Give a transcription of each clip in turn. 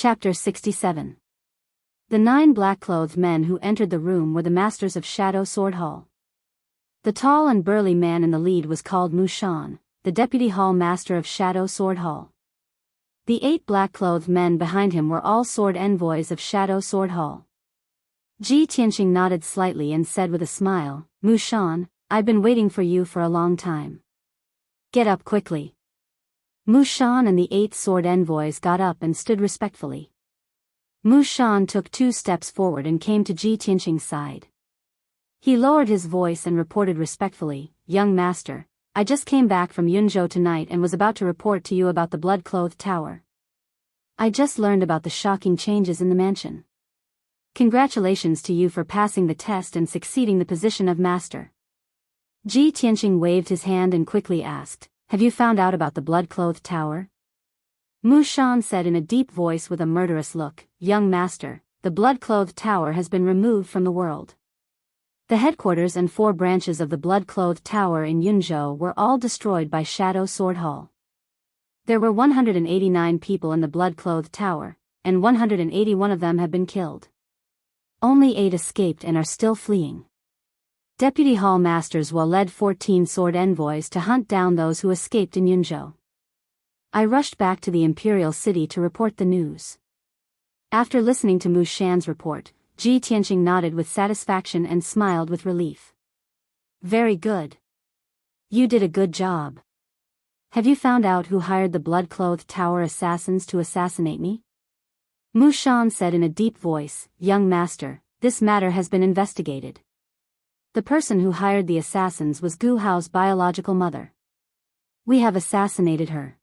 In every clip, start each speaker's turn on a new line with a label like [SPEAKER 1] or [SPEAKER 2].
[SPEAKER 1] Chapter 67. The 9 black-clothed men who entered the room were the masters of Shadow Sword Hall. The tall and burly man in the lead was called Mushan, the deputy hall master of Shadow Sword Hall. The 8 black-clothed men behind him were all sword envoys of Shadow Sword Hall. Ji Tianqing nodded slightly and said with a smile, "Mushan, I've been waiting for you for a long time. Get up quickly." Mushan and the 8 sword envoys got up and stood respectfully. Mushan took 2 steps forward and came to Ji Tianqing's side. He lowered his voice and reported respectfully, "Young master, I just came back from Yunzhou tonight and was about to report to you about the blood-clothed tower. I just learned about the shocking changes in the mansion. Congratulations to you for passing the test and succeeding the position of master." Ji Tianqing waved his hand and quickly asked, "Have you found out about the blood-clothed tower?" Mushan said in a deep voice with a murderous look, "Young master, the blood-clothed tower has been removed from the world. The headquarters and 4 branches of the blood-clothed tower in Yunzhou were all destroyed by Shadow Sword Hall. There were 189 people in the blood-clothed tower, and 181 of them have been killed. Only 8 escaped and are still fleeing. Deputy Hall Masters led 14 sword envoys to hunt down those who escaped in Yunzhou. I rushed back to the Imperial City to report the news." After listening to Mushan's report, Ji Tianqing nodded with satisfaction and smiled with relief. "Very good. You did a good job. Have you found out who hired the blood-clothed tower assassins to assassinate me?" Mushan said in a deep voice, "Young master, this matter has been investigated. The person who hired the assassins was Gu Hao's biological mother. We have assassinated her.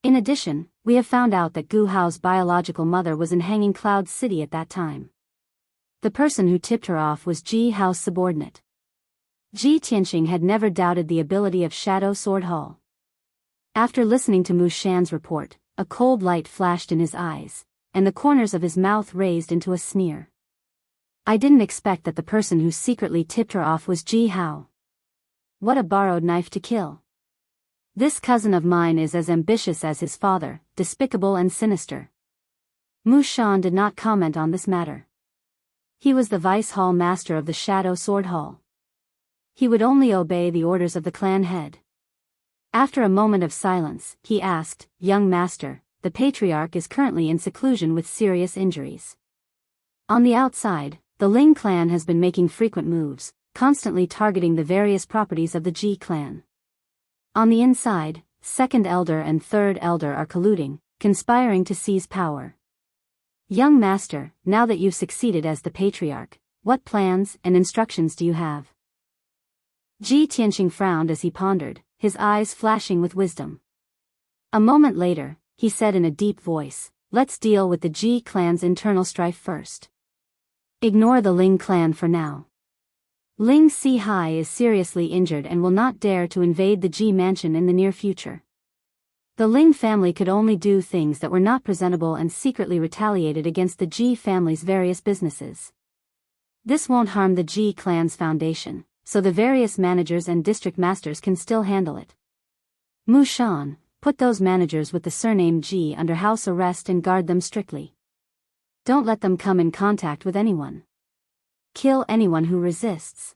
[SPEAKER 1] In addition, we have found out that Gu Hao's biological mother was in Hanging Cloud City at that time. The person who tipped her off was Ji Hao's subordinate." Ji Tianqing had never doubted the ability of Shadow Sword Hall. After listening to Mushan's report, a cold light flashed in his eyes, and the corners of his mouth raised into a sneer. "I didn't expect that the person who secretly tipped her off was Ji Hao. What a borrowed knife to kill. This cousin of mine is as ambitious as his father, despicable and sinister." Mushan did not comment on this matter. He was the vice hall master of the Shadow Sword Hall. He would only obey the orders of the clan head. After a moment of silence, he asked, "Young master, the patriarch is currently in seclusion with serious injuries. On the outside, the Ling clan has been making frequent moves, constantly targeting the various properties of the Ji clan. On the inside, second elder and third elder are colluding, conspiring to seize power. Young master, now that you've succeeded as the patriarch, what plans and instructions do you have?" Ji Tianqing frowned as he pondered, his eyes flashing with wisdom. A moment later, he said in a deep voice, "Let's deal with the Ji clan's internal strife first. Ignore the Ling clan for now. Ling Si is seriously injured and will not dare to invade the Ji mansion in the near future. The Ling family could only do things that were not presentable and secretly retaliated against the Ji family's various businesses. This won't harm the Ji clan's foundation, so the various managers and district masters can still handle it. Mushan, put those managers with the surname Ji under house arrest and guard them strictly. Don't let them come in contact with anyone. Kill anyone who resists.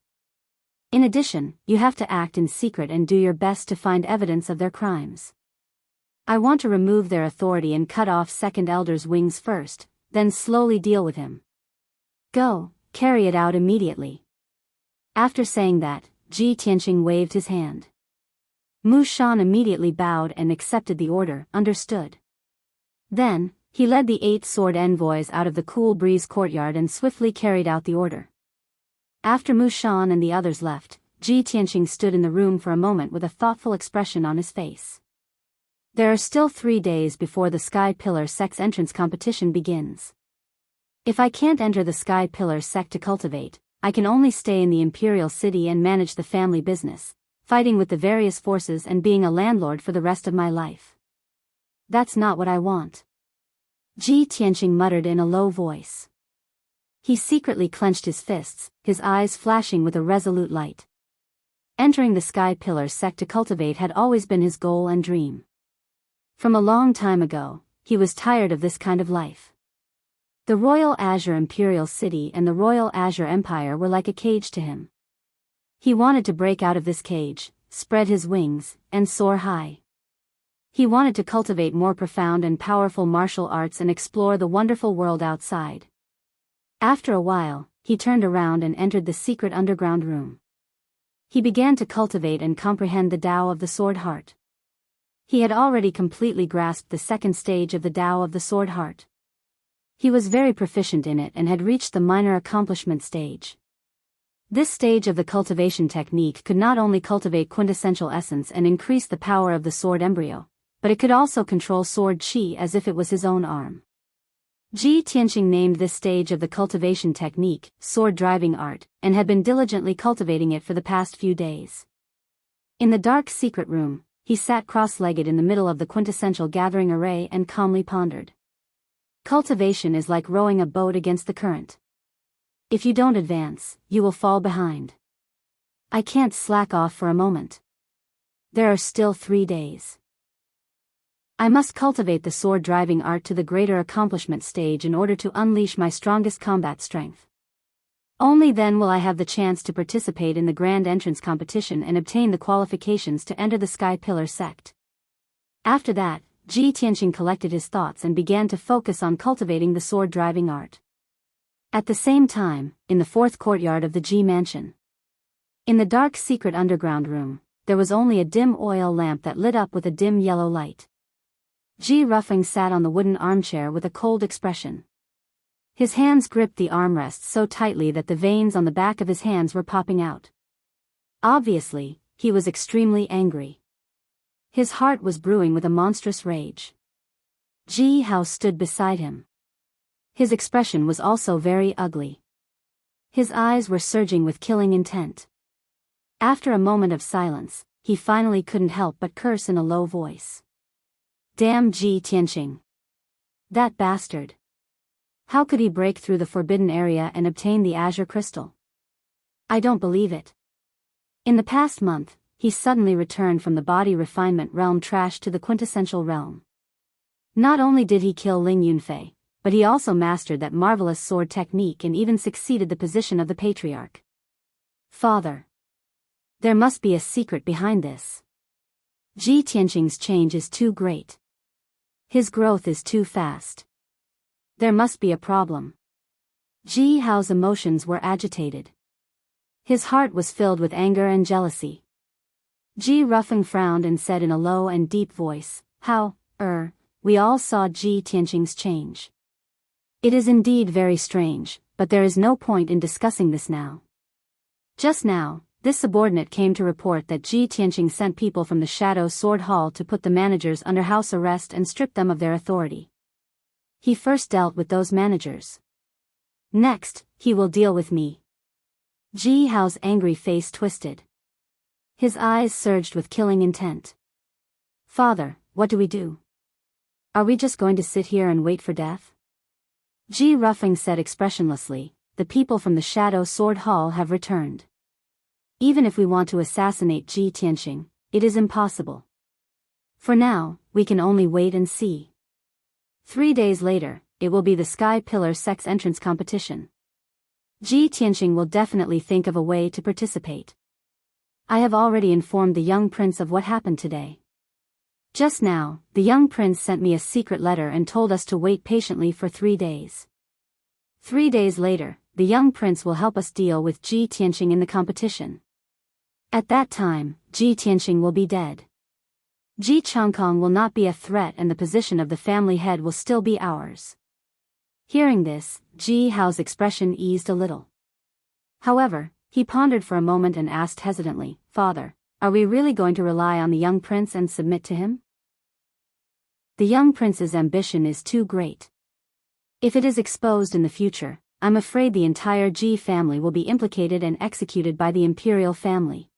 [SPEAKER 1] In addition, you have to act in secret and do your best to find evidence of their crimes. I want to remove their authority and cut off second elder's wings first, then slowly deal with him. Go, carry it out immediately." After saying that, Ji Tianqing waved his hand. Mushan immediately bowed and accepted the order, understood. Then, he led the 8 sword envoys out of the Cool Breeze courtyard and swiftly carried out the order. After Mushan and the others left, Ji Tianqing stood in the room for a moment with a thoughtful expression on his face. There are still 3 days before the Sky Pillar Sect's entrance competition begins. If I can't enter the Sky Pillar Sect to cultivate, I can only stay in the Imperial City and manage the family business, fighting with the various forces and being a landlord for the rest of my life. That's not what I want." Ji Tianqing muttered in a low voice. He secretly clenched his fists, his eyes flashing with a resolute light. Entering the Sky Pillar Sect to cultivate had always been his goal and dream. From a long time ago, he was tired of this kind of life. The Royal Azure Imperial City and the Royal Azure Empire were like a cage to him. He wanted to break out of this cage, spread his wings, and soar high. He wanted to cultivate more profound and powerful martial arts and explore the wonderful world outside. After a while, he turned around and entered the secret underground room. He began to cultivate and comprehend the Tao of the Sword Heart. He had already completely grasped the second stage of the Tao of the Sword Heart. He was very proficient in it and had reached the minor accomplishment stage. This stage of the cultivation technique could not only cultivate quintessential essence and increase the power of the sword embryo, but it could also control sword chi as if it was his own arm. Ji Tianqing named this stage of the cultivation technique, sword driving art, and had been diligently cultivating it for the past few days. In the dark secret room, he sat cross-legged in the middle of the quintessential gathering array and calmly pondered. Cultivation is like rowing a boat against the current. If you don't advance, you will fall behind. I can't slack off for a moment. There are still 3 days. I must cultivate the sword driving art to the greater accomplishment stage in order to unleash my strongest combat strength. Only then will I have the chance to participate in the grand entrance competition and obtain the qualifications to enter the Sky Pillar sect. After that, Ji Tianqing collected his thoughts and began to focus on cultivating the sword driving art. At the same time, in the fourth courtyard of the Ji mansion. In the dark secret underground room, there was only a dim oil lamp that lit up with a dim yellow light. Ji Ruffing sat on the wooden armchair with a cold expression. His hands gripped the armrests so tightly that the veins on the back of his hands were popping out. Obviously, he was extremely angry. His heart was brewing with a monstrous rage. Ji Hao stood beside him. His expression was also very ugly. His eyes were surging with killing intent. After a moment of silence, he finally couldn't help but curse in a low voice. Damn Ji Tianqing. That bastard. How could he break through the forbidden area and obtain the azure crystal? I don't believe it. In the past month, he suddenly returned from the body refinement realm trash to the quintessential realm. Not only did he kill Ling Yunfei, but he also mastered that marvelous sword technique and even succeeded the position of the patriarch. Father. There must be a secret behind this. Ji Tianqing's change is too great. His growth is too fast. There must be a problem. Ji Hao's emotions were agitated. His heart was filled with anger and jealousy. Ji Ruffing frowned and said in a low and deep voice, we all saw Ji Tianqing's change. It is indeed very strange, but there is no point in discussing this now. Just now, this subordinate came to report that Ji Tianqing sent people from the Shadow Sword Hall to put the managers under house arrest and strip them of their authority. He first dealt with those managers. Next, he will deal with me. Ji Hao's angry face twisted. His eyes surged with killing intent. Father, what do we do? Are we just going to sit here and wait for death? Ji Ruffing said expressionlessly, the people from the Shadow Sword Hall have returned. Even if we want to assassinate Ji Tianqing, it is impossible. For now, we can only wait and see. 3 days later, it will be the Sky Pillar sect's entrance competition. Ji Tianqing will definitely think of a way to participate. I have already informed the young prince of what happened today. Just now, the young prince sent me a secret letter and told us to wait patiently for 3 days. 3 days later, the young prince will help us deal with Ji Tianqing in the competition. At that time, Ji Tianqing will be dead. Ji Changkong will not be a threat and the position of the family head will still be ours. Hearing this, Ji Hao's expression eased a little. However, he pondered for a moment and asked hesitantly, Father, are we really going to rely on the young prince and submit to him? The young prince's ambition is too great. If it is exposed in the future, I'm afraid the entire Ji family will be implicated and executed by the imperial family.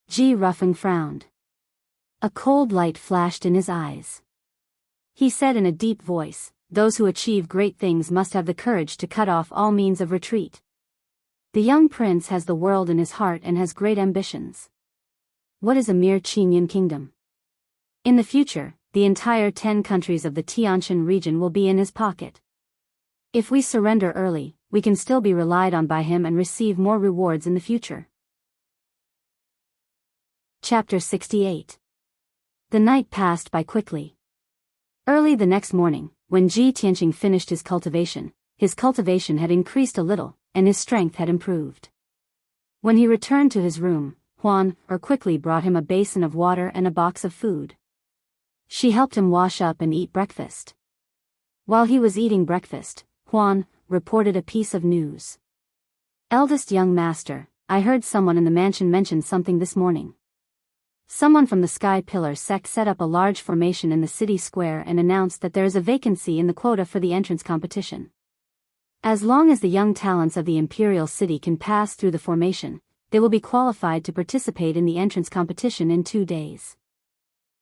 [SPEAKER 1] Ji Ruffing frowned. A cold light flashed in his eyes. He said in a deep voice, those who achieve great things must have the courage to cut off all means of retreat. The young prince has the world in his heart and has great ambitions. What is a mere Qingyun kingdom? In the future, the entire 10 countries of the Tianshan region will be in his pocket. If we surrender early, we can still be relied on by him and receive more rewards in the future. Chapter 68. The night passed by quickly. Early the next morning, when Ji Tianqing finished his cultivation had increased a little, and his strength had improved. When he returned to his room, Huan quickly brought him a basin of water and a box of food. She helped him wash up and eat breakfast. While he was eating breakfast, Huan reported a piece of news. Eldest young master, I heard someone in the mansion mention something this morning. Someone from the Sky Pillar sect set up a large formation in the city square and announced that there is a vacancy in the quota for the entrance competition. As long as the young talents of the Imperial City can pass through the formation, they will be qualified to participate in the entrance competition in 2 days.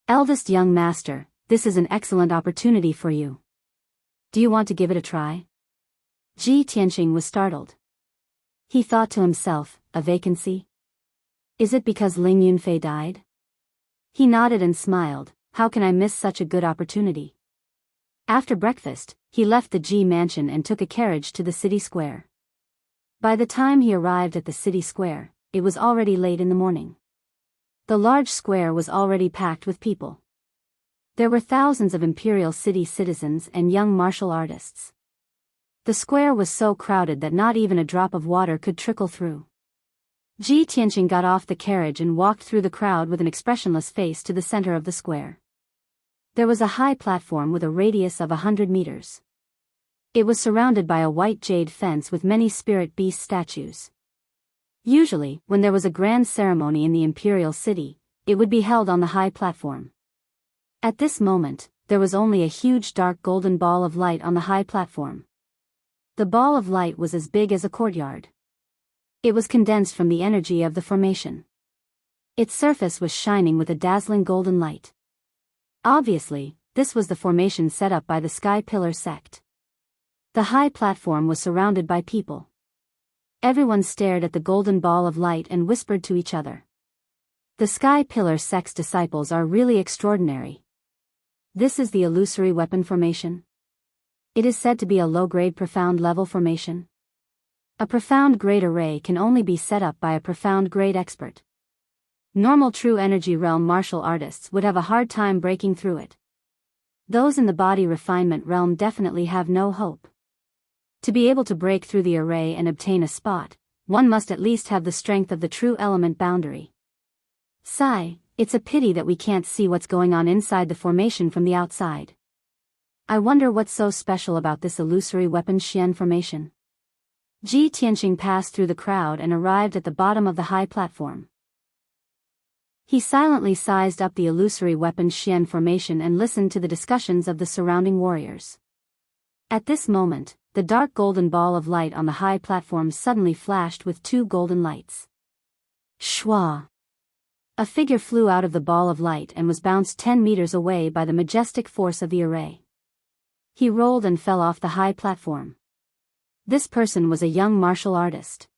[SPEAKER 1] Eldest young master, this is an excellent opportunity for you. Do you want to give it a try? Ji Tianqing was startled. He thought to himself, a vacancy? Is it because Ling Yunfei died? He nodded and smiled, how can I miss such a good opportunity? After breakfast, he left the Ji mansion and took a carriage to the city square. By the time he arrived at the city square, it was already late in the morning. The large square was already packed with people. There were thousands of Imperial City citizens and young martial artists. The square was so crowded that not even a drop of water could trickle through. Ji Tianqing got off the carriage and walked through the crowd with an expressionless face to the center of the square. There was a high platform with a radius of 100 meters. It was surrounded by a white jade fence with many spirit beast statues. Usually, when there was a grand ceremony in the Imperial City, it would be held on the high platform. At this moment, there was only a huge dark golden ball of light on the high platform. The ball of light was as big as a courtyard. It was condensed from the energy of the formation. Its surface was shining with a dazzling golden light. Obviously, this was the formation set up by the Sky Pillar sect. The high platform was surrounded by people. Everyone stared at the golden ball of light and whispered to each other. The Sky Pillar sect's disciples are really extraordinary. This is the illusory weapon formation. It is said to be a low-grade profound level formation. A profound grade array can only be set up by a profound grade expert. Normal true energy realm martial artists would have a hard time breaking through it. Those in the body refinement realm definitely have no hope. To be able to break through the array and obtain a spot, one must at least have the strength of the true element boundary. Sigh, it's a pity that we can't see what's going on inside the formation from the outside. I wonder what's so special about this illusory weapon Xian formation. Ji Tianqing passed through the crowd and arrived at the bottom of the high platform. He silently sized up the illusory weapon Xian formation and listened to the discussions of the surrounding warriors. At this moment, the dark golden ball of light on the high platform suddenly flashed with 2 golden lights. Shwa! A figure flew out of the ball of light and was bounced 10 meters away by the majestic force of the array. He rolled and fell off the high platform. This person was a young martial artist.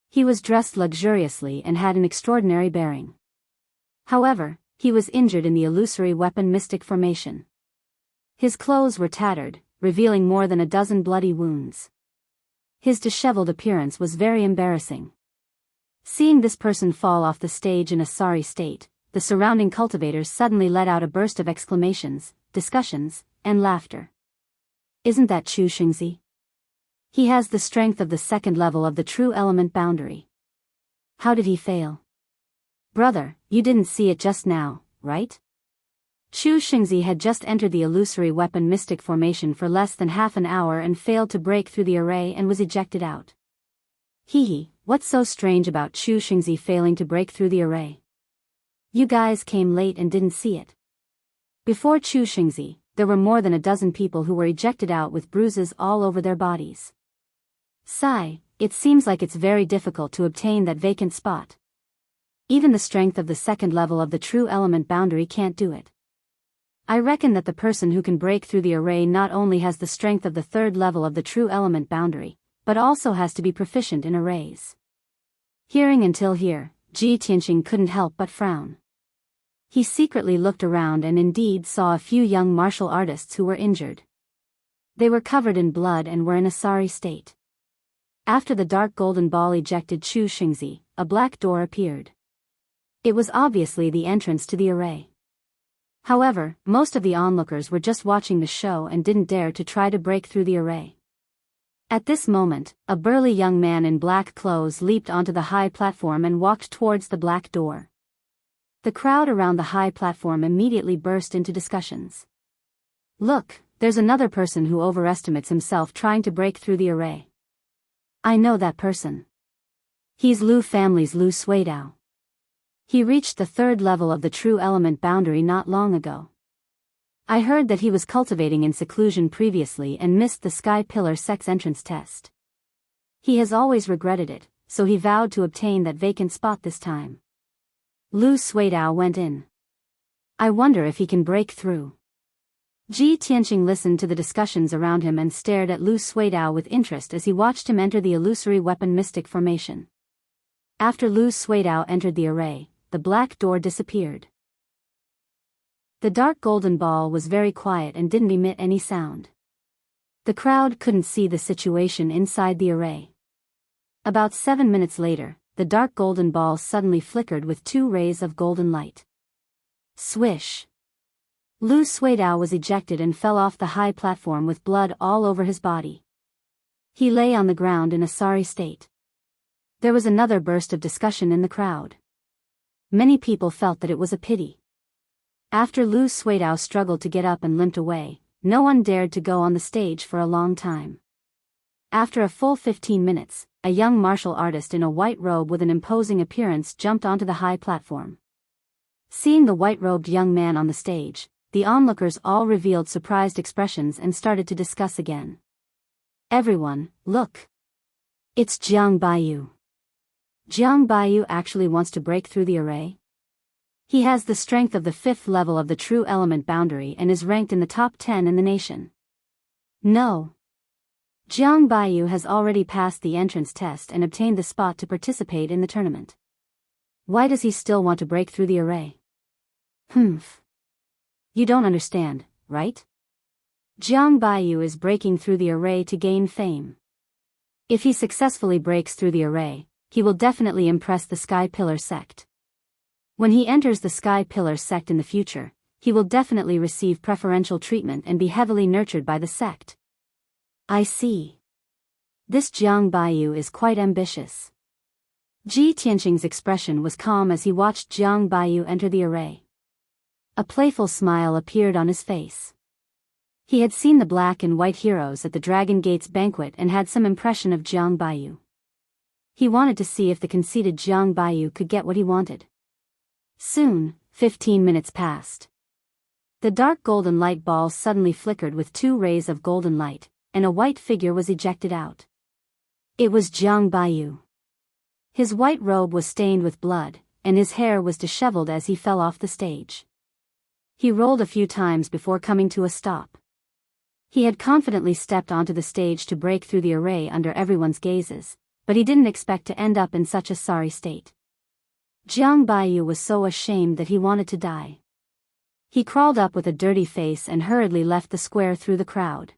[SPEAKER 1] He was dressed luxuriously and had an extraordinary bearing. However, he was injured in the illusory weapon mystic formation. His clothes were tattered, revealing more than a dozen bloody wounds. His disheveled appearance was very embarrassing. Seeing this person fall off the stage in a sorry state, the surrounding cultivators suddenly let out a burst of exclamations, discussions, and laughter. Isn't that Chu Xingzi? He has the strength of the 2nd level of the true element boundary. How did he fail? Brother, you didn't see it just now, right? Chu Xingzi had just entered the illusory weapon mystic formation for less than half an hour and failed to break through the array and was ejected out. Hee, what's so strange about Chu Xingzi failing to break through the array? You guys came late and didn't see it. Before Chu Xingzi, there were more than a dozen people who were ejected out with bruises all over their bodies. Sigh, it seems like it's very difficult to obtain that vacant spot. Even the strength of the 2nd level of the true element boundary can't do it. I reckon that the person who can break through the array not only has the strength of the 3rd level of the true element boundary, but also has to be proficient in arrays. Hearing until here, Ji Tianqing couldn't help but frown. He secretly looked around and indeed saw a few young martial artists who were injured. They were covered in blood and were in a sorry state. After the dark golden ball ejected Chu Xingzi, a black door appeared. It was obviously the entrance to the array. However, most of the onlookers were just watching the show and didn't dare to try to break through the array. At this moment, a burly young man in black clothes leaped onto the high platform and walked towards the black door. The crowd around the high platform immediately burst into discussions. "Look, there's another person who overestimates himself trying to break through the array. I know that person. He's Lu family's Lu Suidao. He reached the 3rd level of the true element boundary not long ago. I heard that he was cultivating in seclusion previously and missed the Sky Pillar sex entrance test. He has always regretted it, so he vowed to obtain that vacant spot this time." Lu Suidao went in. "I wonder if he can break through." Ji Tianqing listened to the discussions around him and stared at Lu Suidao with interest as he watched him enter the illusory weapon mystic formation. After Lu Suidao entered the array, the black door disappeared. The dark golden ball was very quiet and didn't emit any sound. The crowd couldn't see the situation inside the array. About 7 minutes later, the dark golden ball suddenly flickered with 2 rays of golden light. Swish! Lu Suidao was ejected and fell off the high platform with blood all over his body. He lay on the ground in a sorry state. There was another burst of discussion in the crowd. Many people felt that it was a pity. After Lu Suidao struggled to get up and limped away, no one dared to go on the stage for a long time. After a full 15 minutes, a young martial artist in a white robe with an imposing appearance jumped onto the high platform. Seeing the white-robed young man on the stage, the onlookers all revealed surprised expressions and started to discuss again. "Everyone, look! It's Jiang Baiyu. Jiang Baiyu actually wants to break through the array. He has the strength of the 5th level of the true element boundary and is ranked in the top 10 in the nation. No. Jiang Baiyu has already passed the entrance test and obtained the spot to participate in the tournament. Why does he still want to break through the array? You don't understand, right? Jiang Baiyu is breaking through the array to gain fame. If he successfully breaks through the array, he will definitely impress the Sky Pillar sect. When he enters the Sky Pillar sect in the future, he will definitely receive preferential treatment and be heavily nurtured by the sect." "I see. This Jiang Baiyu is quite ambitious." Ji Tianqing's expression was calm as he watched Jiang Baiyu enter the array. A playful smile appeared on his face. He had seen the black and white heroes at the Dragon Gates banquet and had some impression of Jiang Baiyu. He wanted to see if the conceited Jiang Baiyu could get what he wanted. Soon, 15 minutes passed. The dark golden light ball suddenly flickered with 2 rays of golden light, and a white figure was ejected out. It was Jiang Baiyu. His white robe was stained with blood, and his hair was disheveled as he fell off the stage. He rolled a few times before coming to a stop. He had confidently stepped onto the stage to break through the array under everyone's gazes, but he didn't expect to end up in such a sorry state. Jiang Baiyu was so ashamed that he wanted to die. He crawled up with a dirty face and hurriedly left the square through the crowd.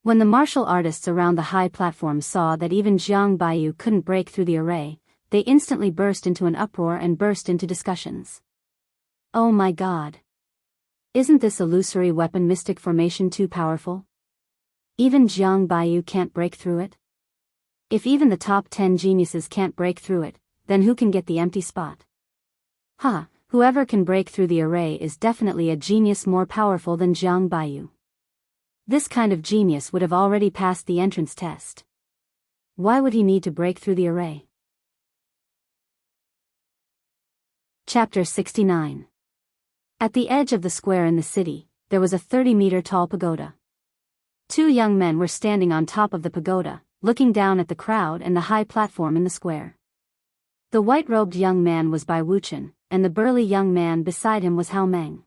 [SPEAKER 1] When the martial artists around the high platform saw that even Jiang Baiyu couldn't break through the array, they instantly burst into an uproar and burst into discussions. "Oh my God! Isn't this illusory weapon mystic formation too powerful? Even Jiang Baiyu can't break through it? If even the top 10 geniuses can't break through it, then who can get the empty spot? Whoever can break through the array is definitely a genius more powerful than Jiang Baiyu. This kind of genius would have already passed the entrance test. Why would he need to break through the array?" Chapter 69. At the edge of the square in the city, there was a 30-meter tall pagoda. 2 young men were standing on top of the pagoda, looking down at the crowd and the high platform in the square. The white-robed young man was Bai Wuchen, and the burly young man beside him was Hao Meng.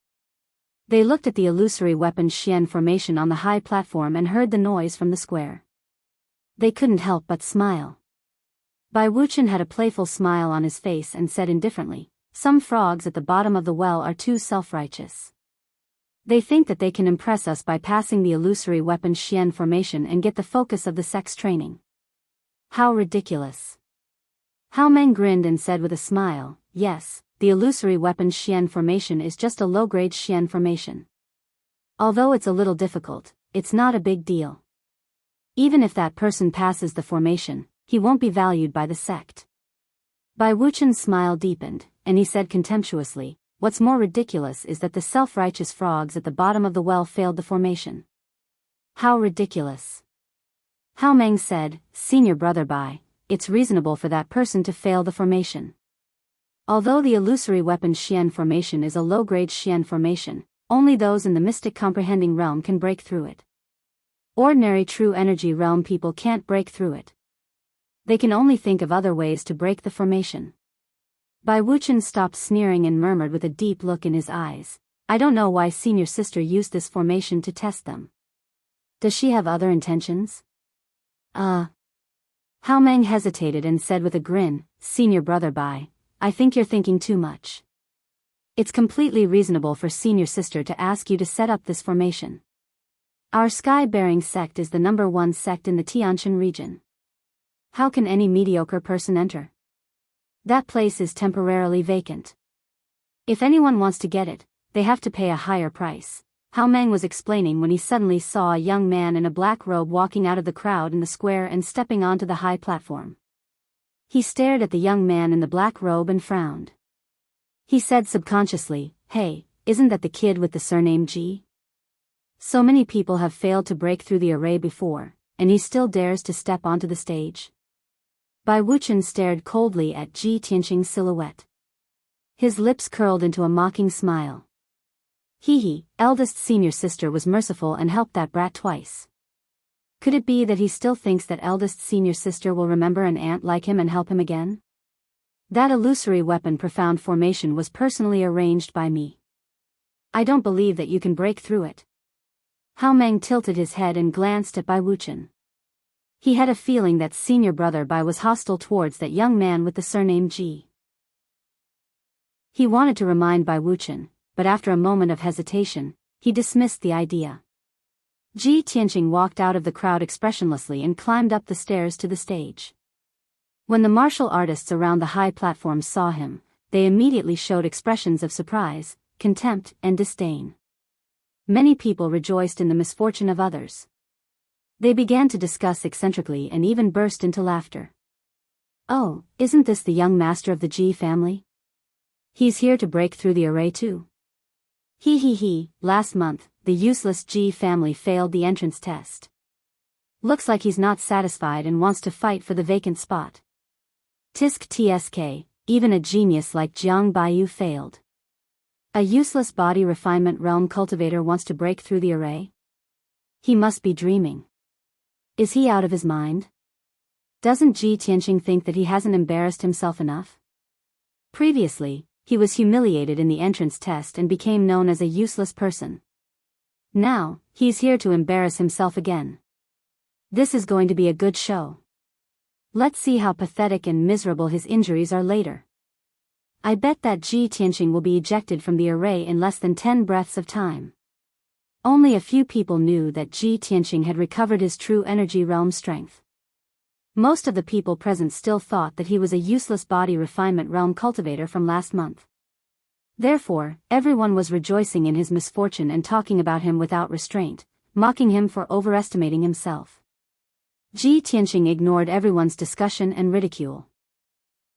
[SPEAKER 1] They looked at the illusory weapon Xian formation on the high platform and heard the noise from the square. They couldn't help but smile. Bai Wuchen had a playful smile on his face and said indifferently, Some frogs at the bottom of the well are too self-righteous. They think that they can impress us by passing the illusory weapon Xian formation and get the focus of the sex training. How ridiculous. Hao Meng grinned and said with a smile, yes, the illusory weapon Xian formation is just a low-grade Xian formation. Although it's a little difficult, it's not a big deal. Even if that person passes the formation, he won't be valued by the sect. Bai Wuchen's smile deepened, and he said contemptuously, what's more ridiculous is that the self-righteous frogs at the bottom of the well failed the formation. How ridiculous. Hao Meng said, Senior Brother Bai, it's reasonable for that person to fail the formation. Although the illusory weapon Xian formation is a low-grade Xian formation, only those in the mystic comprehending realm can break through it. Ordinary true energy realm people can't break through it. They can only think of other ways to break the formation. Bai Wuchen stopped sneering and murmured with a deep look in his eyes, I don't know why senior sister used this formation to test them. Does she have other intentions? Hao Meng hesitated and said with a grin, Senior Brother Bai, I think you're thinking too much. It's completely reasonable for senior sister to ask you to set up this formation. Our sky-bearing sect is the #1 sect in the Tianshan region. How can any mediocre person enter? That place is temporarily vacant. If anyone wants to get it, they have to pay a higher price. Hao Meng was explaining when he suddenly saw a young man in a black robe walking out of the crowd in the square and stepping onto the high platform. He stared at the young man in the black robe and frowned. He said subconsciously, hey, isn't that the kid with the surname Ji? So many people have failed to break through the array before, and he still dares to step onto the stage. Bai Wuchen stared coldly at Ji Tianqing's silhouette. His lips curled into a mocking smile. Hee, eldest senior sister was merciful and helped that brat twice. Could it be that he still thinks that eldest senior sister will remember an aunt like him and help him again? That illusory weapon profound formation was personally arranged by me. I don't believe that you can break through it. Hao Meng tilted his head and glanced at Bai Wuchen. He had a feeling that senior brother Bai was hostile towards that young man with the surname Ji. He wanted to remind Bai Wuchen, but after a moment of hesitation, he dismissed the idea. Ji Tianqing walked out of the crowd expressionlessly and climbed up the stairs to the stage. When the martial artists around the high platform saw him, they immediately showed expressions of surprise, contempt, and disdain. Many people rejoiced in the misfortune of others. They began to discuss eccentrically and even burst into laughter. Oh, isn't this the young master of the Ji family? He's here to break through the array too. He, last month, the useless Ji family failed the entrance test. Looks like he's not satisfied and wants to fight for the vacant spot. Tisk tsk, even a genius like Jiang Baiyu failed. A useless body refinement realm cultivator wants to break through the array? He must be dreaming. Is he out of his mind? Doesn't Ji Tianqing think that he hasn't embarrassed himself enough? Previously, he was humiliated in the entrance test and became known as a useless person. Now, he's here to embarrass himself again. This is going to be a good show. Let's see how pathetic and miserable his injuries are later. I bet that Ji Tianqing will be ejected from the array in less than 10 breaths of time. Only a few people knew that Ji Tianqing had recovered his true energy realm strength. Most of the people present still thought that he was a useless body refinement realm cultivator from last month. Therefore, everyone was rejoicing in his misfortune and talking about him without restraint, mocking him for overestimating himself. Ji Tianqing ignored everyone's discussion and ridicule.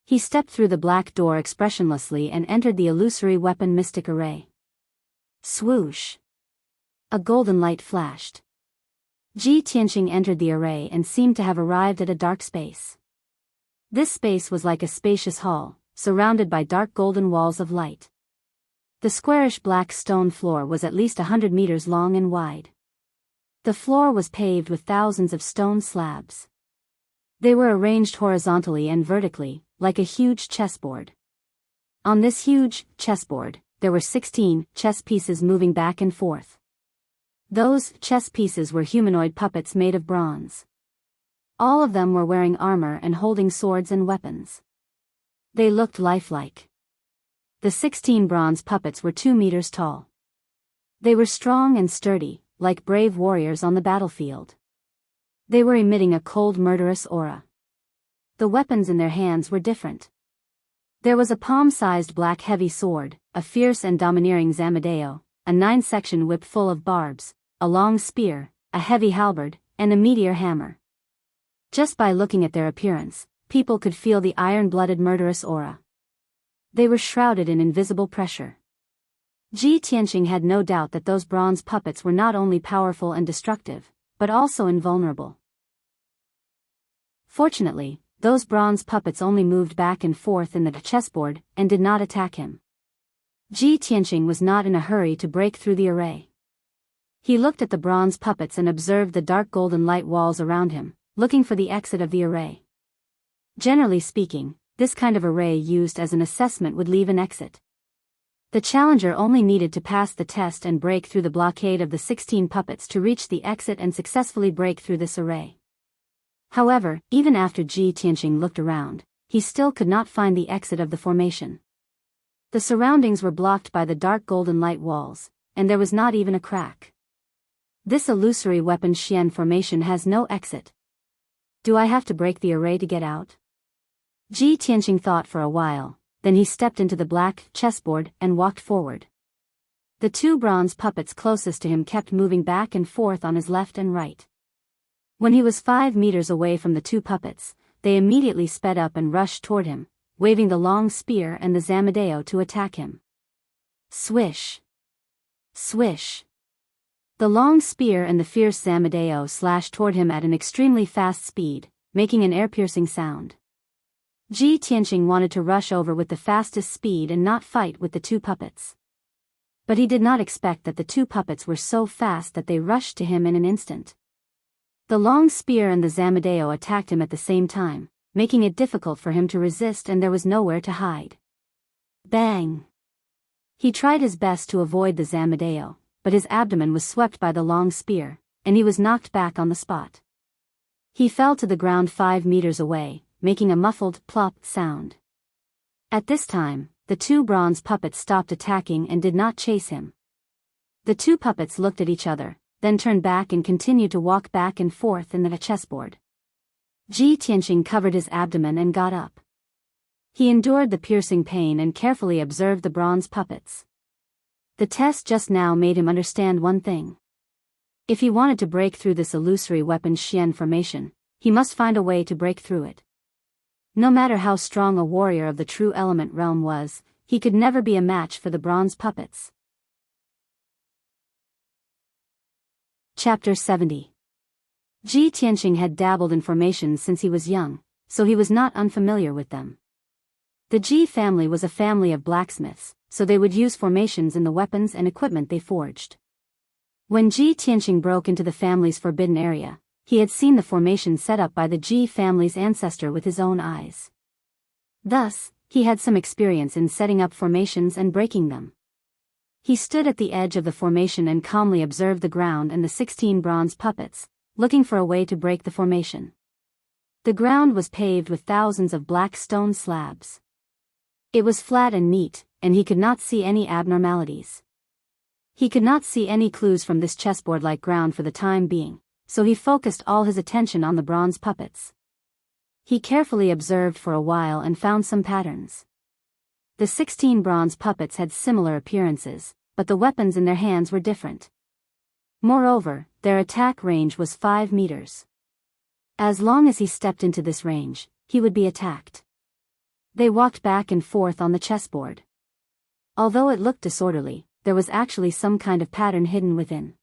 [SPEAKER 1] He stepped through the black door expressionlessly and entered the illusory weapon mystic array. Swoosh! A golden light flashed. Ji Tianqing entered the array and seemed to have arrived at a dark space. This space was like a spacious hall, surrounded by dark golden walls of light. The squarish black stone floor was at least 100 meters long and wide. The floor was paved with thousands of stone slabs. They were arranged horizontally and vertically, like a huge chessboard. On this huge chessboard, there were 16 chess pieces moving back and forth. Those chess pieces were humanoid puppets made of bronze. All of them were wearing armor and holding swords and weapons. They looked lifelike. The 16 bronze puppets were 2 meters tall. They were strong and sturdy, like brave warriors on the battlefield. They were emitting a cold, murderous aura. The weapons in their hands were different. There was a palm-sized black heavy sword, a fierce and domineering zamadeo, a 9-section whip full of barbs, a long spear, a heavy halberd, and a meteor hammer. Just by looking at their appearance, people could feel the iron-blooded murderous aura. They were shrouded in invisible pressure. Ji Tianqing had no doubt that those bronze puppets were not only powerful and destructive, but also invulnerable. Fortunately, those bronze puppets only moved back and forth in the chessboard and did not attack him. Ji Tianqing was not in a hurry to break through the array. He looked at the bronze puppets and observed the dark golden light walls around him, looking for the exit of the array. Generally speaking, this kind of array used as an assessment would leave an exit. The challenger only needed to pass the test and break through the blockade of the 16 puppets to reach the exit and successfully break through this array. However, even after Ji Tianqing looked around, he still could not find the exit of the formation. The surroundings were blocked by the dark golden light walls, and there was not even a crack. This illusory weapon Xian formation has no exit. Do I have to break the array to get out? Ji Tianqing thought for a while, then he stepped into the black chessboard and walked forward. The 2 bronze puppets closest to him kept moving back and forth on his left and right. When he was 5 meters away from the 2 puppets, they immediately sped up and rushed toward him, waving the long spear and the zamadeo to attack him. Swish! Swish! The long spear and the fierce zamadeo slashed toward him at an extremely fast speed, making an ear-piercing sound. Ji Tianqing wanted to rush over with the fastest speed and not fight with the 2 puppets. But he did not expect that the 2 puppets were so fast that they rushed to him in an instant. The long spear and the zamadeo attacked him at the same time, making it difficult for him to resist, and there was nowhere to hide. Bang! He tried his best to avoid the zamadeo, but his abdomen was swept by the long spear, and he was knocked back on the spot. He fell to the ground 5 meters away, making a muffled plop sound. At this time, the 2 bronze puppets stopped attacking and did not chase him. The 2 puppets looked at each other, then turned back and continued to walk back and forth in the chessboard. Ji Tianqing covered his abdomen and got up. He endured the piercing pain and carefully observed the bronze puppets. The test just now made him understand one thing. If he wanted to break through this illusory weapon Xian formation, he must find a way to break through it. No matter how strong a warrior of the true element realm was, he could never be a match for the bronze puppets. Chapter 70. Ji Tianqing had dabbled in formations since he was young, so he was not unfamiliar with them. The Ji family was a family of blacksmiths, so they would use formations in the weapons and equipment they forged. When Ji Tianqing broke into the family's forbidden area, he had seen the formation set up by the Ji family's ancestor with his own eyes. Thus, he had some experience in setting up formations and breaking them. He stood at the edge of the formation and calmly observed the ground and the 16 bronze puppets, looking for a way to break the formation. The ground was paved with thousands of black stone slabs. It was flat and neat, and he could not see any abnormalities. He could not see any clues from this chessboard-like ground for the time being, so he focused all his attention on the bronze puppets. He carefully observed for a while and found some patterns. The 16 bronze puppets had similar appearances, but the weapons in their hands were different. Moreover, their attack range was 5 meters. As long as he stepped into this range, he would be attacked. They walked back and forth on the chessboard. Although it looked disorderly, there was actually some kind of pattern hidden within.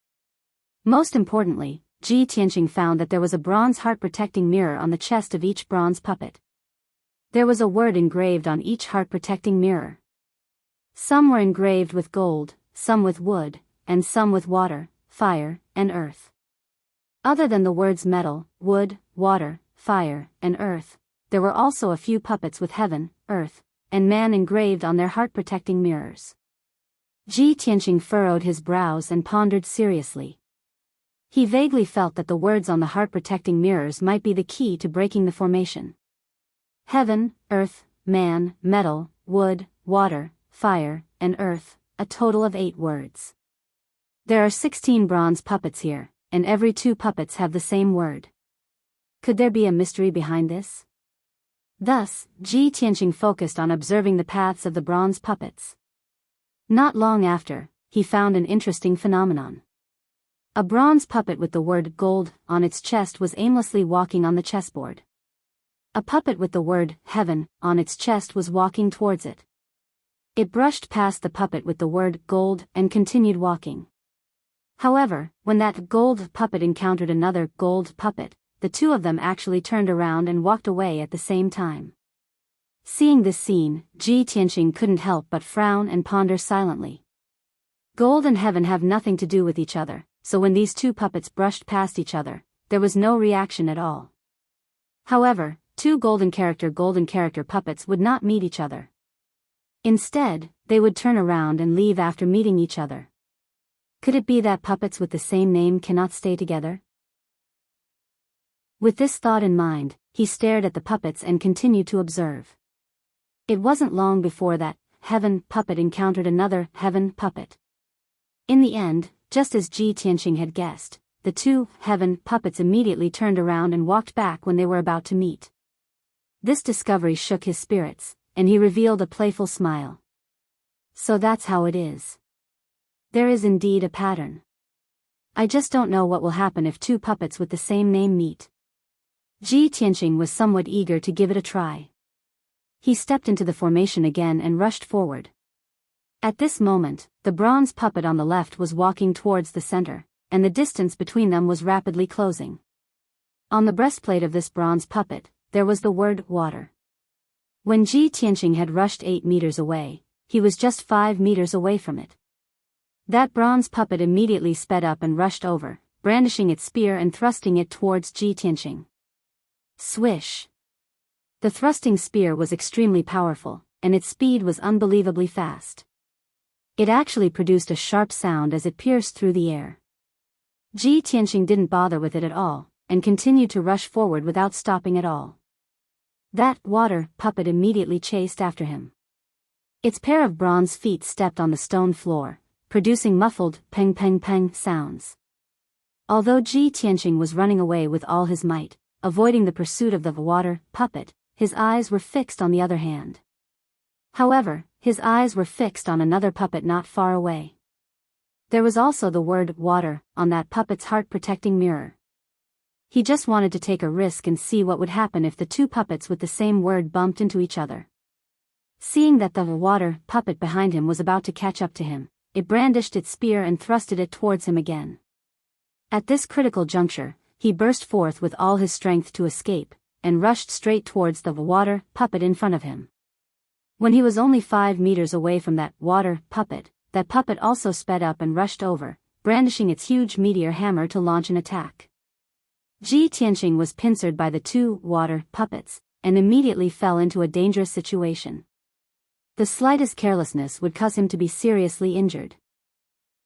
[SPEAKER 1] Most importantly, Ji Tianqing found that there was a bronze heart-protecting mirror on the chest of each bronze puppet. There was a word engraved on each heart-protecting mirror. Some were engraved with gold, some with wood, and some with water, fire, and earth. Other than the words metal, wood, water, fire, and earth, there were also a few puppets with heaven, earth, and man engraved on their heart-protecting mirrors. Ji Tianqing furrowed his brows and pondered seriously. He vaguely felt that the words on the heart-protecting mirrors might be the key to breaking the formation. Heaven, earth, man, metal, wood, water, fire, and earth, a total of 8 words. There are 16 bronze puppets here, and every 2 puppets have the same word. Could there be a mystery behind this? Thus, Ji Tianqing focused on observing the paths of the bronze puppets. Not long after, he found an interesting phenomenon. A bronze puppet with the word gold on its chest was aimlessly walking on the chessboard. A puppet with the word heaven on its chest was walking towards it. It brushed past the puppet with the word gold and continued walking. However, when that gold puppet encountered another gold puppet, the 2 of them actually turned around and walked away at the same time. Seeing this scene, Ji Tianqing couldn't help but frown and ponder silently. Gold and heaven have nothing to do with each other, so when these 2 puppets brushed past each other, there was no reaction at all. However, 2 golden character puppets would not meet each other. Instead, they would turn around and leave after meeting each other. Could it be that puppets with the same name cannot stay together? With this thought in mind, he stared at the puppets and continued to observe. It wasn't long before that heaven puppet encountered another heaven puppet. In the end, just as Ji Tianqing had guessed, the 2 heaven puppets immediately turned around and walked back when they were about to meet. This discovery shook his spirits, and he revealed a playful smile. So that's how it is. There is indeed a pattern. I just don't know what will happen if 2 puppets with the same name meet. Ji Tianqing was somewhat eager to give it a try. He stepped into the formation again and rushed forward. At this moment, the bronze puppet on the left was walking towards the center, and the distance between them was rapidly closing. On the breastplate of this bronze puppet, there was the word water. When Ji Tianqing had rushed 8 meters away, he was just 5 meters away from it. That bronze puppet immediately sped up and rushed over, brandishing its spear and thrusting it towards Ji Tianqing. Swish! The thrusting spear was extremely powerful, and its speed was unbelievably fast. It actually produced a sharp sound as it pierced through the air. Ji Tianqing didn't bother with it at all, and continued to rush forward without stopping at all. That water puppet immediately chased after him. Its pair of bronze feet stepped on the stone floor, producing muffled peng peng peng sounds. Although Ji Tianqing was running away with all his might, avoiding the pursuit of the water puppet, his eyes were fixed on the other hand. However, his eyes were fixed on another puppet not far away. There was also the word water on that puppet's heart-protecting mirror. He just wanted to take a risk and see what would happen if the 2 puppets with the same word bumped into each other. Seeing that the water puppet behind him was about to catch up to him, it brandished its spear and thrusted it towards him again. At this critical juncture, he burst forth with all his strength to escape, and rushed straight towards the water puppet in front of him. When he was only 5 meters away from that water puppet, that puppet also sped up and rushed over, brandishing its huge meteor hammer to launch an attack. Ji Tianqing was pincered by the 2 water puppets, and immediately fell into a dangerous situation. The slightest carelessness would cause him to be seriously injured.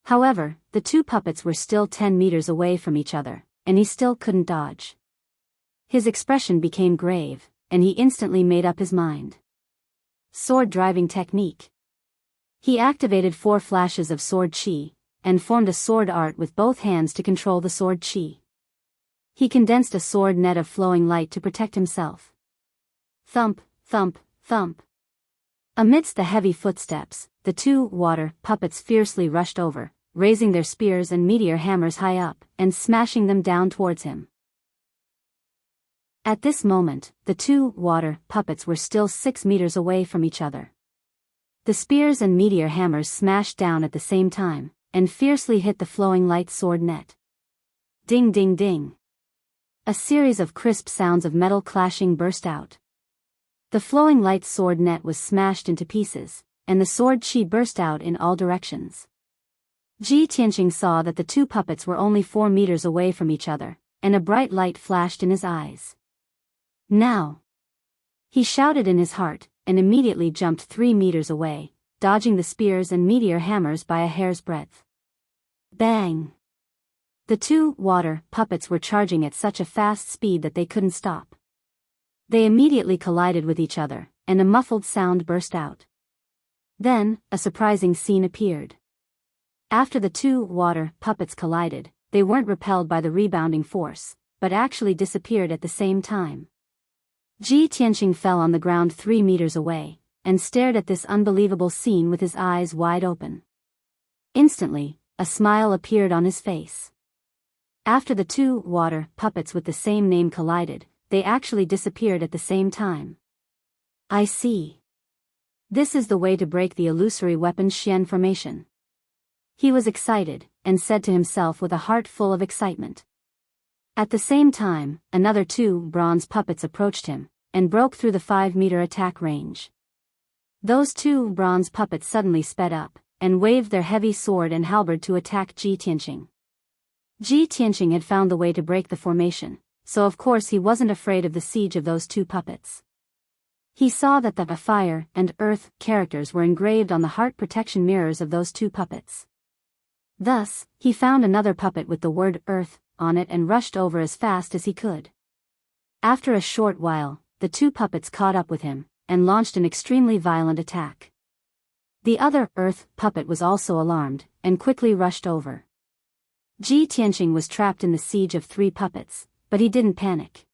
[SPEAKER 1] However, the 2 puppets were still 10 meters away from each other, and he still couldn't dodge. His expression became grave, and he instantly made up his mind. Sword driving technique. He activated 4 flashes of sword chi, and formed a sword art with both hands to control the sword chi. He condensed a sword net of flowing light to protect himself. Thump, thump, thump. Amidst the heavy footsteps, the 2 water puppets fiercely rushed over, raising their spears and meteor hammers high up, and smashing them down towards him. At this moment, the 2 water puppets were still 6 meters away from each other. The spears and meteor hammers smashed down at the same time, and fiercely hit the flowing light sword net. Ding ding ding. A series of crisp sounds of metal clashing burst out. The flowing light sword net was smashed into pieces, and the sword chi burst out in all directions. Ji Tianqing saw that the 2 puppets were only 4 meters away from each other, and a bright light flashed in his eyes. Now! He shouted in his heart, and immediately jumped 3 meters away, dodging the spears and meteor hammers by a hair's breadth. Bang! The 2 water puppets were charging at such a fast speed that they couldn't stop. They immediately collided with each other, and a muffled sound burst out. Then, a surprising scene appeared. After the two water puppets collided, they weren't repelled by the rebounding force, but actually disappeared at the same time. Ji Tianqing fell on the ground 3 meters away, and stared at this unbelievable scene with his eyes wide open. Instantly, a smile appeared on his face. After the two water puppets with the same name collided, they actually disappeared at the same time. I see. This is the way to break the illusory weapon Xian formation. He was excited, and said to himself with a heart full of excitement. At the same time, another two bronze puppets approached him, and broke through the 5-meter attack range. Those two bronze puppets suddenly sped up, and waved their heavy sword and halberd to attack Ji Tianqing. Ji Tianqing had found the way to break the formation, so of course he wasn't afraid of the siege of those two puppets. He saw that the fire and earth characters were engraved on the heart protection mirrors of those two puppets. Thus, he found another puppet with the word earth on it and rushed over as fast as he could. After a short while, the two puppets caught up with him, and launched an extremely violent attack. The other earth puppet was also alarmed, and quickly rushed over. Ji Tianqing was trapped in the siege of 3 puppets, but he didn't panic.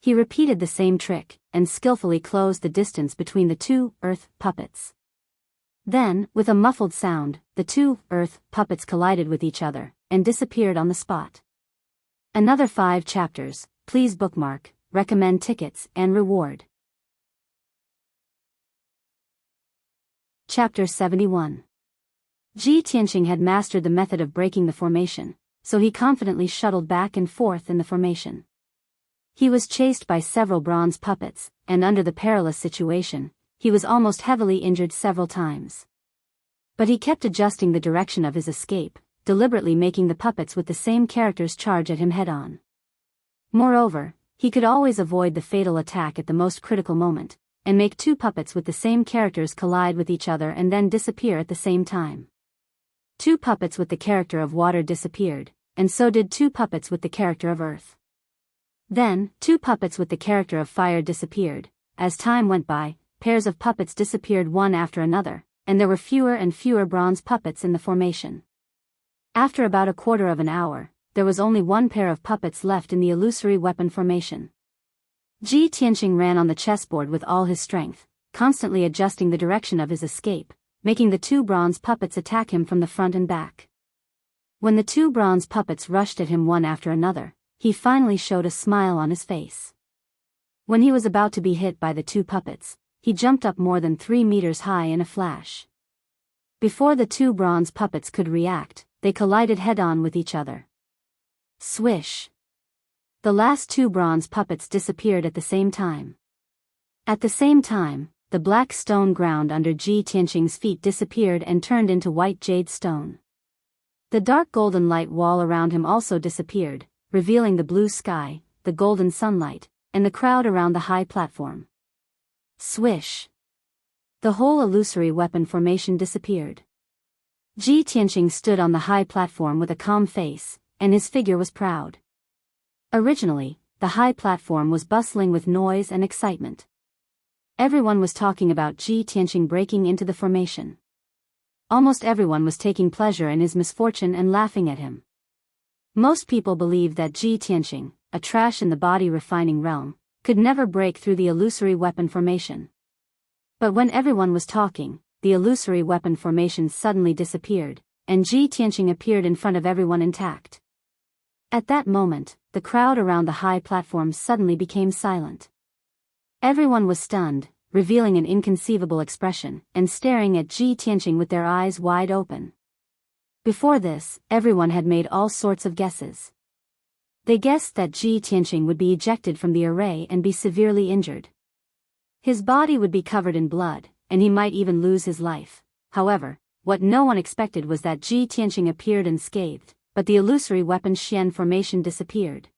[SPEAKER 1] He repeated the same trick, and skillfully closed the distance between the two earth puppets. Then, with a muffled sound, the two earth puppets collided with each other, and disappeared on the spot. Another 5 chapters, please bookmark, recommend tickets and reward. Chapter 71. Ji Tianqing had mastered the method of breaking the formation, so he confidently shuttled back and forth in the formation. He was chased by several bronze puppets, and under the perilous situation, he was almost heavily injured several times. But he kept adjusting the direction of his escape, deliberately making the puppets with the same characters charge at him head-on. Moreover, he could always avoid the fatal attack at the most critical moment, and make 2 puppets with the same characters collide with each other and then disappear at the same time. 2 puppets with the character of water disappeared, and so did 2 puppets with the character of earth. Then, 2 puppets with the character of fire disappeared. As time went by, pairs of puppets disappeared one after another, and there were fewer and fewer bronze puppets in the formation. After about a quarter of an hour, there was only 1 pair of puppets left in the illusory weapon formation. Ji Tianqing ran on the chessboard with all his strength, constantly adjusting the direction of his escape, making the 2 bronze puppets attack him from the front and back. When the 2 bronze puppets rushed at him one after another, he finally showed a smile on his face. When he was about to be hit by the 2 puppets, he jumped up more than 3 meters high in a flash. Before the 2 bronze puppets could react, they collided head-on with each other. Swish! The last 2 bronze puppets disappeared at the same time. At the same time, the black stone ground under Ji Tianqing's feet disappeared and turned into white jade stone. The dark golden light wall around him also disappeared, revealing the blue sky, the golden sunlight, and the crowd around the high platform. Swish! The whole illusory weapon formation disappeared. Ji Tianqing stood on the high platform with a calm face, and his figure was proud. Originally, the high platform was bustling with noise and excitement. Everyone was talking about Ji Tianqing breaking into the formation. Almost everyone was taking pleasure in his misfortune and laughing at him. Most people believed that Ji Tianqing, a trash in the body refining realm, could never break through the illusory weapon formation. But when everyone was talking, the illusory weapon formation suddenly disappeared, and Ji Tianqing appeared in front of everyone intact. At that moment, the crowd around the high platform suddenly became silent. Everyone was stunned, revealing an inconceivable expression, and staring at Ji Tianqing with their eyes wide open. Before this, everyone had made all sorts of guesses. They guessed that Ji Tianqing would be ejected from the array and be severely injured. His body would be covered in blood, and he might even lose his life. However, what no one expected was that Ji Tianqing appeared unscathed, but the illusory weapon Xian formation disappeared.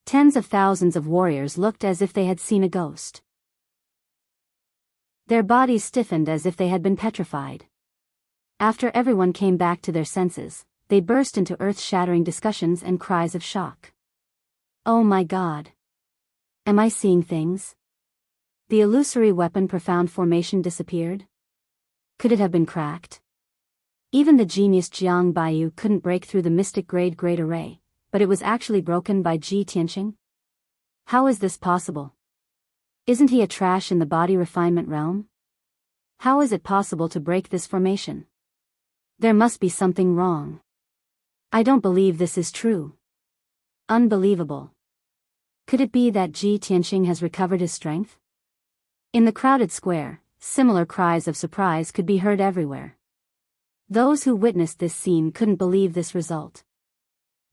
[SPEAKER 1] Tens of thousands of warriors looked as if they had seen a ghost. Their bodies stiffened as if they had been petrified. After everyone came back to their senses, they burst into earth-shattering discussions and cries of shock. Oh my God! Am I seeing things? The illusory weapon profound formation disappeared? Could it have been cracked? Even the genius Jiang Baiyu couldn't break through the mystic great array, but it was actually broken by Ji Tianqing? How is this possible? Isn't he a trash in the body refinement realm? How is it possible to break this formation? There must be something wrong. I don't believe this is true. Unbelievable. Could it be that Ji Tianqing has recovered his strength? In the crowded square, similar cries of surprise could be heard everywhere. Those who witnessed this scene couldn't believe this result.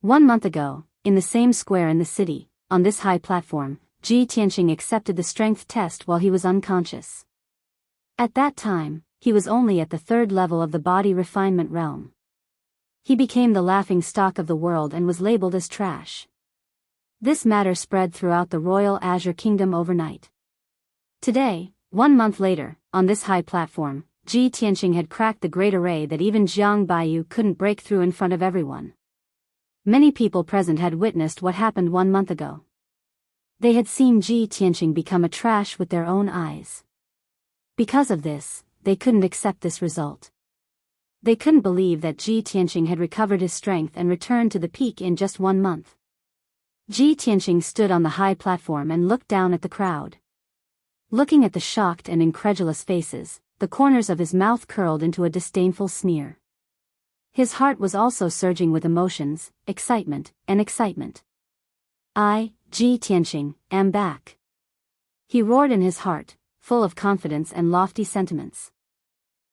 [SPEAKER 1] 1 month ago, in the same square in the city, on this high platform, Ji Tianqing accepted the strength test while he was unconscious. At that time, he was only at the 3rd level of the body refinement realm. He became the laughing stock of the world and was labeled as trash. This matter spread throughout the royal Azure Kingdom overnight. Today, 1 month later, on this high platform, Ji Tianqing had cracked the great array that even Jiang Baiyu couldn't break through in front of everyone. Many people present had witnessed what happened 1 month ago. They had seen Ji Tianqing become a trash with their own eyes. Because of this, they couldn't accept this result. They couldn't believe that Ji Tianqing had recovered his strength and returned to the peak in just 1 month. Ji Tianqing stood on the high platform and looked down at the crowd. Looking at the shocked and incredulous faces, the corners of his mouth curled into a disdainful sneer. His heart was also surging with emotions, excitement. I, Ji Tianqing, am back. He roared in his heart, full of confidence and lofty sentiments.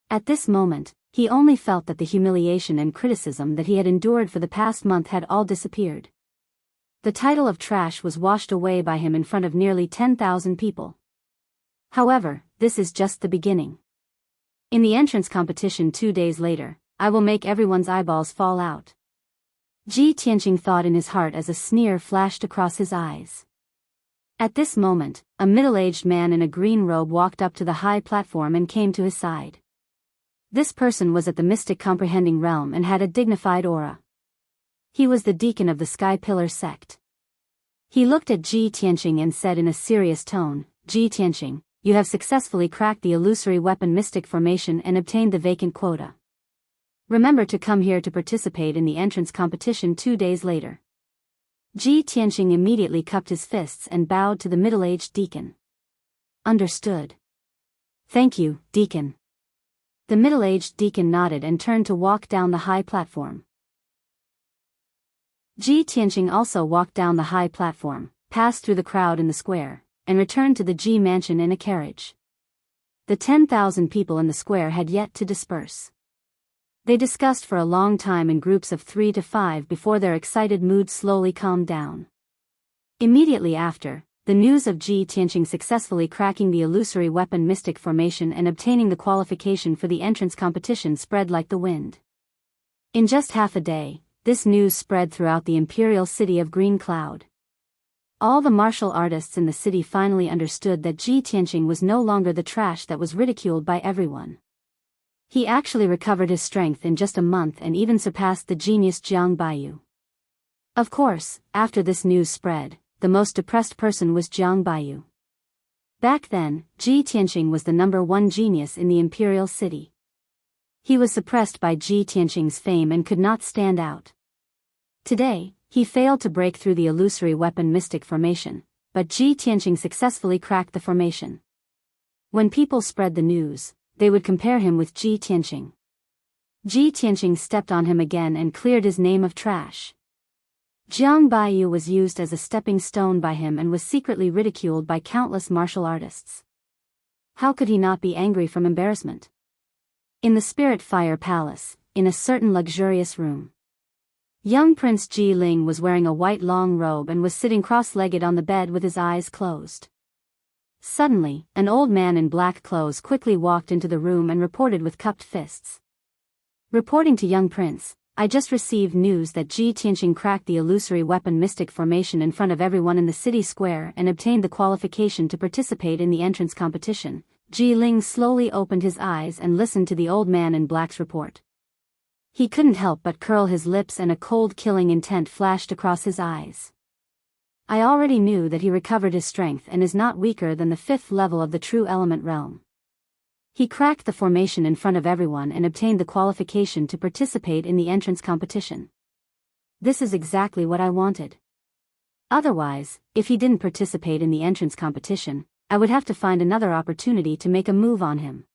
[SPEAKER 1] At this moment, he only felt that the humiliation and criticism that he had endured for the past month had all disappeared. The title of trash was washed away by him in front of nearly 10,000 people. However, this is just the beginning. In the entrance competition 2 days later, I will make everyone's eyeballs fall out. Ji Tianqing thought in his heart as a sneer flashed across his eyes. At this moment, a middle-aged man in a green robe walked up to the high platform and came to his side. This person was at the mystic comprehending realm and had a dignified aura. He was the deacon of the Sky Pillar sect. He looked at Ji Tianqing and said in a serious tone, Ji Tianqing, you have successfully cracked the illusory weapon mystic formation and obtained the vacant quota. Remember to come here to participate in the entrance competition 2 days later. Ji Tianqing immediately cupped his fists and bowed to the middle-aged deacon. Understood. Thank you, deacon. The middle-aged deacon nodded and turned to walk down the high platform. Ji Tianqing also walked down the high platform, passed through the crowd in the square, and returned to the Ji mansion in a carriage. The 10,000 people in the square had yet to disperse. They discussed for a long time in groups of 3 to 5 before their excited mood slowly calmed down. Immediately after, the news of Ji Tianqing successfully cracking the illusory weapon mystic formation and obtaining the qualification for the entrance competition spread like the wind. In just half a day, this news spread throughout the imperial city of Green Cloud. All the martial artists in the city finally understood that Ji Tianqing was no longer the trash that was ridiculed by everyone. He actually recovered his strength in just a month and even surpassed the genius Jiang Baiyu. Of course, after this news spread, the most depressed person was Jiang Baiyu. Back then, Ji Tianqing was the #1 genius in the imperial city. He was suppressed by Ji Tianqing's fame and could not stand out. Today, he failed to break through the illusory weapon mystic formation, but Ji Tianqing successfully cracked the formation. When people spread the news, they would compare him with Ji Tianqing. Ji Tianqing stepped on him again and cleared his name of trash. Jiang Baiyu was used as a stepping stone by him and was secretly ridiculed by countless martial artists. How could he not be angry from embarrassment? In the Spirit Fire Palace, in a certain luxurious room, young Prince Ji Ling was wearing a white long robe and was sitting cross-legged on the bed with his eyes closed. Suddenly, an old man in black clothes quickly walked into the room and reported with cupped fists. Reporting to young Prince, I just received news that Ji Tianqing cracked the illusory weapon mystic formation in front of everyone in the city square and obtained the qualification to participate in the entrance competition. Ji Ling slowly opened his eyes and listened to the old man in black's report. He couldn't help but curl his lips and a cold killing intent flashed across his eyes. I already knew that he recovered his strength and is not weaker than the 5th level of the true element realm. He cracked the formation in front of everyone and obtained the qualification to participate in the entrance competition. This is exactly what I wanted. Otherwise, if he didn't participate in the entrance competition, I would have to find another opportunity to make a move on him.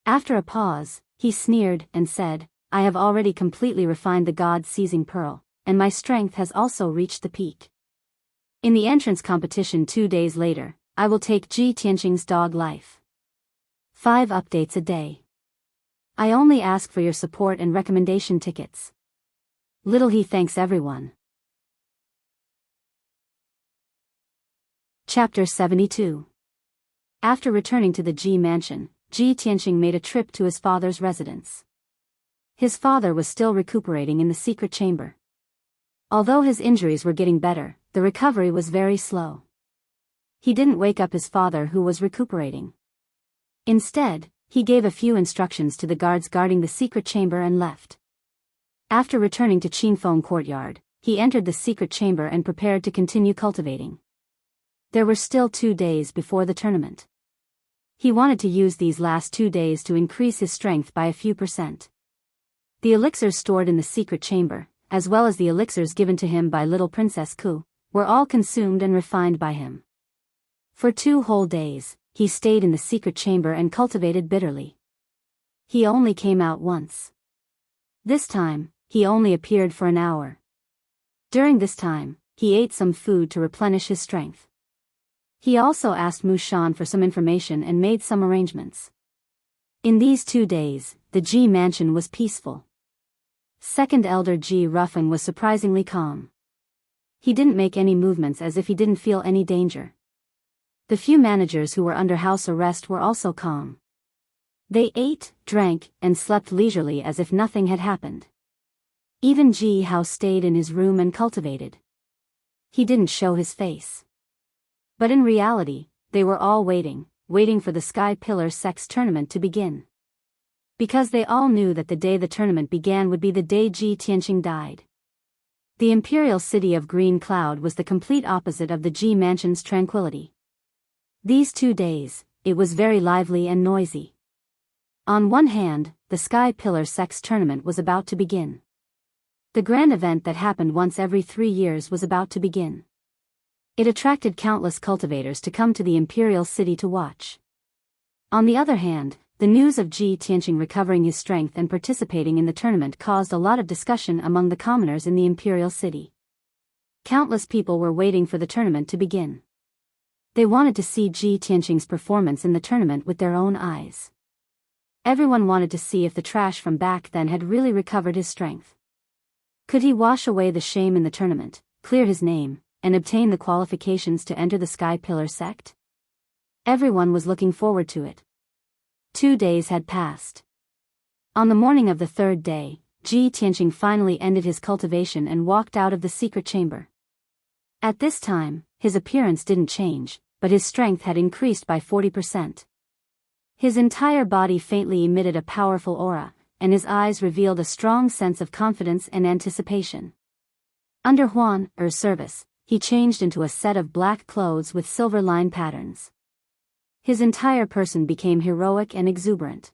[SPEAKER 1] After a pause, he sneered and said, I have already completely refined the God-seizing pearl, and my strength has also reached the peak. In the entrance competition 2 days later, I will take Ji Tianqing's dog life. 5 updates a day. I only ask for your support and recommendation tickets. Little he thanks everyone. Chapter 72. After returning to the Ji mansion, Ji Tianqing made a trip to his father's residence. His father was still recuperating in the secret chamber. Although his injuries were getting better, the recovery was very slow. He didn't wake up his father who was recuperating. Instead, he gave a few instructions to the guards guarding the secret chamber and left. After returning to Qingfeng courtyard, he entered the secret chamber and prepared to continue cultivating. There were still 2 days before the tournament. He wanted to use these last 2 days to increase his strength by a few %. The elixirs stored in the secret chamber, as well as the elixirs given to him by little Princess Ku, were all consumed and refined by him. For 2 whole days, he stayed in the secret chamber and cultivated bitterly. He only came out once. This time, he only appeared for an hour. During this time, he ate some food to replenish his strength. He also asked Mu Shan for some information and made some arrangements. In these 2 days, the Ji mansion was peaceful. Second elder Ji Ruffin was surprisingly calm. He didn't make any movements as if he didn't feel any danger. The few managers who were under house arrest were also calm. They ate, drank, and slept leisurely as if nothing had happened. Even Ji Hao stayed in his room and cultivated. He didn't show his face. But in reality, they were all waiting for the Sky Pillar Sex tournament to begin. Because they all knew that the day the tournament began would be the day Ji Tianqing died. The imperial city of Green Cloud was the complete opposite of the Ji mansion's tranquility. These 2 days, it was very lively and noisy. On one hand, the Sky Pillar Sex tournament was about to begin. The grand event that happened once every 3 years was about to begin. It attracted countless cultivators to come to the imperial city to watch. On the other hand, the news of Ji Tianqing recovering his strength and participating in the tournament caused a lot of discussion among the commoners in the imperial city. Countless people were waiting for the tournament to begin. They wanted to see Ji Tianqing's performance in the tournament with their own eyes. Everyone wanted to see if the trash from back then had really recovered his strength. Could he wash away the shame in the tournament, clear his name, and obtain the qualifications to enter the Sky Pillar sect? Everyone was looking forward to it. 2 days had passed. On the morning of the 3rd day, Ji Tianqing finally ended his cultivation and walked out of the secret chamber. At this time, his appearance didn't change, but his strength had increased by 40%. His entire body faintly emitted a powerful aura, and his eyes revealed a strong sense of confidence and anticipation. Under Huan's service, he changed into a set of black clothes with silver line patterns. His entire person became heroic and exuberant.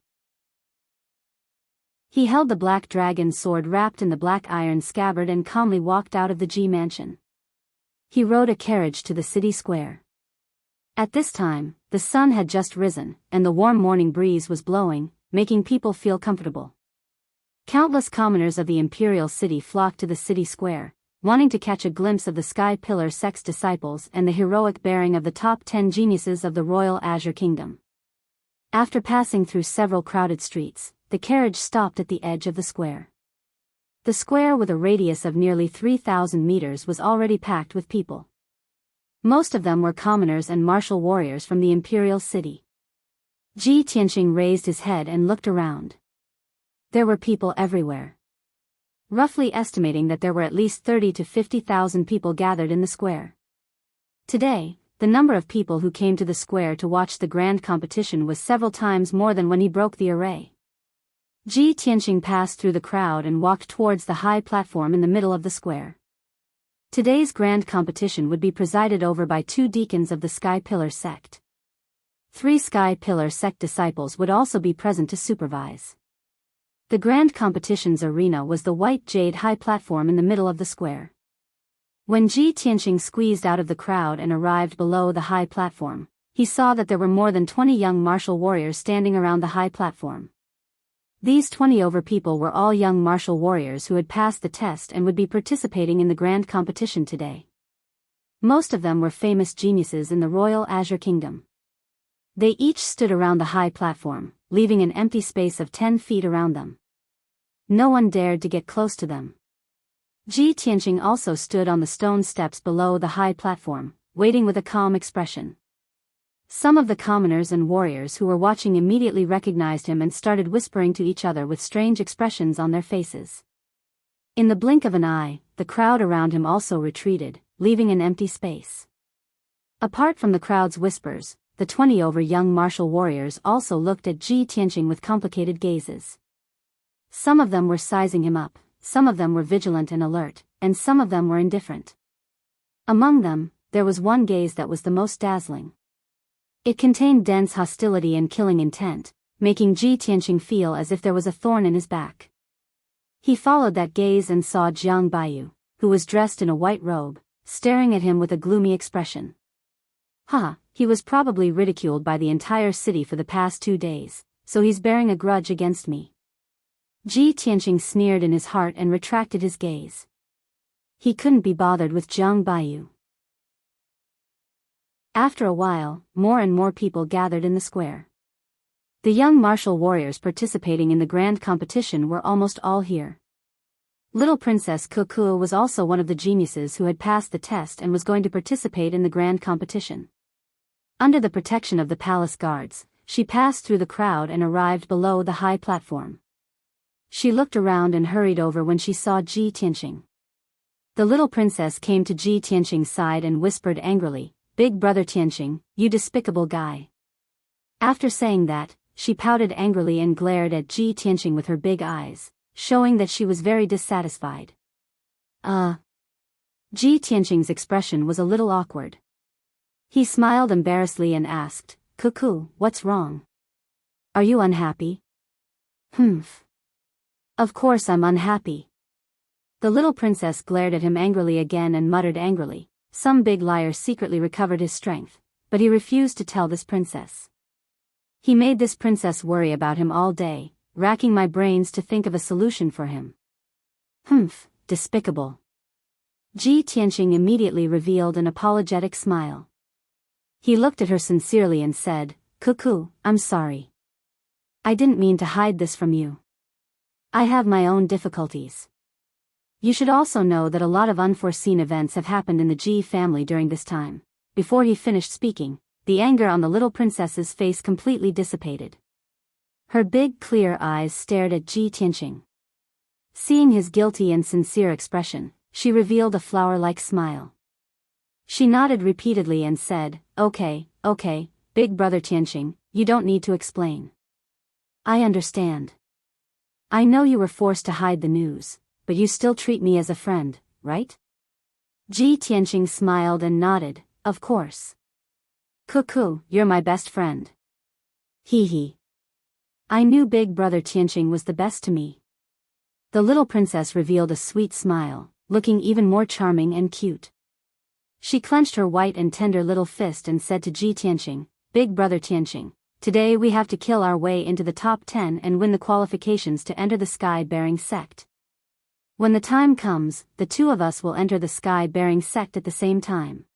[SPEAKER 1] He held the black dragon sword wrapped in the black iron scabbard and calmly walked out of the Ji mansion. He rode a carriage to the city square. At this time, the sun had just risen, and the warm morning breeze was blowing, making people feel comfortable. Countless commoners of the imperial city flocked to the city square, wanting to catch a glimpse of the Sky Pillar Sex disciples and the heroic bearing of the top 10 geniuses of the Royal Azure Kingdom. After passing through several crowded streets, the carriage stopped at the edge of the square. The square, with a radius of nearly 3,000 meters, was already packed with people. Most of them were commoners and martial warriors from the imperial city. Ji Tianqing raised his head and looked around. There were people everywhere. Roughly estimating that there were at least 30 to 50,000 people gathered in the square. Today, the number of people who came to the square to watch the grand competition was several times more than when he broke the array. Ji Tianqing passed through the crowd and walked towards the high platform in the middle of the square. Today's grand competition would be presided over by 2 deacons of the Sky Pillar sect. 3 Sky Pillar sect disciples would also be present to supervise. The grand competition's arena was the white jade high platform in the middle of the square. When Ji Tianqing squeezed out of the crowd and arrived below the high platform, he saw that there were more than 20 young martial warriors standing around the high platform. These 20 over people were all young martial warriors who had passed the test and would be participating in the grand competition today. Most of them were famous geniuses in the Royal Azure Kingdom. They each stood around the high platform, leaving an empty space of 10 feet around them. No one dared to get close to them. Ji Tianqing also stood on the stone steps below the high platform, waiting with a calm expression. Some of the commoners and warriors who were watching immediately recognized him and started whispering to each other with strange expressions on their faces. In the blink of an eye, the crowd around him also retreated, leaving an empty space. Apart from the crowd's whispers, the 20 over young martial warriors also looked at Ji Tianqing with complicated gazes. Some of them were sizing him up, some of them were vigilant and alert, and some of them were indifferent. Among them, there was one gaze that was the most dazzling. It contained dense hostility and killing intent, making Ji Tianqing feel as if there was a thorn in his back. He followed that gaze and saw Jiang Baiyu, who was dressed in a white robe, staring at him with a gloomy expression. He was probably ridiculed by the entire city for the past 2 days, so he's bearing a grudge against me. Ji Tianqing sneered in his heart and retracted his gaze. He couldn't be bothered with Jiang Baiyu. After a while, more and more people gathered in the square. The young martial warriors participating in the grand competition were almost all here. Little Princess Cuckoo was also one of the geniuses who had passed the test and was going to participate in the grand competition. Under the protection of the palace guards, she passed through the crowd and arrived below the high platform. She looked around and hurried over when she saw Ji Tianqing. The little princess came to Ji Tianqing's side and whispered angrily, "Big brother Tianqing, you despicable guy." After saying that, she pouted angrily and glared at Ji Tianqing with her big eyes, showing that she was very dissatisfied. Ji Tianqing's expression was a little awkward. He smiled embarrassedly and asked, "Cuckoo, what's wrong? Are you unhappy?" Of course I'm unhappy." The little princess glared at him angrily again and muttered angrily, "Some big liar secretly recovered his strength," but he refused to tell this princess. He made this princess worry about him all day, racking my brains to think of a solution for him. Despicable. Ji Tianqing immediately revealed an apologetic smile. He looked at her sincerely and said, "Cuckoo, I'm sorry. I didn't mean to hide this from you. I have my own difficulties. You should also know that a lot of unforeseen events have happened in the Ji family during this time." Before he finished speaking, the anger on the little princess's face completely dissipated. Her big clear eyes stared at Ji Tianqing. Seeing his guilty and sincere expression, she revealed a flower-like smile. She nodded repeatedly and said, Okay, big brother Tianqing, you don't need to explain. I understand. I know you were forced to hide the news, but you still treat me as a friend, right?" Ji Tianqing smiled and nodded, "Of course. Cuckoo, you're my best friend." Hee. I knew big brother Tianqing was the best to me. The little princess revealed a sweet smile, looking even more charming and cute. She clenched her white and tender little fist and said to Ji Tianqing, "Big brother Tianqing, today we have to kill our way into the top 10 and win the qualifications to enter the Sky-Bearing Sect. When the time comes, the 2 of us will enter the Sky-Bearing Sect at the same time.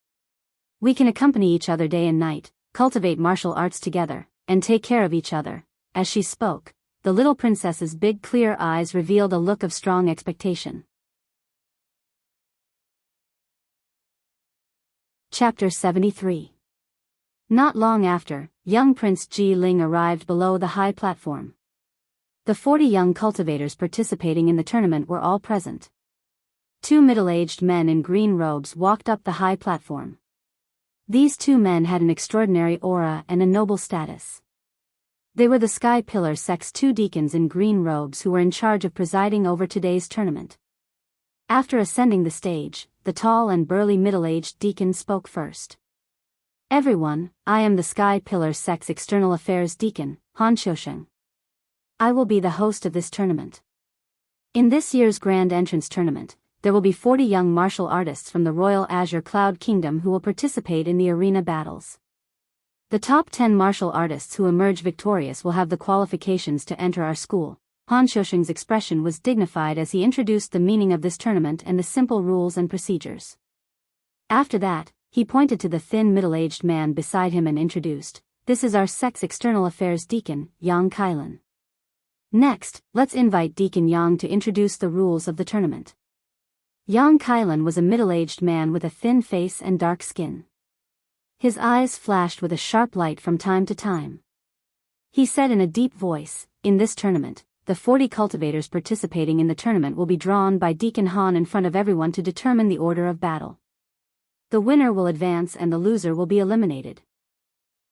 [SPEAKER 1] We can accompany each other day and night, cultivate martial arts together, and take care of each other." As she spoke, the little princess's big clear eyes revealed a look of strong expectation. Chapter 73. Not long after, young Prince Ji Ling arrived below the high platform. The 40 young cultivators participating in the tournament were all present. 2 middle-aged men in green robes walked up the high platform. These 2 men had an extraordinary aura and a noble status. They were the Sky Pillar Sect's 2 deacons in green robes who were in charge of presiding over today's tournament. After ascending the stage, the tall and burly middle-aged deacon spoke first. Everyone, I am the Sky Pillar Sect's External Affairs Deacon, Han Xiusheng. I will be the host of this tournament. In this year's Grand Entrance Tournament, there will be 40 young martial artists from the Royal Azure Cloud Kingdom who will participate in the arena battles. The top 10 martial artists who emerge victorious will have the qualifications to enter our school. Han Xiusheng's expression was dignified as he introduced the meaning of this tournament and the simple rules and procedures. After that, he pointed to the thin middle-aged man beside him and introduced, "This is our sect's External Affairs Deacon, Yang Kailan. Next, let's invite Deacon Yang to introduce the rules of the tournament." Yang Kailan was a middle-aged man with a thin face and dark skin. His eyes flashed with a sharp light from time to time. He said in a deep voice, "In this tournament, the 40 cultivators participating in the tournament will be drawn by Deacon Han in front of everyone to determine the order of battle. The winner will advance and the loser will be eliminated.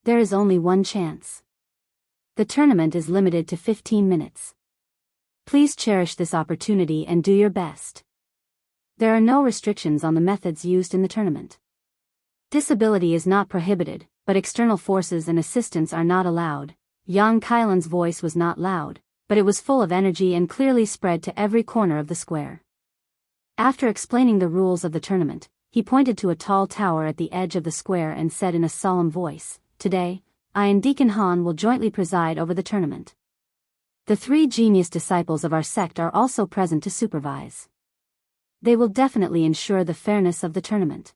[SPEAKER 1] There is only one chance. The tournament is limited to 15 minutes. Please cherish this opportunity and do your best. There are no restrictions on the methods used in the tournament. Disability is not prohibited, but external forces and assistance are not allowed." Yang Kailan's voice was not loud, but it was full of energy and clearly spread to every corner of the square. After explaining the rules of the tournament, he pointed to a tall tower at the edge of the square and said in a solemn voice, "Today, I and Deacon Han will jointly preside over the tournament. The 3 genius disciples of our sect are also present to supervise. They will definitely ensure the fairness of the tournament."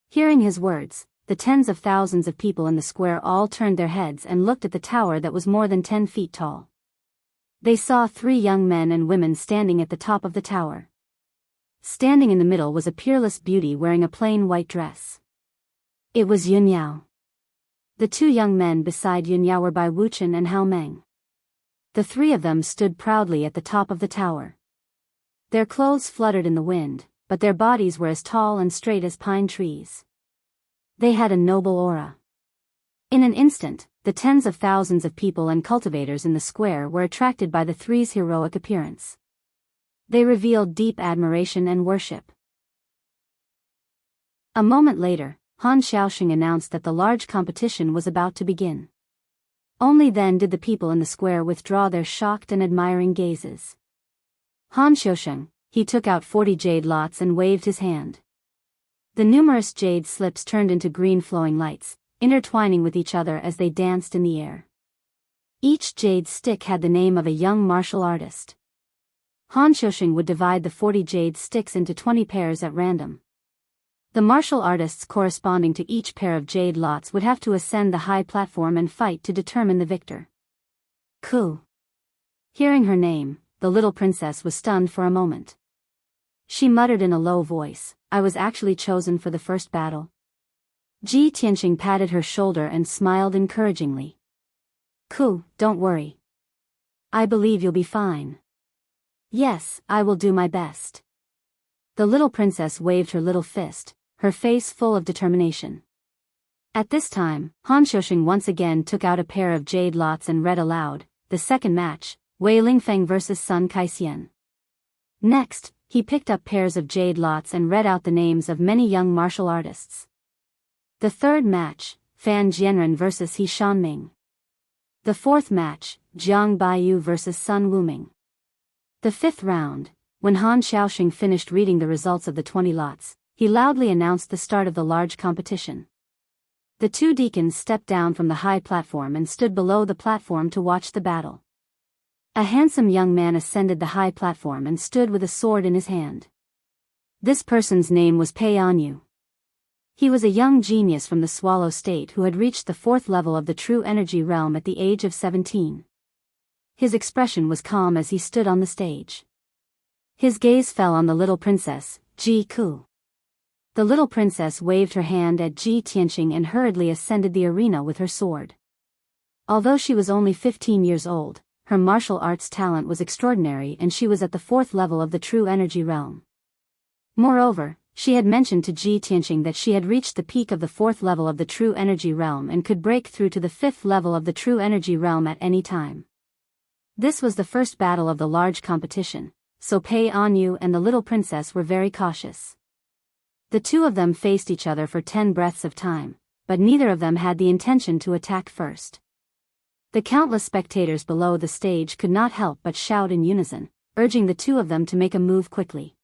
[SPEAKER 1] Hearing his words, the tens of thousands of people in the square all turned their heads and looked at the tower that was more than 10 feet tall. They saw 3 young men and women standing at the top of the tower. Standing in the middle was a peerless beauty wearing a plain white dress. It was Yun Yao. The 2 young men beside Yun Yao were Bai Wuchen and Hao Meng. The 3 of them stood proudly at the top of the tower. Their clothes fluttered in the wind, but their bodies were as tall and straight as pine trees. They had a noble aura. In an instant, the tens of thousands of people and cultivators in the square were attracted by the 3's heroic appearance. They revealed deep admiration and worship. A moment later, Han Xiusheng announced that the large competition was about to begin. Only then did the people in the square withdraw their shocked and admiring gazes. Han Xiusheng, he took out 40 jade lots and waved his hand. The numerous jade slips turned into green flowing lights, intertwining with each other as they danced in the air. Each jade stick had the name of a young martial artist. Han Xiusheng would divide the 40 jade sticks into 20 pairs at random. The martial artists corresponding to each pair of jade lots would have to ascend the high platform and fight to determine the victor. Ku. Hearing her name, the little princess was stunned for a moment. She muttered in a low voice, "I was actually chosen for the first battle." Ji Tianxing patted her shoulder and smiled encouragingly. "Ku, don't worry. I believe you'll be fine." "Yes, I will do my best." The little princess waved her little fist, her face full of determination. At this time, Han Xiusheng once again took out a pair of jade lots and read aloud, "The second match, Wei Lingfeng vs. Sun Kaixian." Next, he picked up pairs of jade lots and read out the names of many young martial artists. The third match, Fan Jianren vs. He Shanming. The fourth match, Jiang Baiyu vs. Sun Wuming. The fifth round, when Han Xiusheng finished reading the results of the 20 lots, he loudly announced the start of the large competition. The 2 deacons stepped down from the high platform and stood below the platform to watch the battle. A handsome young man ascended the high platform and stood with a sword in his hand. This person's name was Pei Anyu. He was a young genius from the Swallow State who had reached the 4th level of the true energy realm at the age of 17. His expression was calm as he stood on the stage. His gaze fell on the little princess, Ji Ku. The little princess waved her hand at Ji Tianxing and hurriedly ascended the arena with her sword. Although she was only 15 years old, her martial arts talent was extraordinary and she was at the 4th level of the true energy realm. Moreover, she had mentioned to Ji Tianxing that she had reached the peak of the 4th level of the true energy realm and could break through to the 5th level of the true energy realm at any time. This was the first battle of the large competition, so Pei Anyu and the little princess were very cautious. The 2 of them faced each other for 10 breaths of time, but neither of them had the intention to attack first. The countless spectators below the stage could not help but shout in unison, urging the two of them to make a move quickly.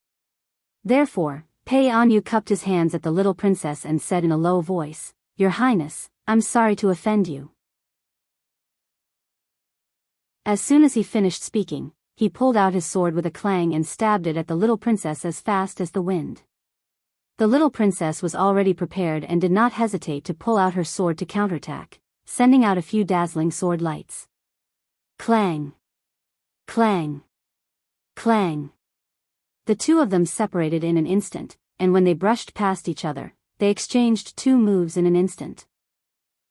[SPEAKER 1] Therefore, Pei Anyu cupped his hands at the little princess and said in a low voice, "Your Highness, I'm sorry to offend you." As soon as he finished speaking, he pulled out his sword with a clang and stabbed it at the little princess as fast as the wind. The little princess was already prepared and did not hesitate to pull out her sword to counterattack, sending out a few dazzling sword lights. Clang! Clang! Clang! The two of them separated in an instant, and when they brushed past each other, they exchanged 2 moves in an instant.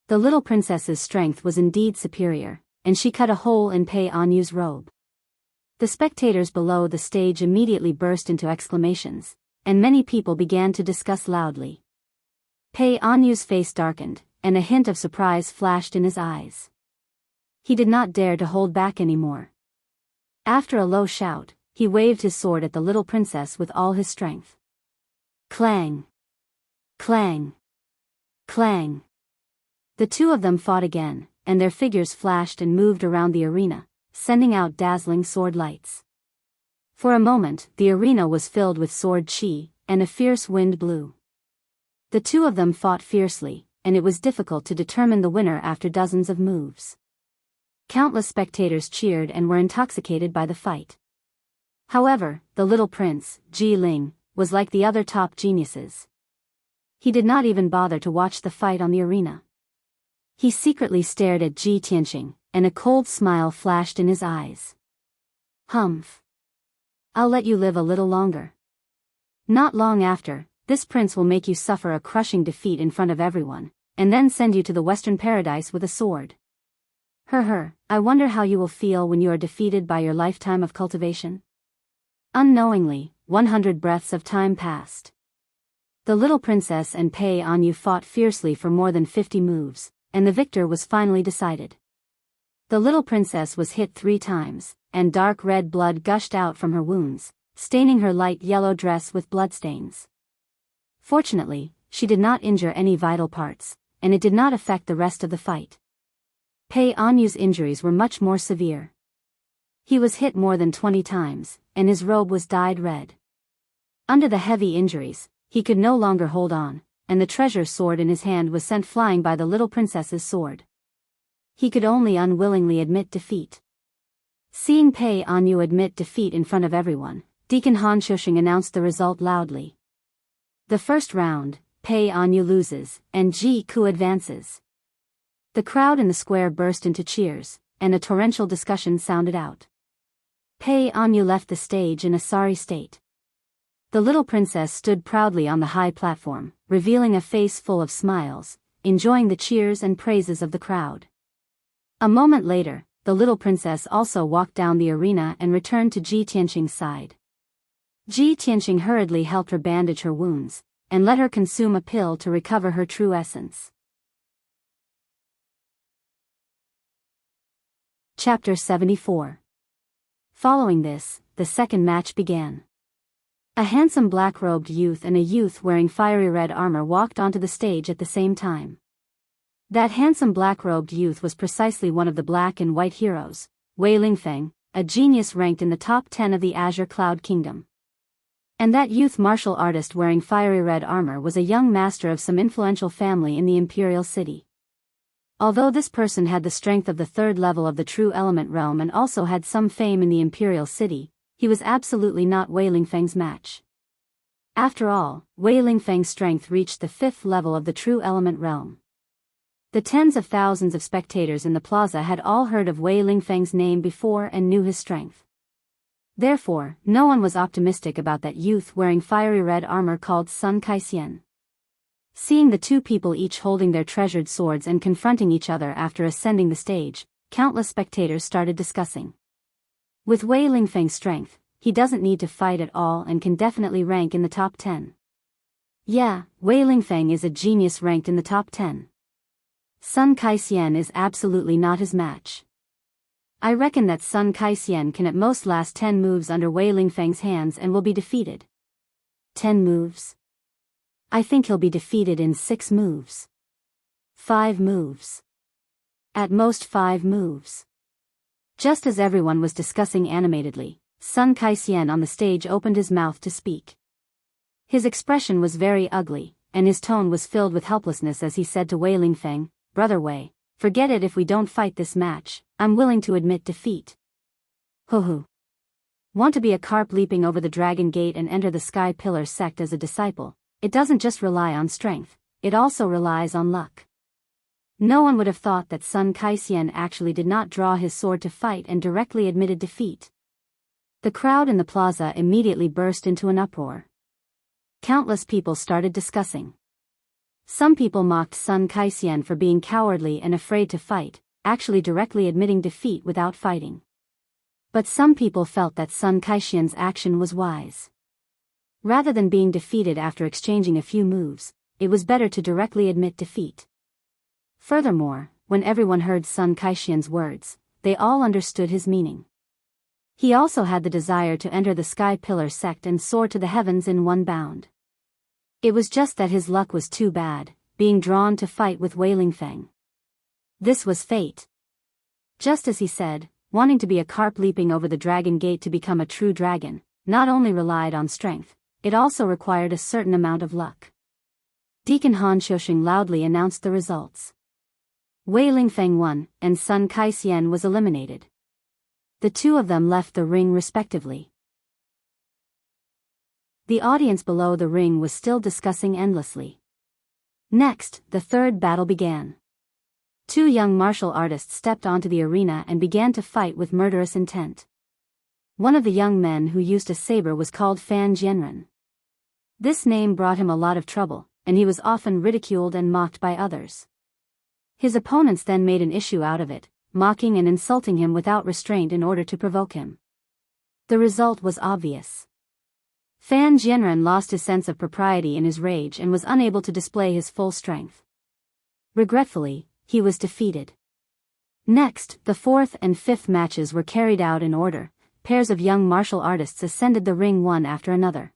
[SPEAKER 1] The little princess's strength was indeed superior, and she cut a hole in Pei Anyu's robe. The spectators below the stage immediately burst into exclamations, and many people began to discuss loudly. Pei Anyu's face darkened, and a hint of surprise flashed in his eyes. He did not dare to hold back anymore. After a low shout, he waved his sword at the little princess with all his strength. Clang! Clang! Clang! The two of them fought again, and their figures flashed and moved around the arena, sending out dazzling sword lights. For a moment, the arena was filled with sword chi, and a fierce wind blew. The two of them fought fiercely, and it was difficult to determine the winner after dozens of moves. Countless spectators cheered and were intoxicated by the fight. However, the little prince, Ji Ling, was like the other top geniuses. He did not even bother to watch the fight on the arena. He secretly stared at Ji Tianqing, and a cold smile flashed in his eyes. Humph! I'll let you live a little longer. Not long after, this prince will make you suffer a crushing defeat in front of everyone, and then send you to the Western Paradise with a sword. I wonder how you will feel when you are defeated by your lifetime of cultivation. Unknowingly, 100 breaths of time passed. The little princess and Pei Anyu fought fiercely for more than 50 moves, and the victor was finally decided. The little princess was hit 3 times, and dark red blood gushed out from her wounds, staining her light yellow dress with bloodstains. Fortunately, she did not injure any vital parts, and it did not affect the rest of the fight. Pei Anyu's injuries were much more severe. He was hit more than 20 times, and his robe was dyed red. Under the heavy injuries, he could no longer hold on, and the treasure sword in his hand was sent flying by the little princess's sword. He could only unwillingly admit defeat. Seeing Pei Anyu admit defeat in front of everyone, Deacon Han Shushing announced the result loudly. The first round, Pei Anyu loses, and Ji Ku advances. The crowd in the square burst into cheers, and a torrential discussion sounded out. Pei Anyu left the stage in a sorry state. The little princess stood proudly on the high platform, revealing a face full of smiles, enjoying the cheers and praises of the crowd. A moment later, the little princess also walked down the arena and returned to Ji Tianqing's side. Ji Tianqing hurriedly helped her bandage her wounds, and let her consume a pill to recover her true essence. Chapter 74. Following this, the second match began. A handsome black-robed youth and a youth wearing fiery red armor walked onto the stage at the same time. That handsome black-robed youth was precisely one of the black and white heroes, Wei Lingfeng, a genius ranked in the top 10 of the Azure Cloud Kingdom. And that youth martial artist wearing fiery red armor was a young master of some influential family in the Imperial City. Although this person had the strength of the 3rd level of the True Element realm and also had some fame in the Imperial City, he was absolutely not Wei Lingfeng's match. After all, Wei Lingfeng's strength reached the 5th level of the True Element realm. The tens of thousands of spectators in the plaza had all heard of Wei Lingfeng's name before and knew his strength. Therefore, no one was optimistic about that youth wearing fiery red armor called Sun Kaixian. Seeing the two people each holding their treasured swords and confronting each other after ascending the stage, countless spectators started discussing. With Wei Lingfeng's strength, he doesn't need to fight at all and can definitely rank in the top 10. Yeah, Wei Lingfeng is a genius ranked in the top 10. Sun Kaixian is absolutely not his match. I reckon that Sun Kaixian can at most last 10 moves under Wei Lingfeng's hands and will be defeated. 10 moves? I think he'll be defeated in 6 moves. 5 moves. At most 5 moves. Just as everyone was discussing animatedly, Sun Kai-hsien on the stage opened his mouth to speak. His expression was very ugly, and his tone was filled with helplessness as he said to Wei Lingfeng, "Brother Wei, forget it if we don't fight this match, I'm willing to admit defeat." Hoo. Want to be a carp leaping over the Dragon Gate and enter the Sky Pillar sect as a disciple? It doesn't just rely on strength, it also relies on luck. No one would have thought that Sun Kai-hsien actually did not draw his sword to fight and directly admitted defeat. The crowd in the plaza immediately burst into an uproar. Countless people started discussing. Some people mocked Sun Kai-hsien for being cowardly and afraid to fight, actually directly admitting defeat without fighting. But some people felt that Sun Kai-hsien's action was wise. Rather than being defeated after exchanging a few moves, it was better to directly admit defeat. Furthermore, when everyone heard Sun Kai-hsien's words, they all understood his meaning. He also had the desire to enter the Sky Pillar sect and soar to the heavens in one bound. It was just that his luck was too bad, being drawn to fight with Wei Lingfeng. This was fate. Just as he said, wanting to be a carp leaping over the Dragon Gate to become a true dragon, not only relied on strength, it also required a certain amount of luck. Deacon Han Xiuxing loudly announced the results. Wei Lingfeng won, and Sun Kai-hsien was eliminated. The two of them left the ring respectively. The audience below the ring was still discussing endlessly. Next, the third battle began. 2 young martial artists stepped onto the arena and began to fight with murderous intent. One of the young men who used a saber was called Fan Jianren. This name brought him a lot of trouble, and he was often ridiculed and mocked by others. His opponents then made an issue out of it, mocking and insulting him without restraint in order to provoke him. The result was obvious. Fan Jianren lost his sense of propriety in his rage and was unable to display his full strength. Regretfully, he was defeated. Next, the 4th and 5th matches were carried out in order. Pairs of young martial artists ascended the ring one after another.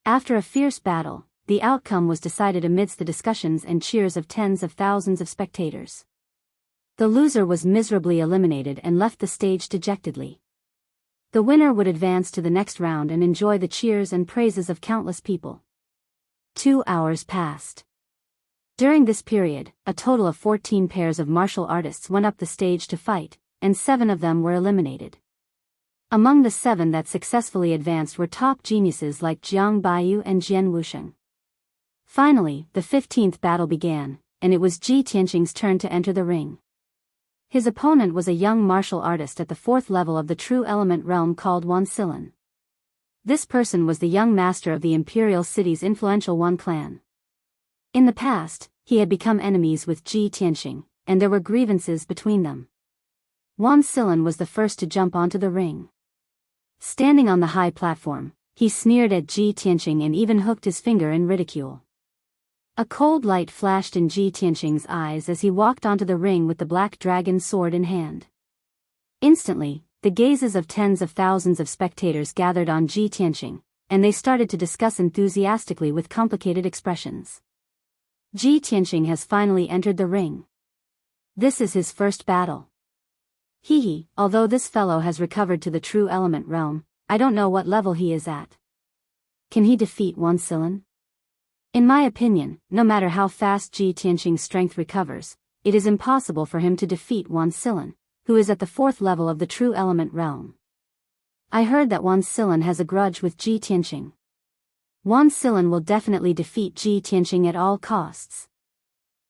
[SPEAKER 1] After a fierce battle, the outcome was decided amidst the discussions and cheers of tens of thousands of spectators. The loser was miserably eliminated and left the stage dejectedly. The winner would advance to the next round and enjoy the cheers and praises of countless people. 2 hours passed. During this period, a total of 14 pairs of martial artists went up the stage to fight, and 7 of them were eliminated. Among the 7 that successfully advanced were top geniuses like Jiang Baiyu and Jian Wusheng. Finally, the 15th battle began, and it was Ji Tianqing's turn to enter the ring. His opponent was a young martial artist at the 4th level of the true element realm called Wan Silan. This person was the young master of the imperial city's influential Wan clan. In the past, he had become enemies with Ji Tianqing, and there were grievances between them. Wan Silan was the first to jump onto the ring. Standing on the high platform, he sneered at Ji Tianqing and even hooked his finger in ridicule. A cold light flashed in Ji Tianqing's eyes as he walked onto the ring with the black dragon sword in hand. Instantly, the gazes of tens of thousands of spectators gathered on Ji Tianqing, and they started to discuss enthusiastically with complicated expressions. Ji Tianqing has finally entered the ring. This is his first battle. Hee, although this fellow has recovered to the true element realm, I don't know what level he is at. Can he defeat Wan Silan? In my opinion, no matter how fast Ji Tianqing's strength recovers, it is impossible for him to defeat Wan Silan, who is at the 4th level of the true element realm. I heard that Wan Silan has a grudge with Ji Tianqing. Wan Silan will definitely defeat Ji Tianqing at all costs.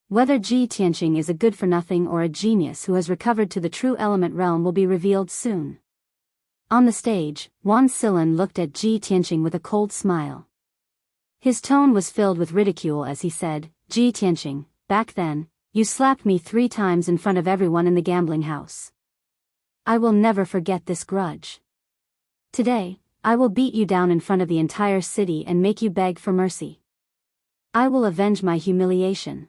[SPEAKER 1] Whether Ji Tianqing is a good-for-nothing or a genius who has recovered to the true element realm will be revealed soon. On the stage, Wan Silan looked at Ji Tianqing with a cold smile. His tone was filled with ridicule as he said, "Ji Tianqing, back then, you slapped me 3 times in front of everyone in the gambling house. I will never forget this grudge. Today, I will beat you down in front of the entire city and make you beg for mercy. I will avenge my humiliation."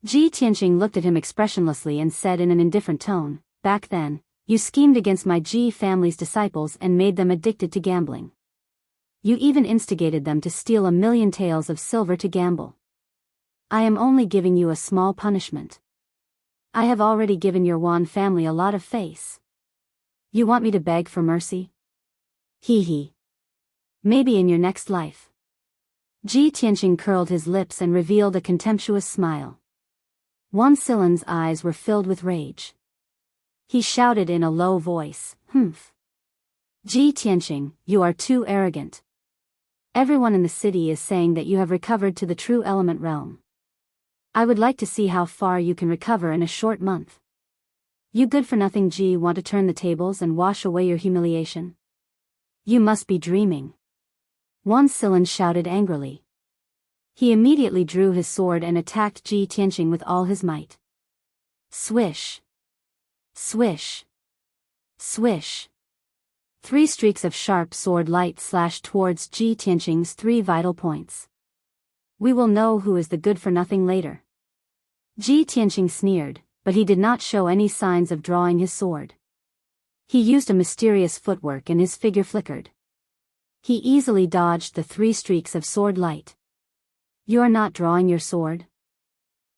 [SPEAKER 1] Ji Tianqing looked at him expressionlessly and said in an indifferent tone, "Back then, you schemed against my Ji family's disciples and made them addicted to gambling. You even instigated them to steal 1,000,000 taels of silver to gamble. I am only giving you a small punishment. I have already given your Wan family a lot of face. You want me to beg for mercy? Hee hee. Maybe in your next life. Ji Tianqing curled his lips and revealed a contemptuous smile. Wan Silan's eyes were filled with rage. He shouted in a low voice, "Humph! Ji Tianqing, you are too arrogant. Everyone in the city is saying that you have recovered to the true element realm. I would like to see how far you can recover in a short month. You good-for-nothing Ji want to turn the tables and wash away your humiliation? You must be dreaming." Wan Silan shouted angrily. He immediately drew his sword and attacked Ji Tianqing with all his might. Swish! Swish! Swish! 3 streaks of sharp sword light slashed towards Ji Tianqing's 3 vital points. We will know who is the good-for-nothing later. Ji Tianqing sneered, but he did not show any signs of drawing his sword. He used a mysterious footwork and his figure flickered. He easily dodged the 3 streaks of sword light. You are not drawing your sword?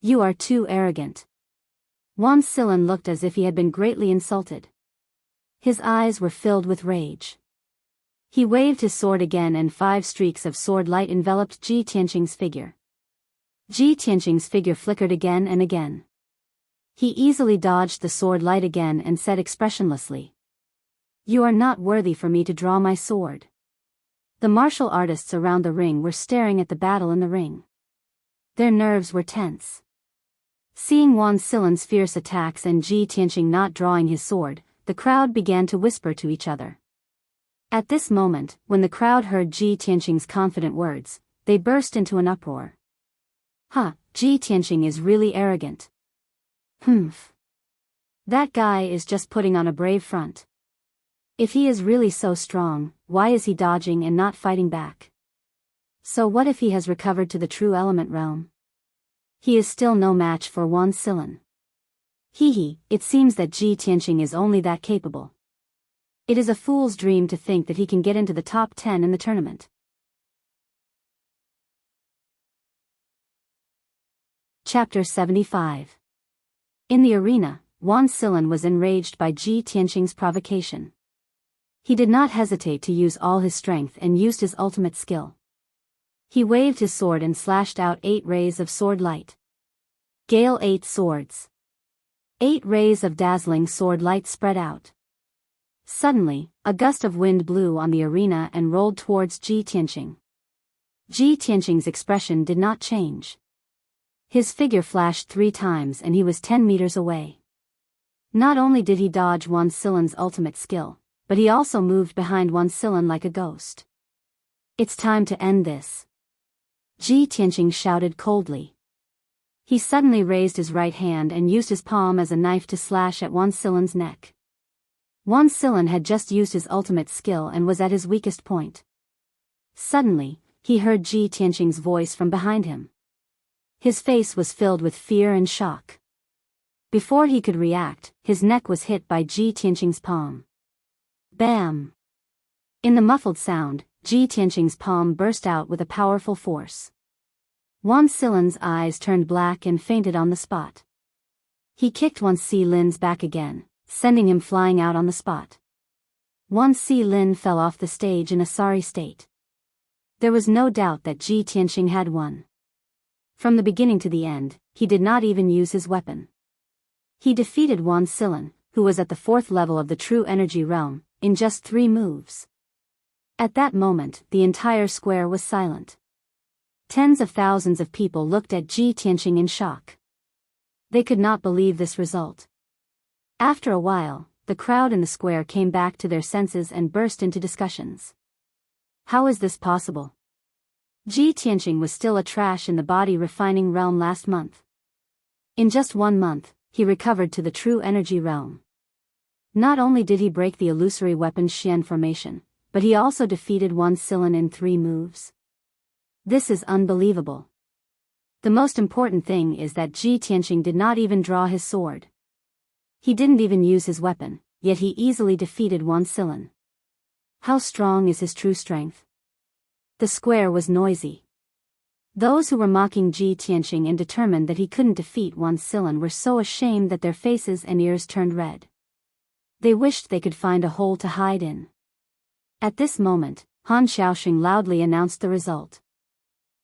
[SPEAKER 1] You are too arrogant. Wan Silan looked as if he had been greatly insulted. His eyes were filled with rage. He waved his sword again and 5 streaks of sword light enveloped Ji Tianqing's figure. Ji Tianqing's figure flickered again and again. He easily dodged the sword light again and said expressionlessly, "You are not worthy for me to draw my sword." The martial artists around the ring were staring at the battle in the ring. Their nerves were tense. Seeing Wan Silan's fierce attacks and Ji Tianqing not drawing his sword, the crowd began to whisper to each other. At this moment, when the crowd heard Ji Tianqing's confident words, they burst into an uproar. Ji Tianqing is really arrogant. Humph. That guy is just putting on a brave front. If he is really so strong, why is he dodging and not fighting back? So what if he has recovered to the true element realm? He is still no match for Wan Silan. It seems that Ji Tianqing is only that capable. It is a fool's dream to think that he can get into the top 10 in the tournament. Chapter 75. In the arena, Wan Silan was enraged by Ji Tianqing's provocation. He did not hesitate to use all his strength and used his ultimate skill. He waved his sword and slashed out 8 rays of sword light. Gale 8 swords. 8 rays of dazzling sword light spread out. Suddenly, a gust of wind blew on the arena and rolled towards Ji Tianqing. Ji Tianqing's expression did not change. His figure flashed 3 times and he was 10 meters away. Not only did he dodge Wan Silan's ultimate skill, but he also moved behind Wan Silan like a ghost. It's time to end this. Ji Tianqing shouted coldly. He suddenly raised his right hand and used his palm as a knife to slash at Wan Silan's neck. Wan Silan had just used his ultimate skill and was at his weakest point. Suddenly, he heard Ji Tianqing's voice from behind him. His face was filled with fear and shock. Before he could react, his neck was hit by Ji Tianqing's palm. Bam! In the muffled sound, Ji Tianqing's palm burst out with a powerful force. Wan Silan's eyes turned black and fainted on the spot. He kicked Wan Silan's back again, sending him flying out on the spot. Wan Silin fell off the stage in a sorry state. There was no doubt that Ji Tianqing had won. From the beginning to the end, he did not even use his weapon. He defeated Wan Silan, who was at the 4th level of the true energy realm, in just 3 moves. At that moment, the entire square was silent. Tens of thousands of people looked at Ji Tianqing in shock. They could not believe this result. After a while, the crowd in the square came back to their senses and burst into discussions. How is this possible? Ji Tianqing was still a trash in the body refining realm last month. In just 1 month, he recovered to the true energy realm. Not only did he break the illusory weapon Xian formation, but he also defeated Wan Silan in 3 moves. This is unbelievable. The most important thing is that Ji Tianqing did not even draw his sword. He didn't even use his weapon, yet he easily defeated Wan Silan. How strong is his true strength? The square was noisy. Those who were mocking Ji Tianqing and determined that he couldn't defeat Wan Silan were so ashamed that their faces and ears turned red. They wished they could find a hole to hide in. At this moment, Han Xiaoxing loudly announced the result.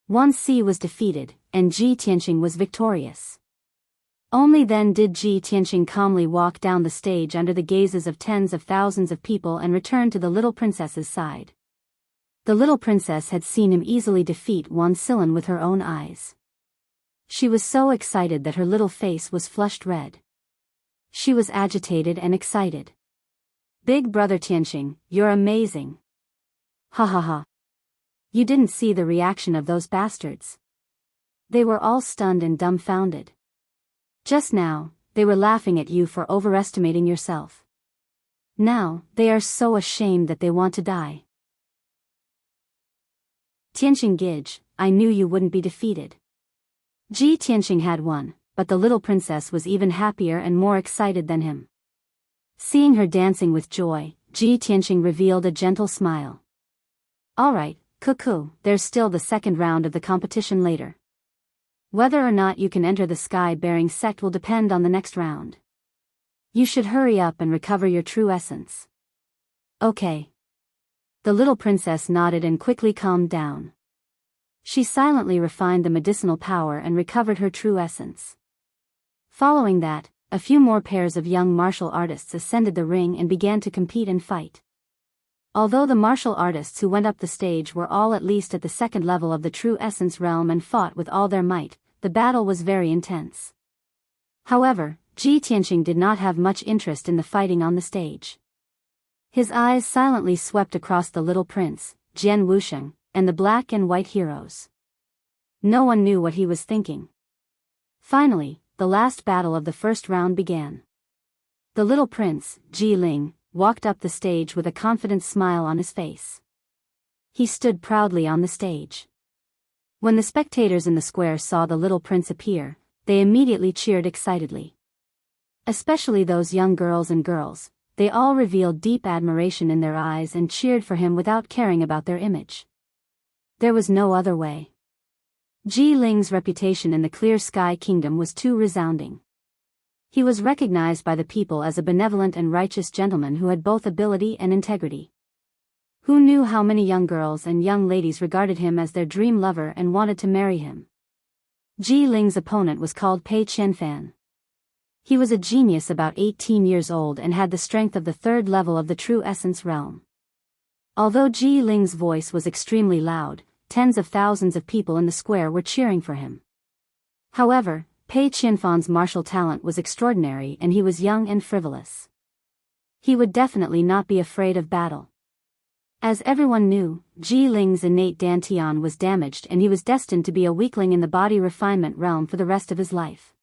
[SPEAKER 1] Wan Si was defeated, and Ji Tianqing was victorious. Only then did Ji Tianqing calmly walk down the stage under the gazes of tens of thousands of people and return to the little princess's side. The little princess had seen him easily defeat Wan Silan with her own eyes. She was so excited that her little face was flushed red. She was agitated and excited. "Big brother Tianqing, you're amazing." "Ha ha ha. You didn't see the reaction of those bastards. They were all stunned and dumbfounded. Just now, they were laughing at you for overestimating yourself. Now, they are so ashamed that they want to die." "Tianqing Gij, I knew you wouldn't be defeated." Ji Tianqing had won, but the little princess was even happier and more excited than him. Seeing her dancing with joy, Ji Tianqing revealed a gentle smile. "Alright, cuckoo, there's still the second round of the competition later. Whether or not you can enter the sky-bearing sect will depend on the next round. You should hurry up and recover your true essence." "Okay." The little princess nodded and quickly calmed down. She silently refined the medicinal power and recovered her true essence. Following that, a few more pairs of young martial artists ascended the ring and began to compete and fight. Although the martial artists who went up the stage were all at least at the second level of the true essence realm and fought with all their might, the battle was very intense. However, Ji Tianqing did not have much interest in the fighting on the stage. His eyes silently swept across the little prince, Jian Wusheng, and the black and white heroes. No one knew what he was thinking. Finally, the last battle of the first round began. The little prince, Ji Ling, walked up the stage with a confident smile on his face. He stood proudly on the stage. When the spectators in the square saw the little prince appear, they immediately cheered excitedly. Especially those young girls and girls, they all revealed deep admiration in their eyes and cheered for him without caring about their image. There was no other way. Ji Ling's reputation in the Clear Sky Kingdom was too resounding. He was recognized by the people as a benevolent and righteous gentleman who had both ability and integrity. Who knew how many young girls and young ladies regarded him as their dream lover and wanted to marry him? Ji Ling's opponent was called Pei Qianfan. He was a genius about 18 years old and had the strength of the third level of the true essence realm. Although Ji Ling's voice was extremely loud, tens of thousands of people in the square were cheering for him. However, Pei Qianfan's martial talent was extraordinary and he was young and frivolous. He would definitely not be afraid of battle. As everyone knew, Ji Ling's innate dantian was damaged and he was destined to be a weakling in the body refinement realm for the rest of his life.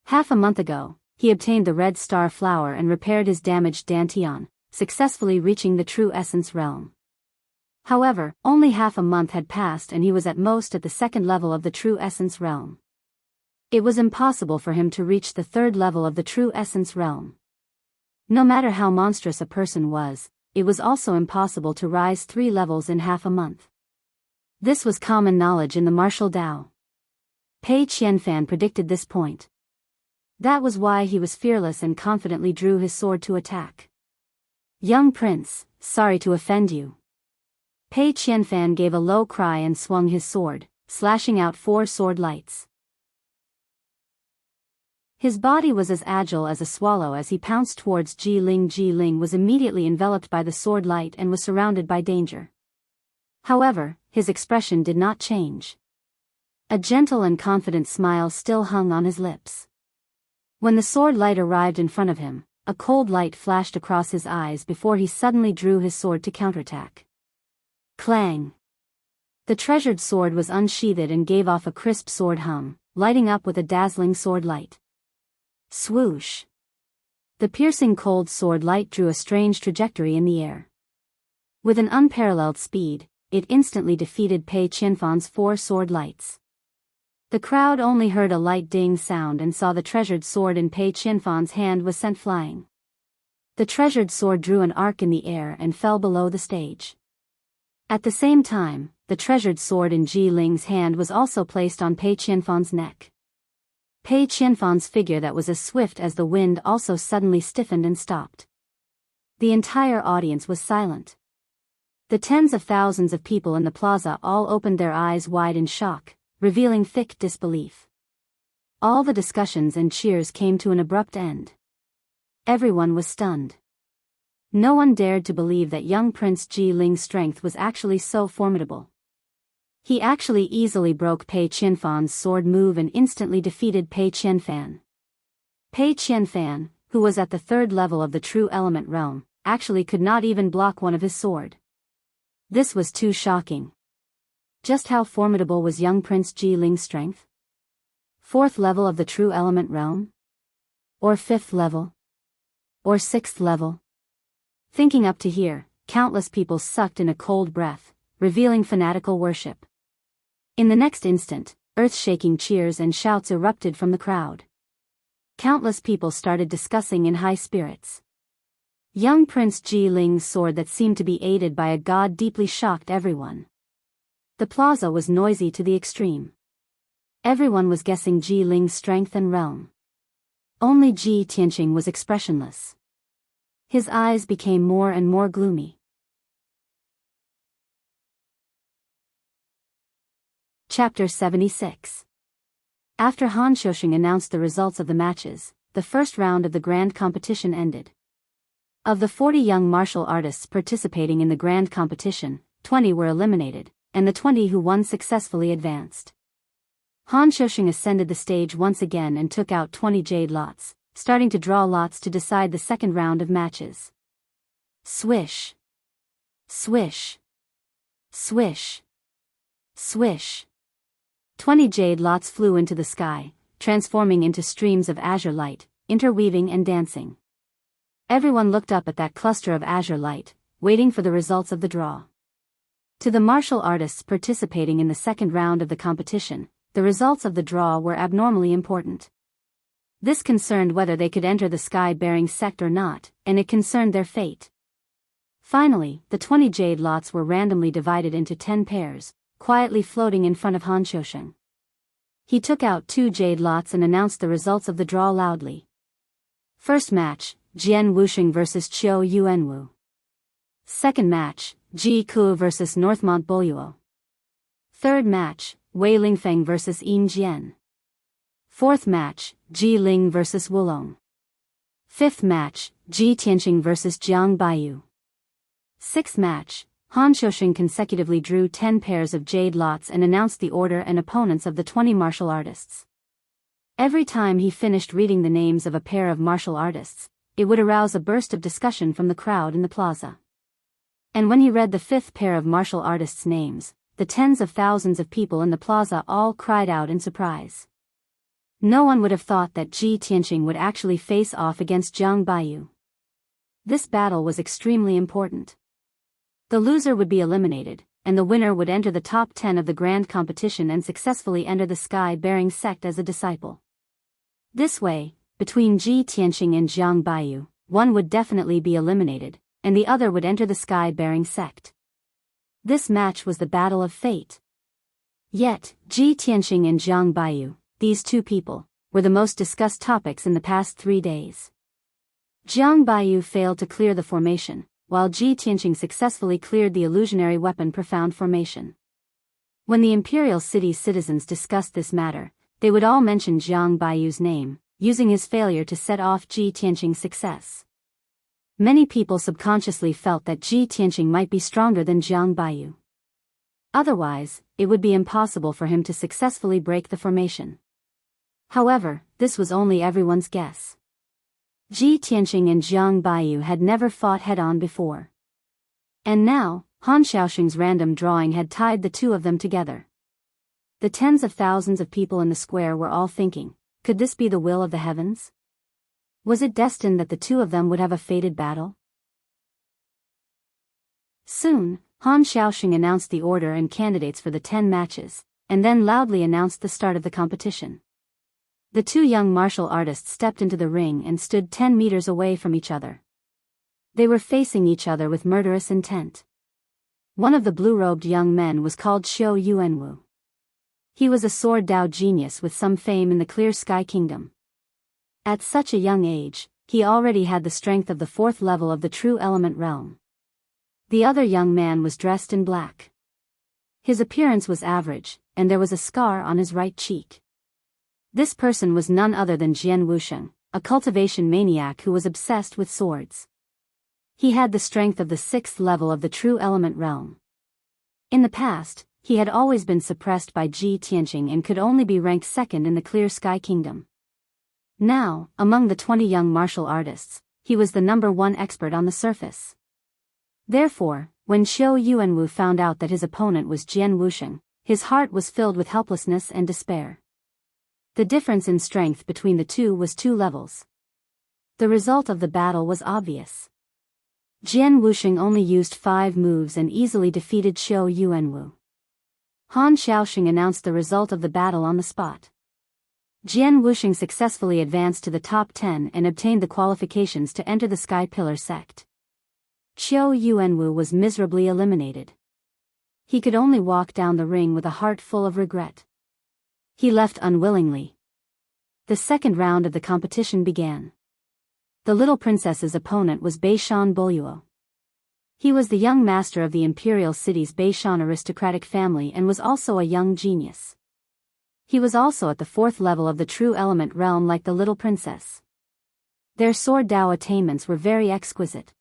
[SPEAKER 1] Half a month ago, he obtained the red star flower and repaired his damaged dantian, successfully reaching the true essence realm. However, only half a month had passed and he was at most at the second level of the true essence realm. It was impossible for him to reach the third level of the true essence realm. No matter how monstrous a person was, it was also impossible to rise 3 levels in half a month. This was common knowledge in the martial Tao. Pei Qianfan predicted this point. That was why he was fearless and confidently drew his sword to attack. "Young prince, sorry to offend you." Pei Qianfan gave a low cry and swung his sword, slashing out 4 sword lights. His body was as agile as a swallow as he pounced towards Ji Ling. Ji Ling was immediately enveloped by the sword light and was surrounded by danger. However, his expression did not change. A gentle and confident smile still hung on his lips. When the sword light arrived in front of him, a cold light flashed across his eyes before he suddenly drew his sword to counterattack. Clang! The treasured sword was unsheathed and gave off a crisp sword hum, lighting up with a dazzling sword light. Swoosh! The piercing cold sword light drew a strange trajectory in the air. With an unparalleled speed, it instantly defeated Pei Qianfan's 4 sword lights. The crowd only heard a light ding sound and saw the treasured sword in Pei Qianfan's hand was sent flying. The treasured sword drew an arc in the air and fell below the stage. At the same time, the treasured sword in Ji Ling's hand was also placed on Pei Qianfan's neck. Pei Qianfan's figure that was as swift as the wind also suddenly stiffened and stopped. The entire audience was silent. The tens of thousands of people in the plaza all opened their eyes wide in shock, revealing thick disbelief. All the discussions and cheers came to an abrupt end. Everyone was stunned. No one dared to believe that young Prince Ji Ling's strength was actually so formidable. He actually easily broke Pei Qianfan's sword move and instantly defeated Pei Qianfan. Pei Qianfan, who was at the third level of the true element realm, actually could not even block one of his sword. This was too shocking. Just how formidable was young Prince Ji Ling's strength? Fourth level of the true element realm? Or fifth level? Or sixth level? Thinking up to here, countless people sucked in a cold breath, revealing fanatical worship. In the next instant, earth-shaking cheers and shouts erupted from the crowd. Countless people started discussing in high spirits. Young Prince Ji Ling's sword that seemed to be aided by a god deeply shocked everyone. The plaza was noisy to the extreme. Everyone was guessing Ji Ling's strength and realm. Only Ji Tianqing was expressionless. His eyes became more and more gloomy. Chapter 76. After Han Xiuxing announced the results of the matches, the first round of the grand competition ended. Of the 40 young martial artists participating in the grand competition, 20 were eliminated, and the 20 who won successfully advanced. Han Xiuxing ascended the stage once again and took out 20 jade lots, starting to draw lots to decide the second round of matches. Swish. Swish. Swish. Swish. 20 jade lots flew into the sky, transforming into streams of azure light, interweaving and dancing. Everyone looked up at that cluster of azure light, waiting for the results of the draw. To the martial artists participating in the second round of the competition, the results of the draw were abnormally important. This concerned whether they could enter the sky-bearing sect or not, and it concerned their fate. Finally, the 20 jade lots were randomly divided into 10 pairs, quietly floating in front of Han Xiuxing. He took out 2 jade lots and announced the results of the draw loudly. First match, Jian Wuxing vs Qiu Yuanwu. Second match, Ji Ku vs Northmont Boyuo. Third match, Wei Lingfeng vs Yin Jian. Fourth match, Ji Ling vs Wulong. Fifth match, Ji Tianqing vs Jiang Baiyu. Sixth match, Han Xiuxing consecutively drew 10 pairs of jade lots and announced the order and opponents of the 20 martial artists. Every time he finished reading the names of a pair of martial artists, it would arouse a burst of discussion from the crowd in the plaza. And when he read the 5th pair of martial artists' names, the tens of thousands of people in the plaza all cried out in surprise. No one would have thought that Ji Tianqing would actually face off against Jiang Baiyu. This battle was extremely important. The loser would be eliminated, and the winner would enter the top 10 of the grand competition and successfully enter the sky-bearing sect as a disciple. This way, between Ji Tianqing and Jiang Baiyu, one would definitely be eliminated, and the other would enter the sky-bearing sect. This match was the battle of fate. Yet, Ji Tianqing and Jiang Baiyu, these two people, were the most discussed topics in the past 3 days. Jiang Baiyu failed to clear the formation, while Ji Tianqing successfully cleared the illusionary weapon Profound Formation. When the Imperial City's citizens discussed this matter, they would all mention Jiang Baiyu's name, using his failure to set off Ji Tianqing's success. Many people subconsciously felt that Ji Tianqing might be stronger than Jiang Baiyu. Otherwise, it would be impossible for him to successfully break the formation. However, this was only everyone's guess. Ji Tianqing and Jiang Baiyu had never fought head-on before. And now, Han Xiuxing's random drawing had tied the two of them together. The tens of thousands of people in the square were all thinking, could this be the will of the heavens? Was it destined that the two of them would have a fated battle? Soon, Han Xiuxing announced the order and candidates for the 10 matches, and then loudly announced the start of the competition. The two young martial artists stepped into the ring and stood 10 meters away from each other. They were facing each other with murderous intent. One of the blue-robed young men was called Xiao Yuanwu. He was a sword Dao genius with some fame in the Clear Sky Kingdom. At such a young age, he already had the strength of the 4th level of the True Element realm. The other young man was dressed in black. His appearance was average, and there was a scar on his right cheek. This person was none other than Jian Wusheng, a cultivation maniac who was obsessed with swords. He had the strength of the 6th level of the True Element realm. In the past, he had always been suppressed by Ji Tianqing and could only be ranked 2nd in the Clear Sky Kingdom. Now, among the 20 young martial artists, he was the #1 expert on the surface. Therefore, when Xiao Yuanwu found out that his opponent was Jian Wusheng, his heart was filled with helplessness and despair. The difference in strength between the two was 2 levels. The result of the battle was obvious. Jian Wusheng only used 5 moves and easily defeated Xiao Yuanwu. Han Xiaoxing announced the result of the battle on the spot. Jian Wusheng successfully advanced to the top 10 and obtained the qualifications to enter the Sky Pillar sect. Xiao Yuanwu was miserably eliminated. He could only walk down the ring with a heart full of regret. He left unwillingly. The second round of the competition began. The little princess's opponent was Beishan Boluo. He was the young master of the imperial city's Beishan aristocratic family and was also a young genius. He was also at the 4th level of the True Element realm like the little princess. Their sword Dao attainments were very exquisite.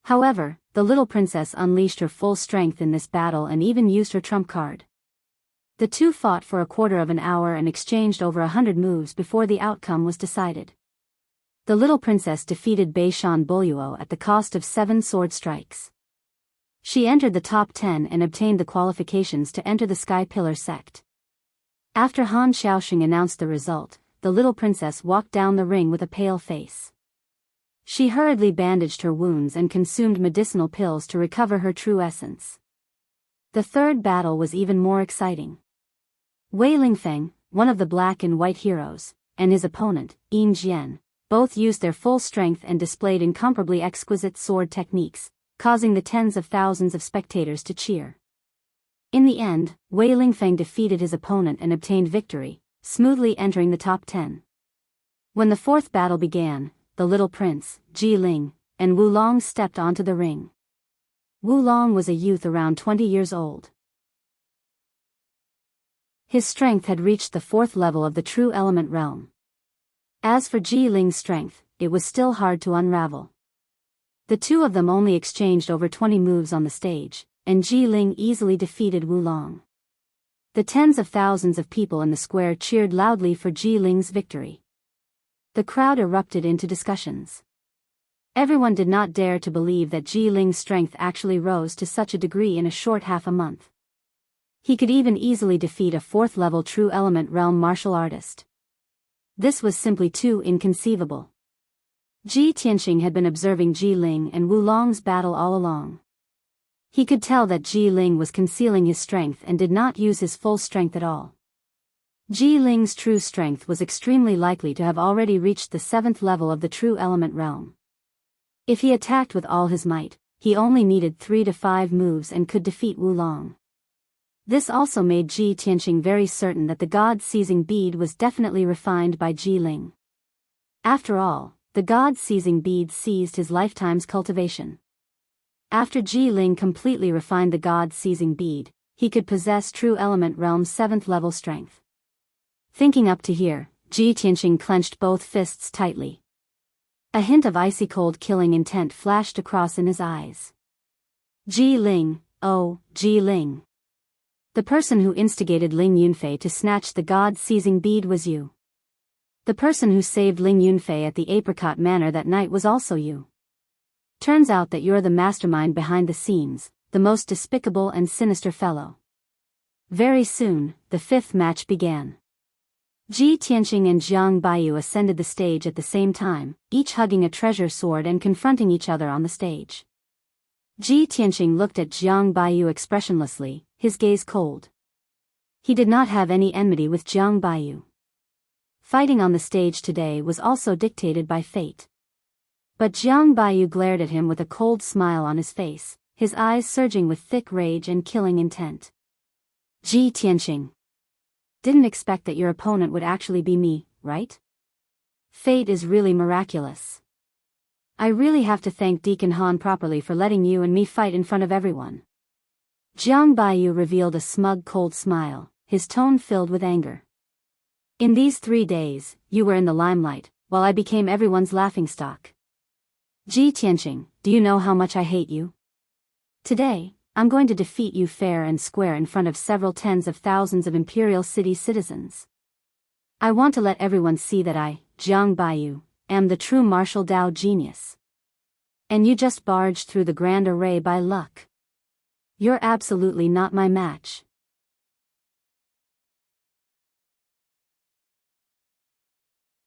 [SPEAKER 1] However, the little princess unleashed her full strength in this battle and even used her trump card. The two fought for a quarter of an hour and exchanged over 100 moves before the outcome was decided. The little princess defeated Beishan Boluo at the cost of 7 sword strikes. She entered the top 10 and obtained the qualifications to enter the Sky Pillar sect. After Han Xiaoxing announced the result, the little princess walked down the ring with a pale face. She hurriedly bandaged her wounds and consumed medicinal pills to recover her true essence. The third battle was even more exciting. Wei Lingfeng, one of the black and white heroes, and his opponent, Yin Jian, both used their full strength and displayed incomparably exquisite sword techniques, causing the tens of thousands of spectators to cheer. In the end, Wei Lingfeng defeated his opponent and obtained victory, smoothly entering the top 10. When the 4th battle began, the little prince, Ji Ling, and Wu Long stepped onto the ring. Wu Long was a youth around 20 years old. His strength had reached the 4th level of the True Element realm. As for Ji Ling's strength, it was still hard to unravel. The two of them only exchanged over 20 moves on the stage, and Ji Ling easily defeated Wu Long. The tens of thousands of people in the square cheered loudly for Ji Ling's victory. The crowd erupted into discussions. Everyone did not dare to believe that Ji Ling's strength actually rose to such a degree in a short half a month. He could even easily defeat a 4th level True Element realm martial artist. This was simply too inconceivable. Ji Tianqing had been observing Ji Ling and Wu Long's battle all along. He could tell that Ji Ling was concealing his strength and did not use his full strength at all. Ji Ling's true strength was extremely likely to have already reached the 7th level of the True Element realm. If he attacked with all his might, he only needed 3 to 5 moves and could defeat Wu Long. This also made Ji Tianqing very certain that the God-seizing bead was definitely refined by Ji Ling. After all, the God-seizing bead seized his lifetime's cultivation. After Ji Ling completely refined the God-seizing bead, he could possess True Element realm's 7th level strength. Thinking up to here, Ji Tianqing clenched both fists tightly. A hint of icy cold killing intent flashed across in his eyes. Ji Ling, oh, Ji Ling. The person who instigated Ling Yunfei to snatch the God-seizing bead was you. The person who saved Ling Yunfei at the apricot manor that night was also you. Turns out that you're the mastermind behind the scenes, the most despicable and sinister fellow. Very soon, the 5th match began. Ji Tianqing and Jiang Baiyu ascended the stage at the same time, each hugging a treasure sword and confronting each other on the stage. Ji Tianqing looked at Jiang Baiyu expressionlessly, his gaze cold. He did not have any enmity with Jiang Baiyu. Fighting on the stage today was also dictated by fate. But Jiang Baiyu glared at him with a cold smile on his face, his eyes surging with thick rage and killing intent. Ji Tianqing. Didn't expect that your opponent would actually be me, right? Fate is really miraculous. I really have to thank Deacon Han properly for letting you and me fight in front of everyone. Jiang Baiyu revealed a smug cold smile, his tone filled with anger. In these 3 days, you were in the limelight, while I became everyone's laughingstock. Ji Tianqing, do you know how much I hate you? Today, I'm going to defeat you fair and square in front of several tens of thousands of Imperial City citizens. I want to let everyone see that I, Jiang Baiyu, am the true martial Dao genius. And you just barged through the grand array by luck. You're absolutely not my match.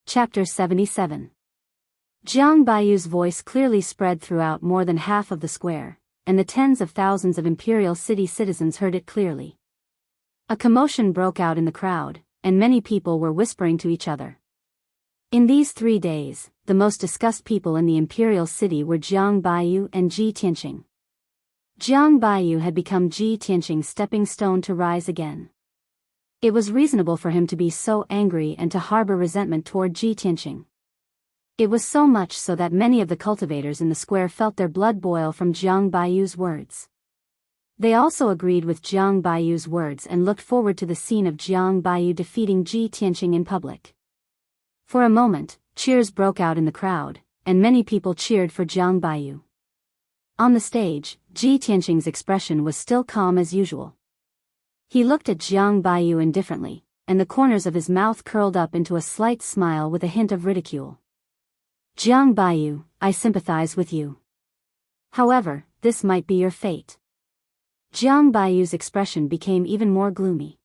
[SPEAKER 1] Chapter 77. Jiang Baiyu's voice clearly spread throughout more than half of the square, and the tens of thousands of Imperial City citizens heard it clearly. A commotion broke out in the crowd, and many people were whispering to each other. In these 3 days, the most discussed people in the Imperial City were Jiang Baiyu and Ji Tianqing. Jiang Baiyu had become Ji Tianqing's stepping stone to rise again. It was reasonable for him to be so angry and to harbor resentment toward Ji Tianqing. It was so much so that many of the cultivators in the square felt their blood boil from Jiang Baiyu's words. They also agreed with Jiang Baiyu's words and looked forward to the scene of Jiang Baiyu defeating Ji Tianqing in public. For a moment, cheers broke out in the crowd, and many people cheered for Jiang Baiyu. On the stage, Ji Tianqing's expression was still calm as usual. He looked at Jiang Baiyu indifferently, and the corners of his mouth curled up into a slight smile with a hint of ridicule. Jiang Baiyu, I sympathize with you. However, this might be your fate. Jiang Baiyu's expression became even more gloomy.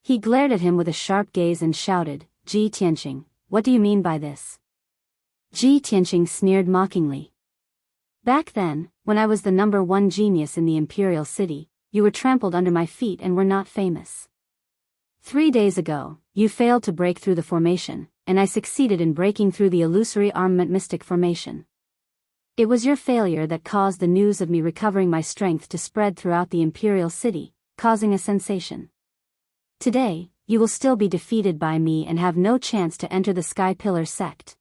[SPEAKER 1] He glared at him with a sharp gaze and shouted, Ji Tianqing, what do you mean by this? Ji Tianqing sneered mockingly. Back then, when I was the #1 genius in the Imperial City, you were trampled under my feet and were not famous. 3 days ago, you failed to break through the formation, and I succeeded in breaking through the illusory armament mystic formation. It was your failure that caused the news of me recovering my strength to spread throughout the Imperial City, causing a sensation. Today, you will still be defeated by me and have no chance to enter the Sky Pillar sect.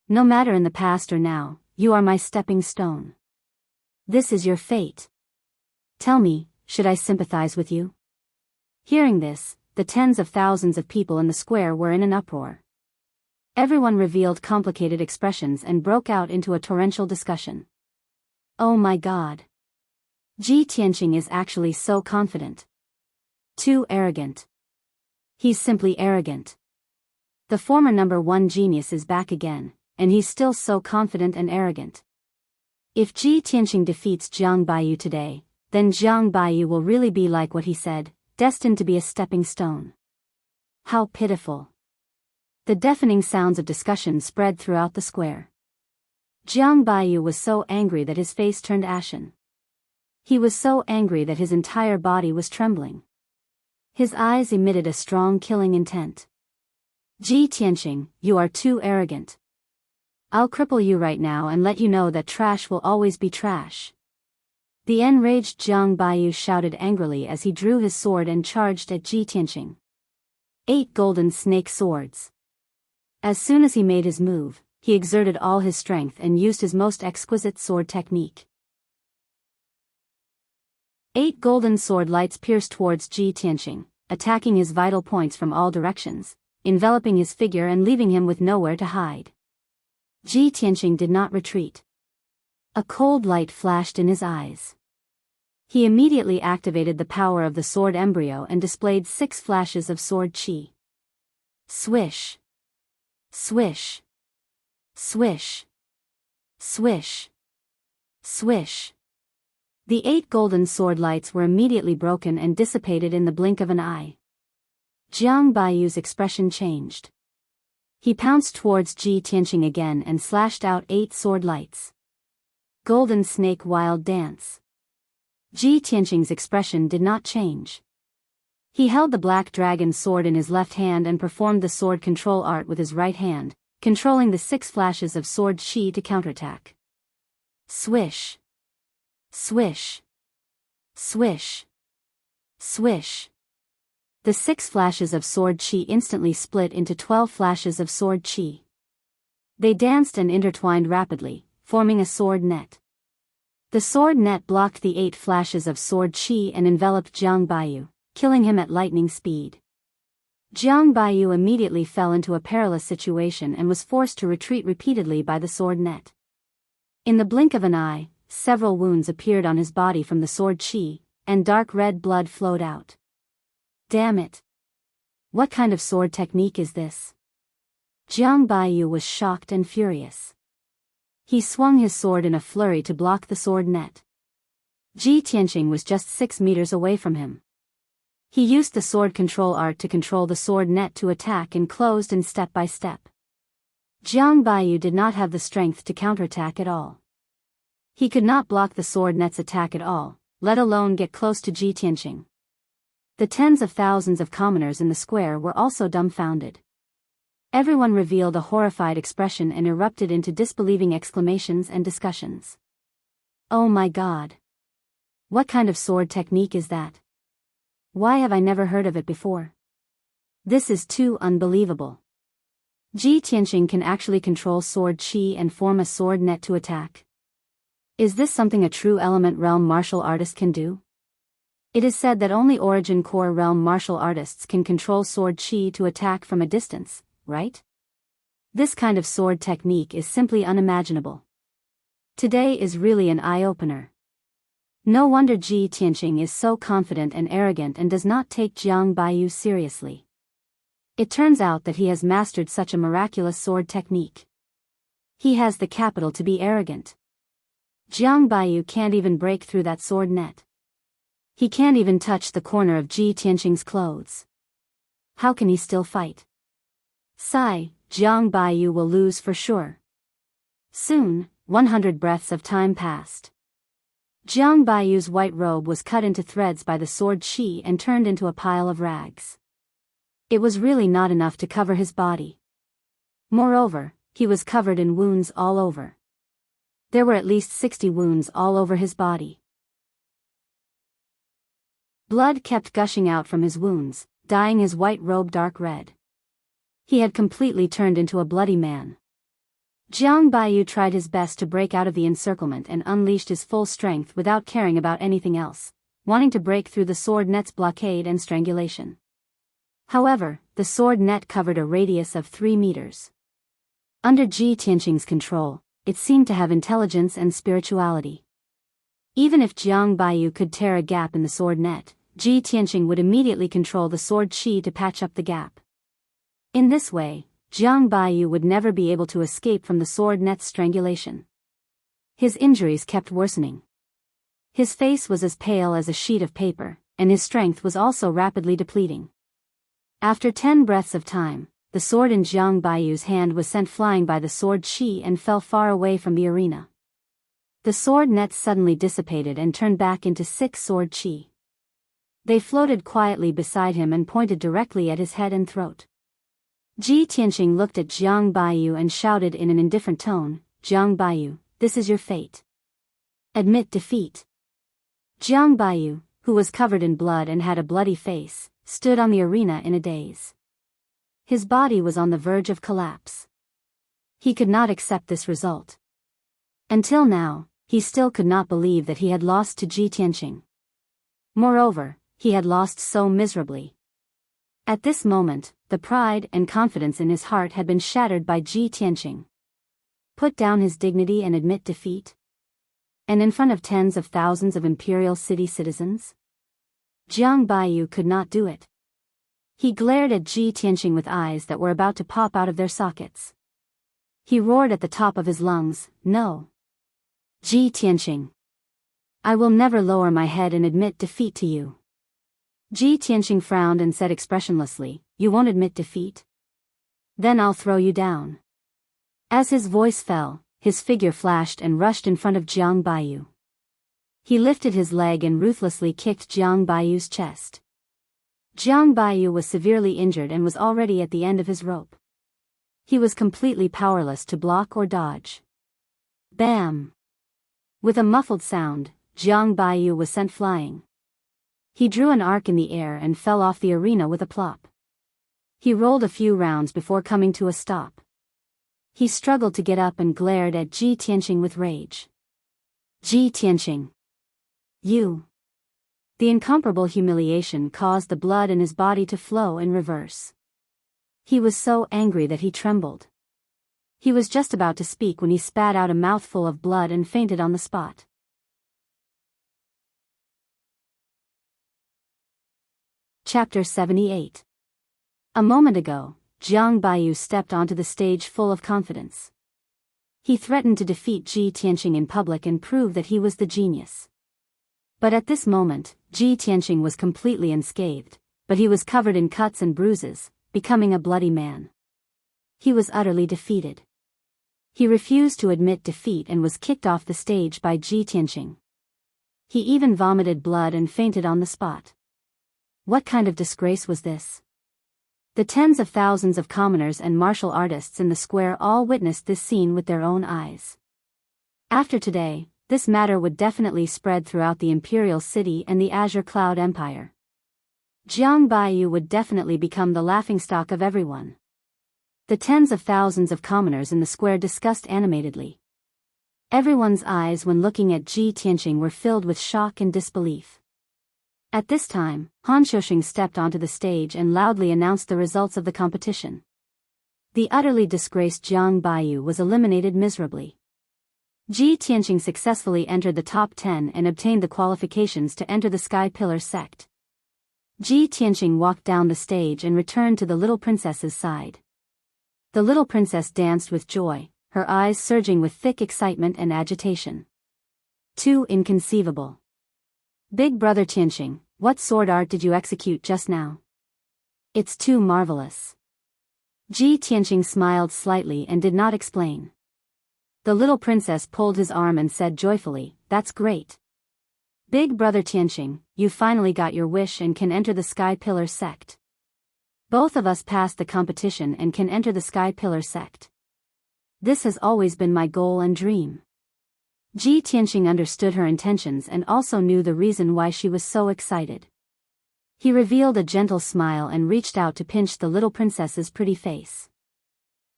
[SPEAKER 1] No matter in the past or now, you are my stepping stone. This is your fate. Tell me, should I sympathize with you? Hearing this, the tens of thousands of people in the square were in an uproar. Everyone revealed complicated expressions and broke out into a torrential discussion. Oh my God. Ji Tianqing is actually so confident. Too arrogant. He's simply arrogant. The former #1 genius is back again, and he's still so confident and arrogant. If Ji Tianqing defeats Jiang Baiyu today, then Jiang Baiyu will really be like what he said, destined to be a stepping stone. How pitiful. The deafening sounds of discussion spread throughout the square. Jiang Baiyu was so angry that his face turned ashen. He was so angry that his entire body was trembling. His eyes emitted a strong killing intent. Ji Tianqing, you are too arrogant. I'll cripple you right now and let you know that trash will always be trash. The enraged Jiang Baiyu shouted angrily as he drew his sword and charged at Ji Tianqing. 8 golden snake swords. As soon as he made his move, he exerted all his strength and used his most exquisite sword technique. 8 golden sword lights pierced towards Ji Tianqing, attacking his vital points from all directions, enveloping his figure and leaving him with nowhere to hide. Ji Tianqing did not retreat. A cold light flashed in his eyes. He immediately activated the power of the sword embryo and displayed 6 flashes of sword chi. Swish. Swish. Swish. Swish. Swish. The 8 golden sword lights were immediately broken and dissipated in the blink of an eye. Jiang Baiyu's expression changed. He pounced towards Ji Tianqing again and slashed out 8 sword lights. Golden Snake Wild Dance. Ji Tianqing's expression did not change. He held the black dragon sword in his left hand and performed the sword control art with his right hand, controlling the 6 flashes of sword chi to counterattack. Swish. Swish. Swish. Swish. The 6 flashes of sword chi instantly split into 12 flashes of sword chi. They danced and intertwined rapidly, forming a sword net. The sword net blocked the 8 flashes of sword chi and enveloped Jiang Baiyu, killing him at lightning speed. Jiang Baiyu immediately fell into a perilous situation and was forced to retreat repeatedly by the sword net. In the blink of an eye, several wounds appeared on his body from the sword chi, and dark red blood flowed out. Damn it! What kind of sword technique is this? Jiang Baiyu was shocked and furious. He swung his sword in a flurry to block the sword net. Ji Tianqing was just 6 meters away from him. He used the sword control art to control the sword net to attack and closed in step by step. Jiang Baiyu did not have the strength to counterattack at all. He could not block the sword net's attack at all, let alone get close to Ji Tianqing. The tens of thousands of commoners in the square were also dumbfounded. Everyone revealed a horrified expression and erupted into disbelieving exclamations and discussions. Oh my God! What kind of sword technique is that? Why have I never heard of it before? This is too unbelievable. Ji Tianqing can actually control sword chi and form a sword net to attack. Is this something a true element realm martial artist can do? It is said that only origin core realm martial artists can control sword chi to attack from a distance, right? This kind of sword technique is simply unimaginable. Today is really an eye-opener. No wonder Ji Tianqing is so confident and arrogant and does not take Jiang Baiyu seriously. It turns out that he has mastered such a miraculous sword technique. He has the capital to be arrogant. Jiang Baiyu can't even break through that sword net. He can't even touch the corner of Ji Tianqing's clothes. How can he still fight? Sigh, Jiang Baiyu will lose for sure. Soon, 100 breaths of time passed. Jiang Baiyu's white robe was cut into threads by the sword chi and turned into a pile of rags. It was really not enough to cover his body. Moreover, he was covered in wounds all over. There were at least 60 wounds all over his body. Blood kept gushing out from his wounds, dyeing his white robe dark red. He had completely turned into a bloody man. Jiang Baiyu tried his best to break out of the encirclement and unleashed his full strength without caring about anything else, wanting to break through the sword net's blockade and strangulation. However, the sword net covered a radius of 3 meters. Under Ji Tianqing's control, it seemed to have intelligence and spirituality. Even if Jiang Baiyu could tear a gap in the sword net, Ji Tianqing would immediately control the sword chi to patch up the gap. In this way, Jiang Baiyu would never be able to escape from the sword net's strangulation. His injuries kept worsening. His face was as pale as a sheet of paper, and his strength was also rapidly depleting. After 10 breaths of time, the sword in Jiang Baiyu's hand was sent flying by the sword chi and fell far away from the arena. The sword net suddenly dissipated and turned back into 6 sword chi. They floated quietly beside him and pointed directly at his head and throat. Ji Tianqing looked at Jiang Baiyu and shouted in an indifferent tone, "Jiang Baiyu, this is your fate. Admit defeat." Jiang Baiyu, who was covered in blood and had a bloody face, stood on the arena in a daze. His body was on the verge of collapse. He could not accept this result. Until now, he still could not believe that he had lost to Ji Tianqing. Moreover, he had lost so miserably. At this moment, the pride and confidence in his heart had been shattered by Ji Tianqing. Put down his dignity and admit defeat? And in front of tens of thousands of imperial city citizens? Jiang Baiyu could not do it. He glared at Ji Tianqing with eyes that were about to pop out of their sockets. He roared at the top of his lungs, "No! Ji Tianqing! I will never lower my head and admit defeat to you." Ji Tianqing frowned and said expressionlessly, "You won't admit defeat? Then I'll throw you down." As his voice fell, his figure flashed and rushed in front of Jiang Baiyu. He lifted his leg and ruthlessly kicked Jiang Baiyu's chest. Jiang Baiyu was severely injured and was already at the end of his rope. He was completely powerless to block or dodge. Bam! With a muffled sound, Jiang Baiyu was sent flying. He drew an arc in the air and fell off the arena with a plop. He rolled a few rounds before coming to a stop. He struggled to get up and glared at Ji Tianqing with rage. Ji Tianqing. You. The incomparable humiliation caused the blood in his body to flow in reverse. He was so angry that he trembled. He was just about to speak when he spat out a mouthful of blood and fainted on the spot. Chapter 78. A moment ago, Jiang Baiyu stepped onto the stage full of confidence. He threatened to defeat Ji Tianqing in public and prove that he was the genius. But at this moment, Ji Tianqing was completely unscathed, but he was covered in cuts and bruises, becoming a bloody man. He was utterly defeated. He refused to admit defeat and was kicked off the stage by Ji Tianqing. He even vomited blood and fainted on the spot. What kind of disgrace was this? The tens of thousands of commoners and martial artists in the square all witnessed this scene with their own eyes. After today, this matter would definitely spread throughout the Imperial City and the Azure Cloud Empire. Jiang Baiyu would definitely become the laughingstock of everyone. The tens of thousands of commoners in the square discussed animatedly. Everyone's eyes when looking at Ji Tianqing were filled with shock and disbelief. At this time, Han Xiuxing stepped onto the stage and loudly announced the results of the competition. The utterly disgraced Jiang Baiyu was eliminated miserably. Ji Tianqing successfully entered the top 10 and obtained the qualifications to enter the Sky Pillar sect. Ji Tianqing walked down the stage and returned to the little princess's side. The little princess danced with joy, her eyes surging with thick excitement and agitation. Too inconceivable. Big brother Tianqing, what sword art did you execute just now? It's too marvelous. Ji Tianqing smiled slightly and did not explain. The little princess pulled his arm and said joyfully, "That's great. Big brother Tianqing, you finally got your wish and can enter the Sky Pillar sect. Both of us passed the competition and can enter the Sky Pillar sect. This has always been my goal and dream." Ji Tianqing understood her intentions and also knew the reason why she was so excited. He revealed a gentle smile and reached out to pinch the little princess's pretty face.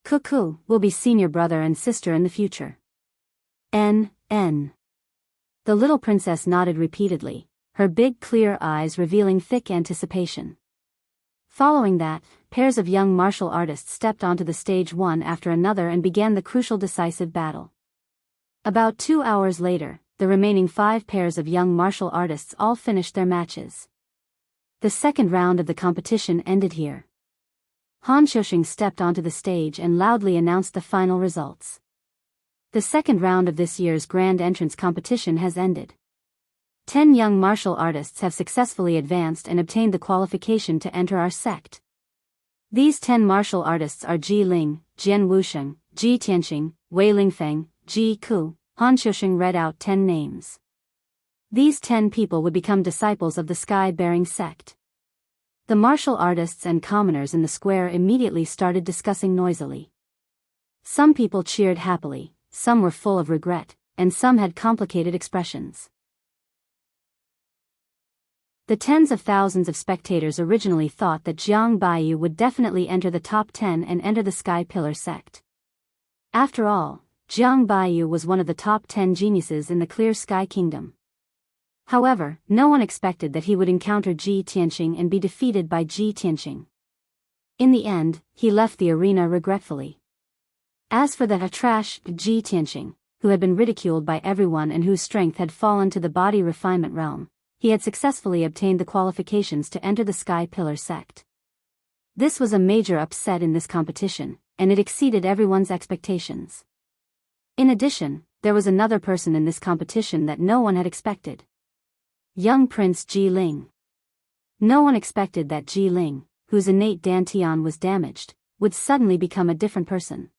[SPEAKER 1] "Cuckoo, we'll be senior brother and sister in the future." N. The little princess nodded repeatedly, her big clear eyes revealing thick anticipation. Following that, pairs of young martial artists stepped onto the stage one after another and began the crucial decisive battle. About 2 hours later, the remaining 5 pairs of young martial artists all finished their matches. The second round of the competition ended here. Han Xiuxing stepped onto the stage and loudly announced the final results. The second round of this year's Grand Entrance competition has ended. 10 young martial artists have successfully advanced and obtained the qualification to enter our sect. These 10 martial artists are Ji Ling, Jian Wusheng, Ji Tianqing, Wei Lingfeng, Ji Ku. Han Xiuxing read out 10 names. These 10 people would become disciples of the Sky-bearing sect. The martial artists and commoners in the square immediately started discussing noisily. Some people cheered happily, some were full of regret, and some had complicated expressions. The tens of thousands of spectators originally thought that Jiang Baiyu would definitely enter the top 10 and enter the Sky Pillar sect. After all, Jiang Baiyu was one of the top 10 geniuses in the Clear Sky Kingdom. However, no one expected that he would encounter Ji Tianqing and be defeated by Ji Tianqing. In the end, he left the arena regretfully. As for the trash Ji Tianqing, who had been ridiculed by everyone and whose strength had fallen to the body refinement realm, he had successfully obtained the qualifications to enter the Sky Pillar sect. This was a major upset in this competition, and it exceeded everyone's expectations. In addition, there was another person in this competition that no one had expected. Young Prince Ji Ling. No one expected that Ji Ling, whose innate dantian was damaged, would suddenly become a different person.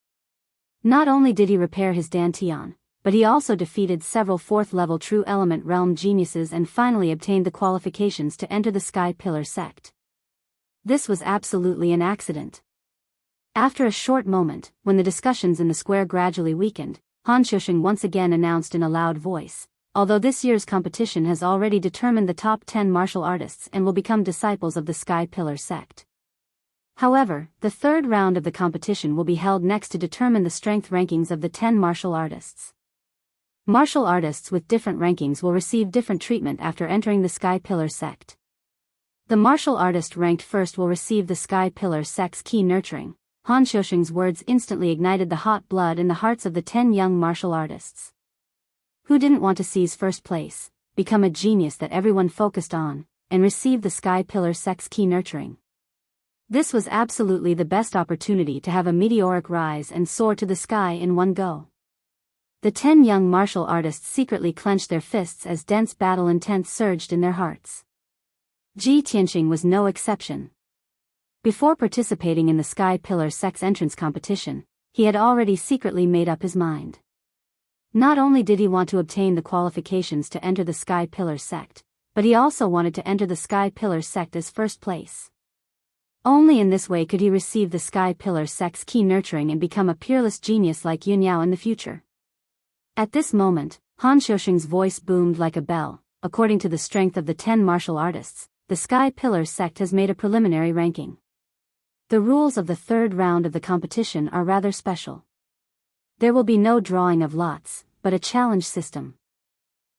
[SPEAKER 1] Not only did he repair his dantian, but he also defeated several 4th-level True Element Realm geniuses and finally obtained the qualifications to enter the Sky Pillar sect. This was absolutely an accident. After a short moment, when the discussions in the square gradually weakened, Han Xiuxing once again announced in a loud voice, although this year's competition has already determined the top 10 martial artists and will become disciples of the Sky Pillar sect. However, the third round of the competition will be held next to determine the strength rankings of the 10 martial artists. Martial artists with different rankings will receive different treatment after entering the Sky Pillar sect. The martial artist ranked first will receive the Sky Pillar sect's key nurturing. Han Xiuxing's words instantly ignited the hot blood in the hearts of the 10 young martial artists. Who didn't want to seize first place, become a genius that everyone focused on, and receive the Sky Pillar sect's key nurturing? This was absolutely the best opportunity to have a meteoric rise and soar to the sky in one go. The 10 young martial artists secretly clenched their fists as dense battle intent surged in their hearts. Ji Tianqing was no exception. Before participating in the Sky Pillar sect's entrance competition, he had already secretly made up his mind. Not only did he want to obtain the qualifications to enter the Sky Pillar sect, but he also wanted to enter the Sky Pillar sect as first place. Only in this way could he receive the Sky Pillar sect's key nurturing and become a peerless genius like Yunyao in the future. At this moment, Han Xiuxing's voice boomed like a bell. According to the strength of the 10 martial artists, the Sky Pillar sect has made a preliminary ranking. The rules of the third round of the competition are rather special. There will be no drawing of lots, but a challenge system.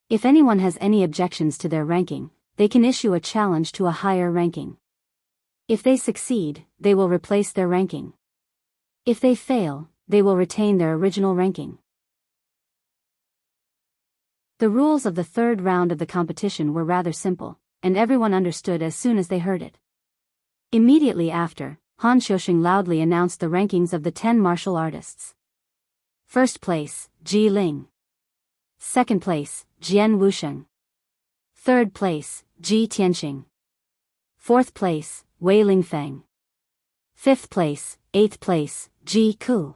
[SPEAKER 1] If anyone has any objections to their ranking, they can issue a challenge to a higher ranking. If they succeed, they will replace their ranking. If they fail, they will retain their original ranking. The rules of the third round of the competition were rather simple, and everyone understood as soon as they heard it. Immediately after, Han Xiuxing loudly announced the rankings of the 10 martial artists. First place, Ji Ling. Second place, Jian Wusheng. Third place, Ji Tianqing. Fourth place, Wei Lingfeng. Fifth place, eighth place, Ji Ku.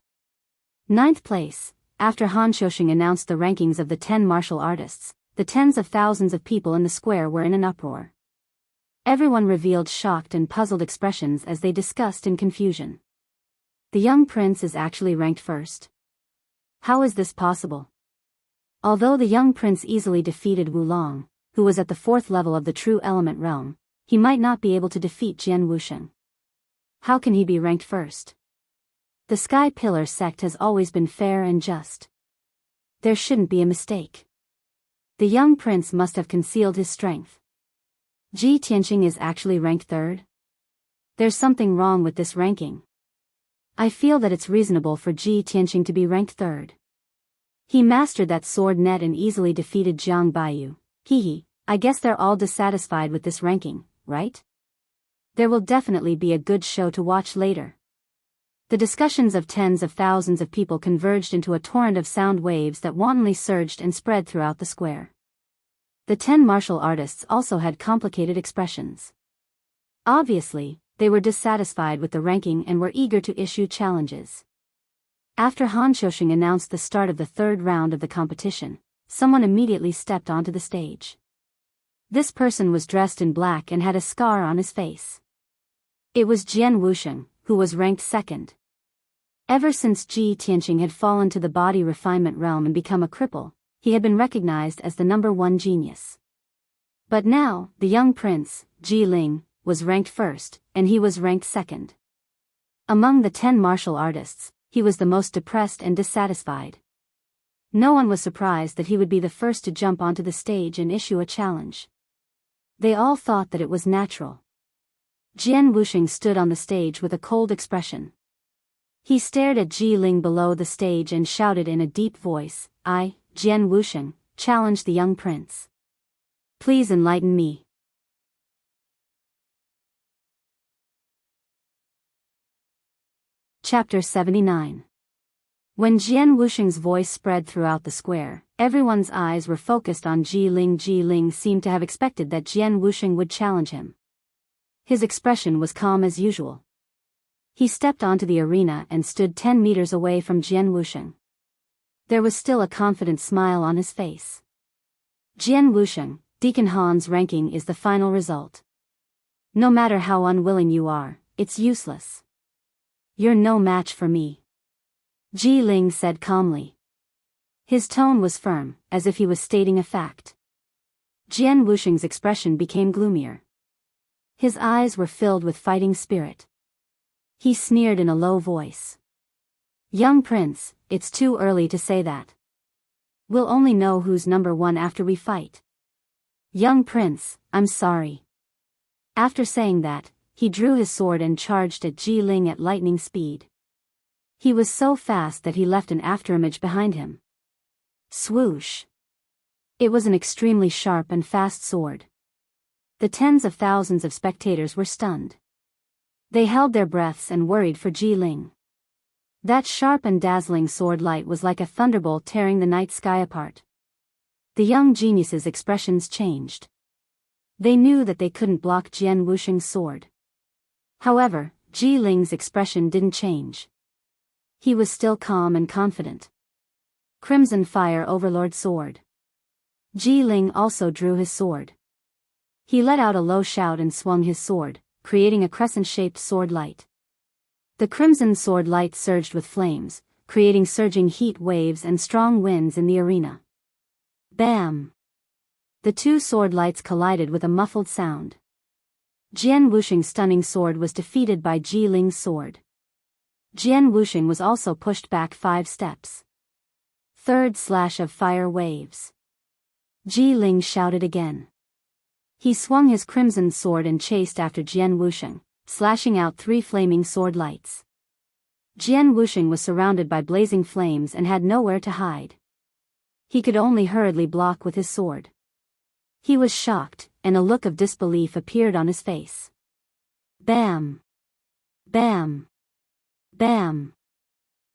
[SPEAKER 1] Ninth place. After Han Xiuxing announced the rankings of the 10 martial artists, the tens of thousands of people in the square were in an uproar. Everyone revealed shocked and puzzled expressions as they discussed in confusion. The young prince is actually ranked first. How is this possible? Although the young prince easily defeated Wu Long, who was at the 4th level of the True Element realm, he might not be able to defeat Jian Wusheng. How can he be ranked first? The Sky Pillar sect has always been fair and just. There shouldn't be a mistake. The young prince must have concealed his strength. Ji Tianqing is actually ranked third? There's something wrong with this ranking. I feel that it's reasonable for Ji Tianqing to be ranked third. He mastered that sword net and easily defeated Jiang Baiyu. I guess they're all dissatisfied with this ranking, right? There will definitely be a good show to watch later. The discussions of tens of thousands of people converged into a torrent of sound waves that wantonly surged and spread throughout the square. The 10 martial artists also had complicated expressions. Obviously, they were dissatisfied with the ranking and were eager to issue challenges. After Han Xiuxing announced the start of the third round of the competition, someone immediately stepped onto the stage. This person was dressed in black and had a scar on his face. It was Jian Wusheng, who was ranked second. Ever since Ji Tianqing had fallen to the body refinement realm and become a cripple, he had been recognized as the number one genius. But now, the young prince, Ji Ling, was ranked first, and he was ranked second. Among the 10 martial artists, he was the most depressed and dissatisfied. No one was surprised that he would be the first to jump onto the stage and issue a challenge. They all thought that it was natural. Jian Wusheng stood on the stage with a cold expression. He stared at Ji Ling below the stage and shouted in a deep voice, "I, Jian Wusheng, challenge the young prince. Please enlighten me." Chapter 79. When Jian Wusheng's voice spread throughout the square, everyone's eyes were focused on Ji Ling. Ji Ling seemed to have expected that Jian Wusheng would challenge him. His expression was calm as usual. He stepped onto the arena and stood 10 meters away from Jian Wusheng. There was still a confident smile on his face. "Jian Wusheng, Deacon Han's ranking is the final result. No matter how unwilling you are, it's useless. You're no match for me," Ji Ling said calmly. His tone was firm, as if he was stating a fact. Jian Wuxing's expression became gloomier. His eyes were filled with fighting spirit. He sneered in a low voice. "Young prince, it's too early to say that. We'll only know who's number one after we fight. Young prince, I'm sorry." After saying that, he drew his sword and charged at Ji Ling at lightning speed. He was so fast that he left an afterimage behind him. Swoosh! It was an extremely sharp and fast sword. The tens of thousands of spectators were stunned. They held their breaths and worried for Ji Ling. That sharp and dazzling sword light was like a thunderbolt tearing the night sky apart. The young geniuses' expressions changed. They knew that they couldn't block Jian Wuxing's sword. However, Ji Ling's expression didn't change. He was still calm and confident. Crimson Fire Overlord Sword. Ji Ling also drew his sword. He let out a low shout and swung his sword, creating a crescent-shaped sword light. The crimson sword light surged with flames, creating surging heat waves and strong winds in the arena. Bam! The two sword lights collided with a muffled sound. Jian Wuxing's stunning sword was defeated by Ji Ling's sword. Jian Wuxing was also pushed back 5 steps. Third slash of fire waves. Ji Ling shouted again. He swung his crimson sword and chased after Jian Wuxing, slashing out 3 flaming sword lights. Jian Wuxing was surrounded by blazing flames and had nowhere to hide. He could only hurriedly block with his sword. He was shocked, and a look of disbelief appeared on his face. Bam! Bam! Bam!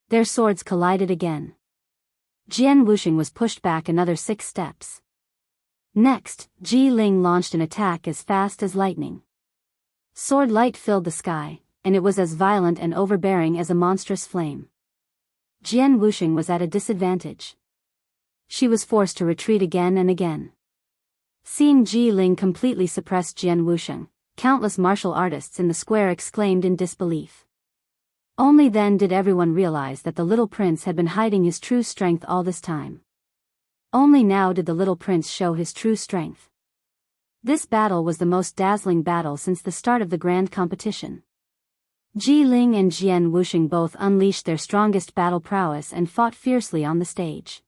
[SPEAKER 1] Their swords collided again. Jian Wuxing was pushed back another 6 steps. Next, Ji Ling launched an attack as fast as lightning. Sword light filled the sky, and it was as violent and overbearing as a monstrous flame. Jian Wuxing was at a disadvantage. She was forced to retreat again and again. Seeing Ji Ling completely suppress Jian Wuxing, countless martial artists in the square exclaimed in disbelief. Only then did everyone realize that the little prince had been hiding his true strength all this time. Only now did the little prince show his true strength. This battle was the most dazzling battle since the start of the grand competition. Ji Ling and Jian Wuxing both unleashed their strongest battle prowess and fought fiercely on the stage.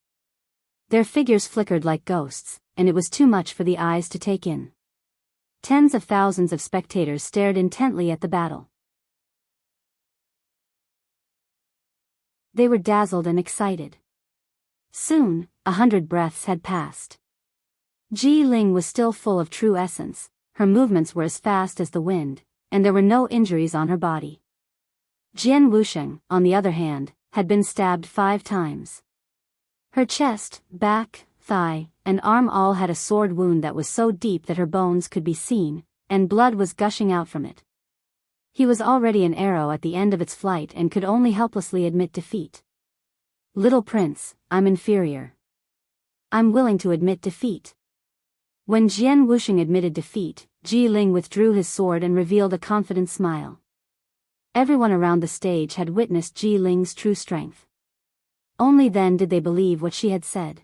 [SPEAKER 1] Their figures flickered like ghosts, and it was too much for the eyes to take in. Tens of thousands of spectators stared intently at the battle. They were dazzled and excited. Soon, 100 breaths had passed. Ji Ling was still full of true essence, her movements were as fast as the wind, and there were no injuries on her body. Jian Wuxing, on the other hand, had been stabbed 5 times. Her chest, back, thigh, and arm all had a sword wound that was so deep that her bones could be seen, and blood was gushing out from it. He was already an arrow at the end of its flight and could only helplessly admit defeat. "Little prince, I'm inferior. I'm willing to admit defeat." When Jian Wuxing admitted defeat, Ji Ling withdrew his sword and revealed a confident smile. Everyone around the stage had witnessed Ji Ling's true strength. Only then did they believe what she had said.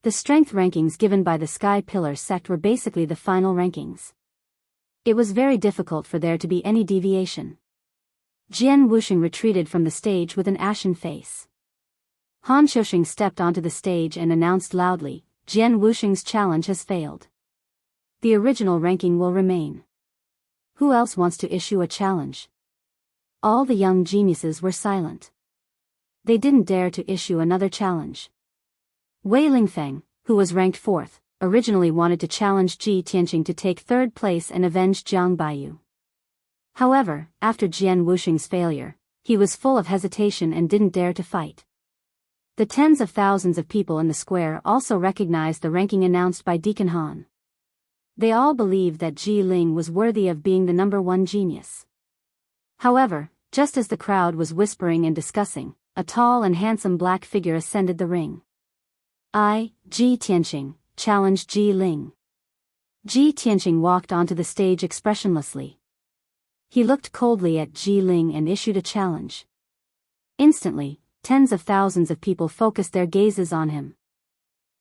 [SPEAKER 1] The strength rankings given by the Sky Pillar sect were basically the final rankings. It was very difficult for there to be any deviation. Jian Wuxing retreated from the stage with an ashen face. Han Xiuxing stepped onto the stage and announced loudly, "Jian Wuxing's challenge has failed. The original ranking will remain. Who else wants to issue a challenge?" All the young geniuses were silent. They didn't dare to issue another challenge. Wei Lingfeng, who was ranked 4th, originally wanted to challenge Ji Tianqing to take 3rd place and avenge Jiang Baiyu. However, after Jian Wuxing's failure, he was full of hesitation and didn't dare to fight. The tens of thousands of people in the square also recognized the ranking announced by Deacon Han. They all believed that Ji Ling was worthy of being the number 1 genius. However, just as the crowd was whispering and discussing, a tall and handsome black figure ascended the ring. "I, Ji Tianqing, challenge Ji Ling." Ji Tianqing walked onto the stage expressionlessly. He looked coldly at Ji Ling and issued a challenge. Instantly, tens of thousands of people focused their gazes on him.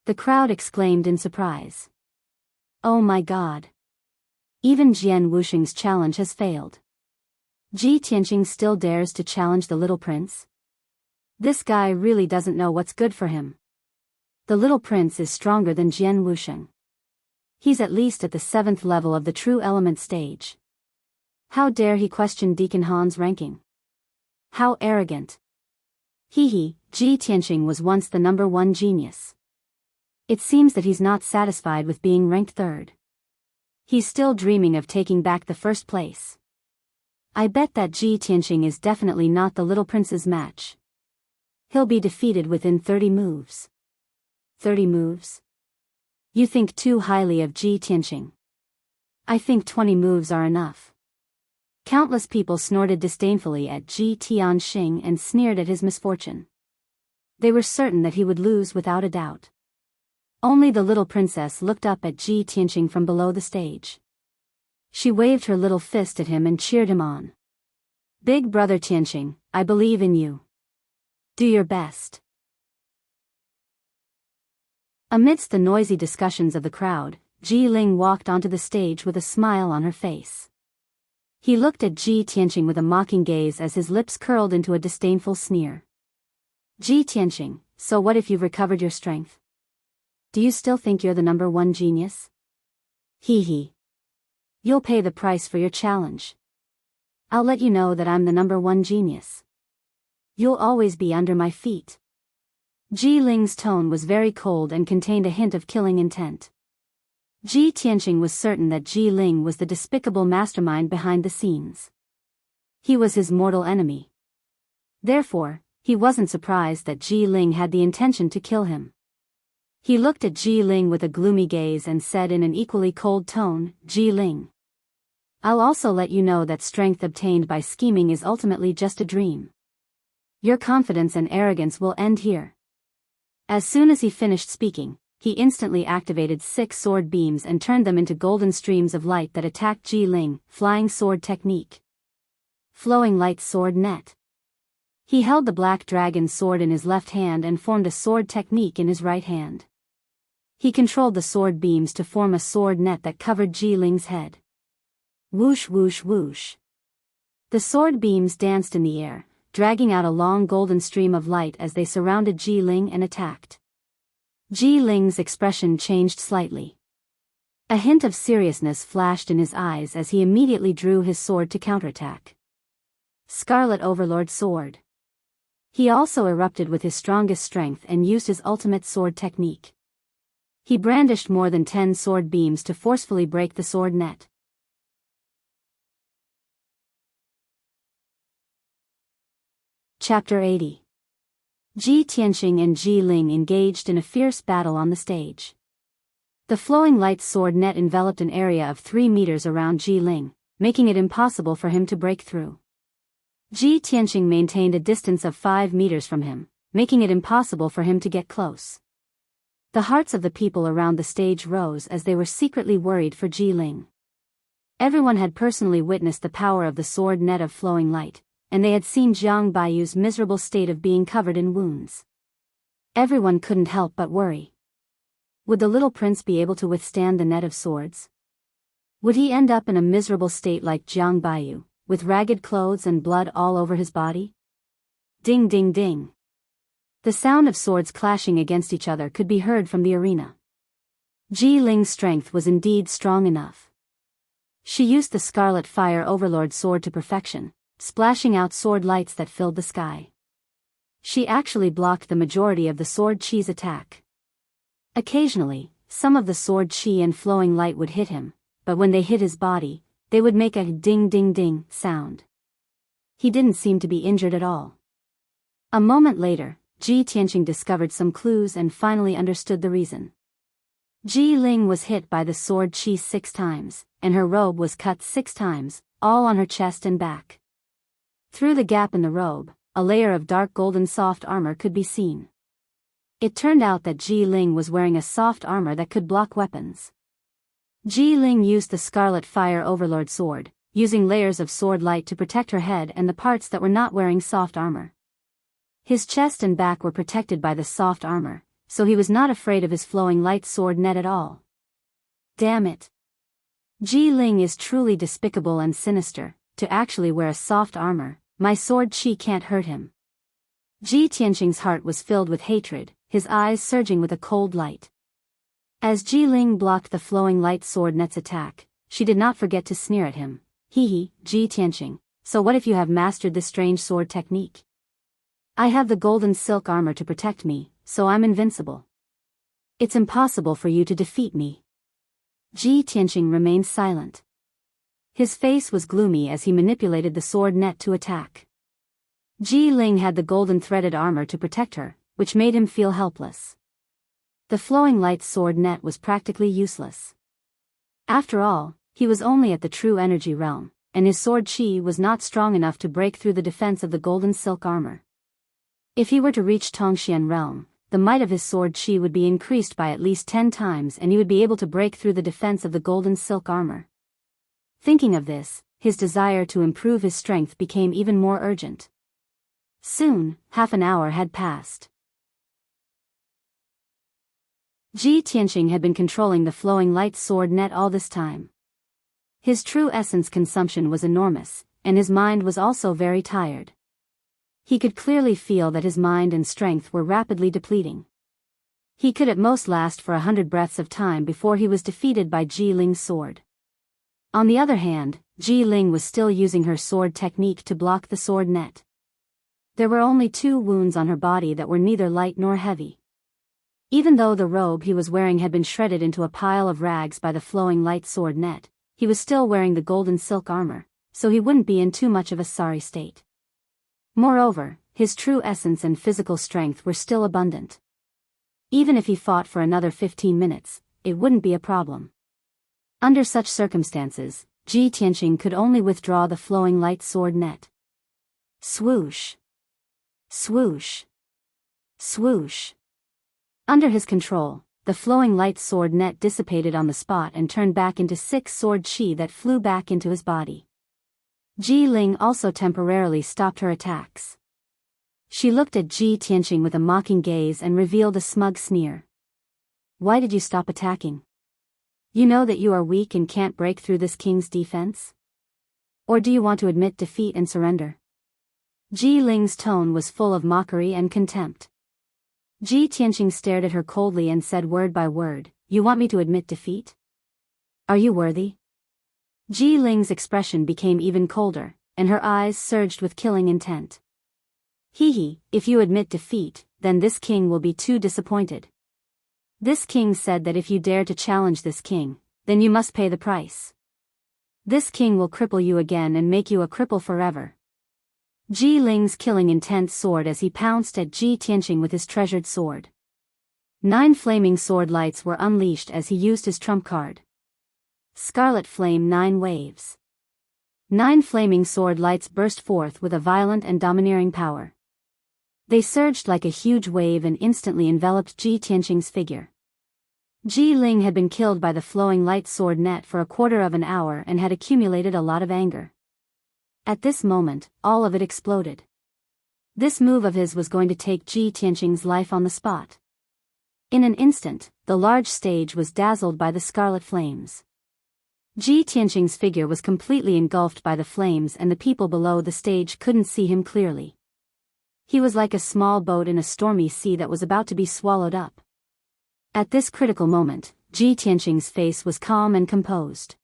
[SPEAKER 1] The crowd exclaimed in surprise. "Oh my God! Even Jian Wuxing's challenge has failed. Ji Tianqing still dares to challenge the little prince? This guy really doesn't know what's good for him. The little prince is stronger than Jian Wuxing. He's at least at the 7th level of the true element stage. How dare he question Deacon Han's ranking? How arrogant. Ji Tianqing was once the #1 genius. It seems that he's not satisfied with being ranked 3rd. He's still dreaming of taking back the 1st place. I bet that Ji Tianqing is definitely not the little prince's match. He'll be defeated within 30 moves. 30 moves? You think too highly of Ji Tianqing. I think 20 moves are enough." Countless people snorted disdainfully at Ji Tianqing and sneered at his misfortune. They were certain that he would lose without a doubt. Only the little princess looked up at Ji Tianqing from below the stage. She waved her little fist at him and cheered him on. "Big brother Tianqing, I believe in you. Do your best." Amidst the noisy discussions of the crowd, Ji Ling walked onto the stage with a smile on her face. He looked at Ji Tianqing with a mocking gaze as his lips curled into a disdainful sneer. "Ji Tianqing, so what if you've recovered your strength? Do you still think you're the #1 genius? Hee. You'll pay the price for your challenge. I'll let you know that I'm the #1 genius. You'll always be under my feet." Ji Ling's tone was very cold and contained a hint of killing intent. Ji Tianqing was certain that Ji Ling was the despicable mastermind behind the scenes. He was his mortal enemy. Therefore, he wasn't surprised that Ji Ling had the intention to kill him. He looked at Ji Ling with a gloomy gaze and said in an equally cold tone, "Ji Ling, I'll also let you know that strength obtained by scheming is ultimately just a dream. Your confidence and arrogance will end here." As soon as he finished speaking, he instantly activated 6 sword beams and turned them into golden streams of light that attacked Ji Ling. Flying sword technique. Flowing light sword net. He held the black dragon sword in his left hand and formed a sword technique in his right hand. He controlled the sword beams to form a sword net that covered Ji Ling's head. Whoosh whoosh whoosh. The sword beams danced in the air, dragging out a long golden stream of light as they surrounded Ji Ling and attacked. Ji Ling's expression changed slightly. A hint of seriousness flashed in his eyes as he immediately drew his sword to counterattack. Scarlet Overlord Sword. He also erupted with his strongest strength and used his ultimate sword technique. He brandished more than 10 sword beams to forcefully break the sword net. Chapter 80. Ji Tianqing and Ji Ling engaged in a fierce battle on the stage. The flowing light sword net enveloped an area of 3 meters around Ji Ling, making it impossible for him to break through. Ji Tianqing maintained a distance of 5 meters from him, making it impossible for him to get close. The hearts of the people around the stage rose as they were secretly worried for Ji Ling. Everyone had personally witnessed the power of the sword net of flowing light, and they had seen Jiang Baiyu's miserable state of being covered in wounds. Everyone couldn't help but worry. Would the little prince be able to withstand the net of swords? Would he end up in a miserable state like Jiang Baiyu, with ragged clothes and blood all over his body? Ding ding ding. The sound of swords clashing against each other could be heard from the arena. Ji Ling's strength was indeed strong enough. She used the Scarlet Fire Overlord sword to perfection, splashing out sword lights that filled the sky. She actually blocked the majority of the sword chi's attack. Occasionally, some of the sword chi and flowing light would hit him, but when they hit his body, they would make a ding ding ding sound. He didn't seem to be injured at all. A moment later, Ji Tianqing discovered some clues and finally understood the reason. Ji Ling was hit by the sword chi 6 times, and her robe was cut 6 times, all on her chest and back. Through the gap in the robe, a layer of dark golden soft armor could be seen. It turned out that Ji Ling was wearing a soft armor that could block weapons. Ji Ling used the Scarlet Fire Overlord sword, using layers of sword light to protect her head and the parts that were not wearing soft armor. His chest and back were protected by the soft armor, so he was not afraid of his flowing light sword net at all. Damn it. Ji Ling is truly despicable and sinister, to actually wear a soft armor. My sword chi can't hurt him. Ji Tianqing's heart was filled with hatred, his eyes surging with a cold light. As Ji Ling blocked the flowing light sword net's attack, she did not forget to sneer at him. Hee, Ji Tianqing, so what if you have mastered this strange sword technique? I have the golden silk armor to protect me, so I'm invincible. It's impossible for you to defeat me. Ji Tianqing remained silent. His face was gloomy as he manipulated the sword net to attack. Ji Ling had the golden threaded armor to protect her, which made him feel helpless. The flowing light sword net was practically useless. After all, he was only at the true energy realm, and his sword chi was not strong enough to break through the defense of the golden silk armor. If he were to reach Tongxian realm, the might of his sword chi would be increased by at least 10 times and he would be able to break through the defense of the golden silk armor. Thinking of this, his desire to improve his strength became even more urgent. Soon, half an hour had passed. Ji Tianqing had been controlling the flowing light sword net all this time. His true essence consumption was enormous, and his mind was also very tired. He could clearly feel that his mind and strength were rapidly depleting. He could at most last for 100 breaths of time before he was defeated by Ji Ling's sword. On the other hand, Ji Ling was still using her sword technique to block the sword net. There were only 2 wounds on her body that were neither light nor heavy. Even though the robe he was wearing had been shredded into a pile of rags by the flowing light sword net, he was still wearing the golden silk armor, so he wouldn't be in too much of a sorry state. Moreover, his true essence and physical strength were still abundant. Even if he fought for another 15 minutes, it wouldn't be a problem. Under such circumstances, Ji Tianqing could only withdraw the flowing light sword net. Swoosh! Swoosh! Swoosh! Under his control, the flowing light sword net dissipated on the spot and turned back into 6 sword chi that flew back into his body. Ji Ling also temporarily stopped her attacks. She looked at Ji Tianqing with a mocking gaze and revealed a smug sneer. Why did you stop attacking? You know that you are weak and can't break through this king's defense? Or do you want to admit defeat and surrender? Ji Ling's tone was full of mockery and contempt. Ji Tianqing stared at her coldly and said word by word, "You want me to admit defeat? Are you worthy?" Ji Ling's expression became even colder, and her eyes surged with killing intent. Hee, if you admit defeat, then this king will be too disappointed. This king said that if you dare to challenge this king, then you must pay the price. This king will cripple you again and make you a cripple forever. Ji Ling's killing intent soared as he pounced at Ji Tianqing with his treasured sword. 9 flaming sword lights were unleashed as he used his trump card. Scarlet Flame 9 waves. 9 flaming sword lights burst forth with a violent and domineering power. They surged like a huge wave and instantly enveloped Ji Tianqing's figure. Ji Ling had been killed by the flowing light sword net for a quarter of an hour and had accumulated a lot of anger. At this moment, all of it exploded. This move of his was going to take Ji Tianqing's life on the spot. In an instant, the large stage was dazzled by the scarlet flames. Ji Tianqing's figure was completely engulfed by the flames and the people below the stage couldn't see him clearly. He was like a small boat in a stormy sea that was about to be swallowed up. At this critical moment, Ji Tianqing's face was calm and composed.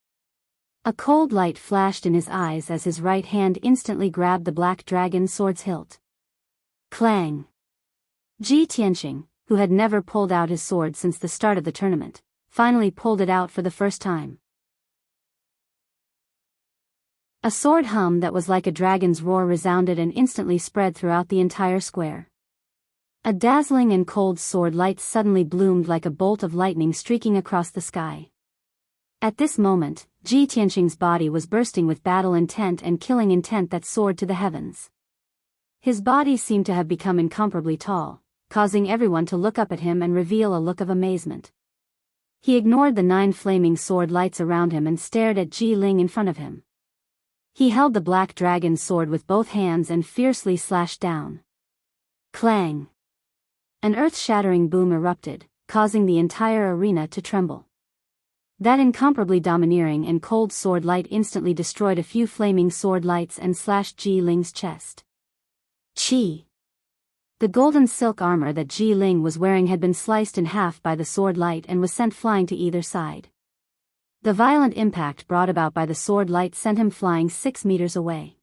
[SPEAKER 1] A cold light flashed in his eyes as his right hand instantly grabbed the black dragon sword's hilt. Clang! Ji Tianqing, who had never pulled out his sword since the start of the tournament, finally pulled it out for the first time. A sword hum that was like a dragon's roar resounded and instantly spread throughout the entire square. A dazzling and cold sword light suddenly bloomed like a bolt of lightning streaking across the sky. At this moment, Ji Tianqing's body was bursting with battle intent and killing intent that soared to the heavens. His body seemed to have become incomparably tall, causing everyone to look up at him and reveal a look of amazement. He ignored the 9 flaming sword lights around him and stared at Ji Ling in front of him. He held the black dragon sword with both hands and fiercely slashed down. Clang! An earth-shattering boom erupted, causing the entire arena to tremble. That incomparably domineering and cold sword light instantly destroyed a few flaming sword lights and slashed Ji Ling's chest. Chi! The golden silk armor that Ji Ling was wearing had been sliced in half by the sword light and was sent flying to either side. The violent impact brought about by the sword light sent him flying 6 meters away.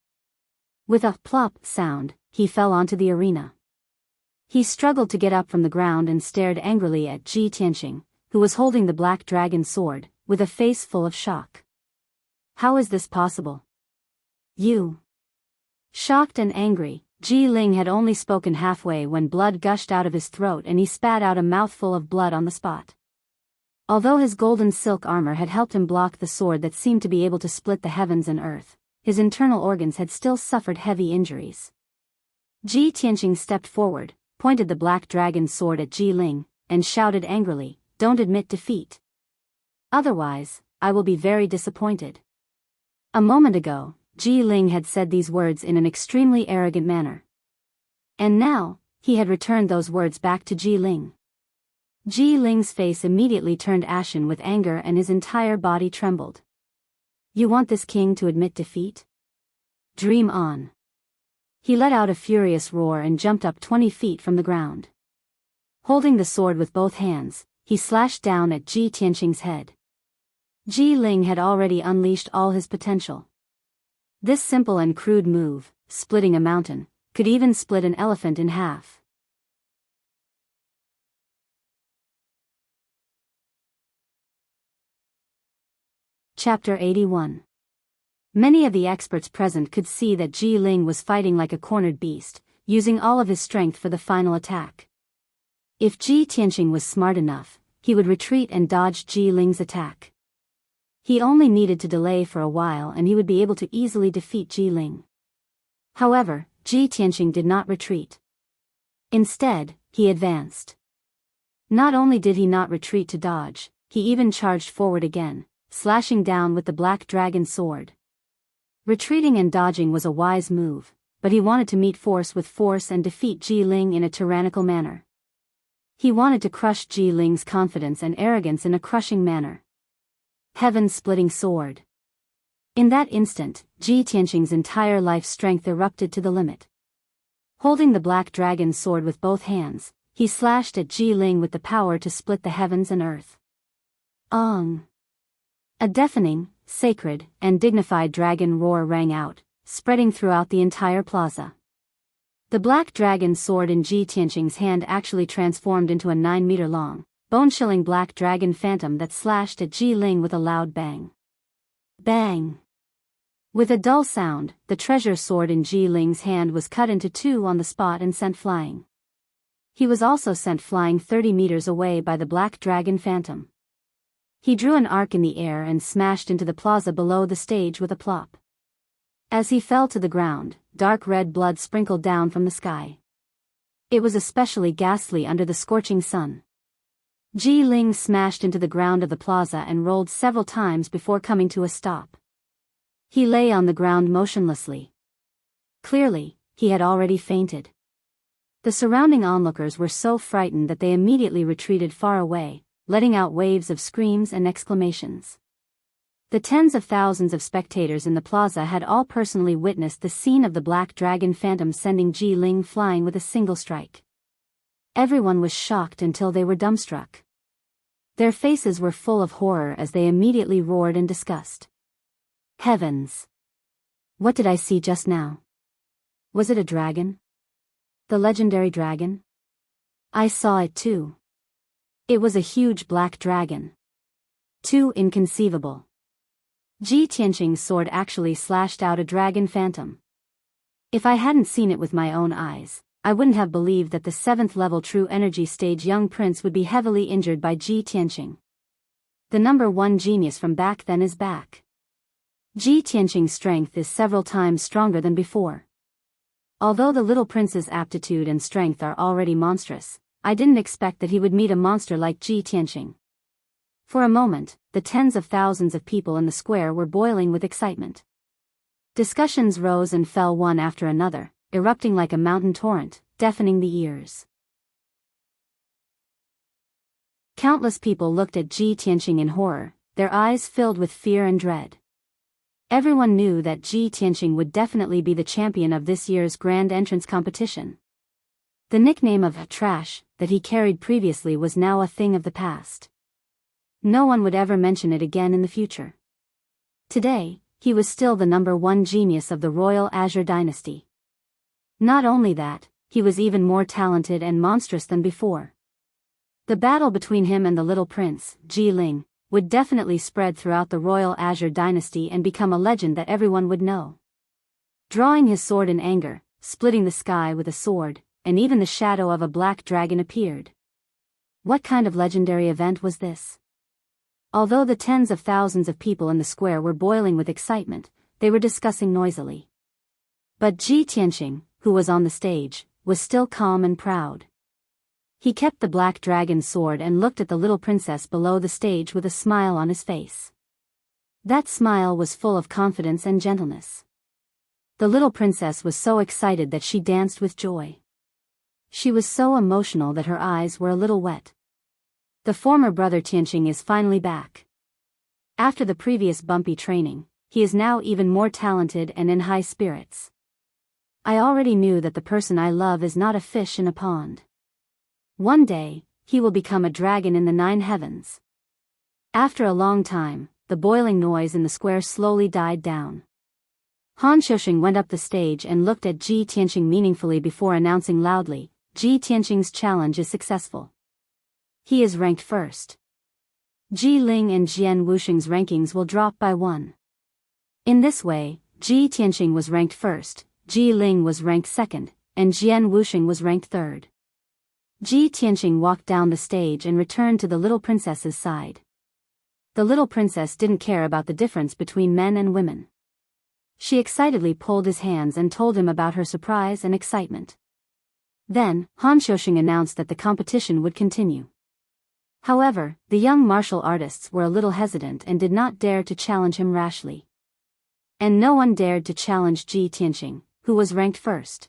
[SPEAKER 1] With a plop sound, he fell onto the arena. He struggled to get up from the ground and stared angrily at Ji Tianqing, who was holding the black dragon sword, with a face full of shock. How is this possible? You? Shocked and angry, Ji Ling had only spoken halfway when blood gushed out of his throat and he spat out a mouthful of blood on the spot. Although his golden silk armor had helped him block the sword that seemed to be able to split the heavens and earth, his internal organs had still suffered heavy injuries. Ji Tianqing stepped forward, pointed the black dragon sword at Ji Ling, and shouted angrily, "Don't admit defeat. Otherwise, I will be very disappointed." A moment ago, Ji Ling had said these words in an extremely arrogant manner. And now, he had returned those words back to Ji Ling. Ji Ling's face immediately turned ashen with anger and his entire body trembled. You want this king to admit defeat? Dream on. He let out a furious roar and jumped up 20 feet from the ground. Holding the sword with both hands, he slashed down at Ji Tianqing's head. Ji Ling had already unleashed all his potential. This simple and crude move, splitting a mountain, could even split an elephant in half. Chapter 81. Many of the experts present could see that Ji Ling was fighting like a cornered beast, using all of his strength for the final attack. If Ji Tianqing was smart enough, he would retreat and dodge Ji Ling's attack. He only needed to delay for a while and he would be able to easily defeat Ji Ling. However, Ji Tianqing did not retreat. Instead, he advanced. Not only did he not retreat to dodge, he even charged forward again, slashing down with the black dragon sword. Retreating and dodging was a wise move, but he wanted to meet force with force and defeat Ji Ling in a tyrannical manner. He wanted to crush Ji Ling's confidence and arrogance in a crushing manner. Heaven-splitting sword. In that instant, Ji Tianqing's entire life strength erupted to the limit. Holding the black dragon sword with both hands, he slashed at Ji Ling with the power to split the heavens and earth. Ong! A deafening, sacred, and dignified dragon roar rang out, spreading throughout the entire plaza. The black dragon sword in Ji Tianqing's hand actually transformed into a 9-meter-long, bone-chilling black dragon phantom that slashed at Ji Ling with a loud bang. Bang! With a dull sound, the treasure sword in Ji Ling's hand was cut into two on the spot and sent flying. He was also sent flying 30 meters away by the black dragon phantom. He drew an arc in the air and smashed into the plaza below the stage with a plop. As he fell to the ground, dark red blood sprinkled down from the sky. It was especially ghastly under the scorching sun. Ji Ling smashed into the ground of the plaza and rolled several times before coming to a stop. He lay on the ground motionlessly. Clearly, he had already fainted. The surrounding onlookers were so frightened that they immediately retreated far away, letting out waves of screams and exclamations. The tens of thousands of spectators in the plaza had all personally witnessed the scene of the black dragon phantom sending Ji Ling flying with a single strike. Everyone was shocked until they were dumbstruck. Their faces were full of horror as they immediately roared in disgust. Heavens! What did I see just now? Was it a dragon? The legendary dragon? I saw it too. It was a huge black dragon. Too inconceivable. Ji Tianqing's sword actually slashed out a dragon phantom. If I hadn't seen it with my own eyes, I wouldn't have believed that the 7th level True Energy stage young prince would be heavily injured by Ji Tianqing. The number 1 genius from back then is back. Ji Tianqing's strength is several times stronger than before. Although the little prince's aptitude and strength are already monstrous, I didn't expect that he would meet a monster like Ji Tianqing. For a moment, the tens of thousands of people in the square were boiling with excitement. Discussions rose and fell one after another, erupting like a mountain torrent, deafening the ears. Countless people looked at Ji Tianqing in horror, their eyes filled with fear and dread. Everyone knew that Ji Tianqing would definitely be the champion of this year's grand entrance competition. The nickname of trash that he carried previously was now a thing of the past. No one would ever mention it again in the future. Today, he was still the #1 genius of the Royal Azure Dynasty. Not only that, he was even more talented and monstrous than before. The battle between him and the little prince, Ji Ling, would definitely spread throughout the Royal Azure Dynasty and become a legend that everyone would know. Drawing his sword in anger, splitting the sky with a sword, and even the shadow of a black dragon appeared. What kind of legendary event was this? Although the tens of thousands of people in the square were boiling with excitement, they were discussing noisily. But Ji Tianqing, who was on the stage, was still calm and proud. He kept the black dragon's sword and looked at the little princess below the stage with a smile on his face. That smile was full of confidence and gentleness. The little princess was so excited that she danced with joy. She was so emotional that her eyes were a little wet. The former brother Tianqing is finally back. After the previous bumpy training, he is now even more talented and in high spirits. I already knew that the person I love is not a fish in a pond. One day, he will become a dragon in the 9 heavens. After a long time, the boiling noise in the square slowly died down. Han Xiuxing went up the stage and looked at Ji Tianqing meaningfully before announcing loudly, Ji Tianqing's challenge is successful. He is ranked first. Ji Ling and Jian Wuxing's rankings will drop by 1. In this way, Ji Tianqing was ranked first, Ji Ling was ranked second, and Jian Wuxing was ranked third. Ji Tianqing walked down the stage and returned to the little princess's side. The little princess didn't care about the difference between men and women. She excitedly pulled his hands and told him about her surprise and excitement. Then, Han Xiuxing announced that the competition would continue. However, the young martial artists were a little hesitant and did not dare to challenge him rashly. And no one dared to challenge Ji Tianqing, who was ranked first.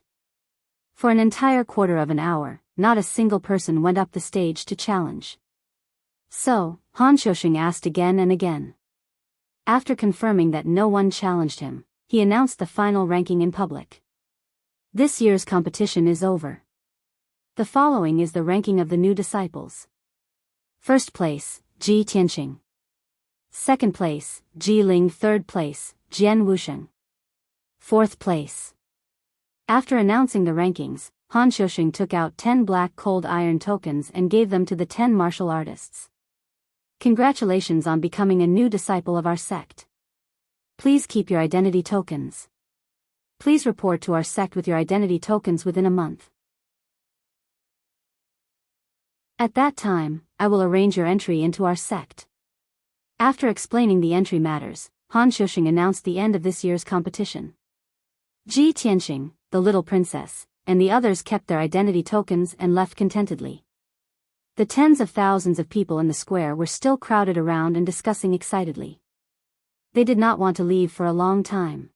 [SPEAKER 1] For an entire quarter of an hour, not a single person went up the stage to challenge. So, Han Xiuxing asked again and again. After confirming that no one challenged him, he announced the final ranking in public. This year's competition is over. The following is the ranking of the new disciples. First place, Ji Tianqing. Second place, Ji Ling. Third place, Jian Wuxing. Fourth place. After announcing the rankings, Han Xiuxing took out 10 black cold iron tokens and gave them to the 10 martial artists. Congratulations on becoming a new disciple of our sect. Please keep your identity tokens. Please report to our sect with your identity tokens within a month. At that time, I will arrange your entry into our sect. After explaining the entry matters, Han Xiuxing announced the end of this year's competition. Ji Tianqing, the little princess, and the others kept their identity tokens and left contentedly. The tens of thousands of people in the square were still crowded around and discussing excitedly. They did not want to leave for a long time.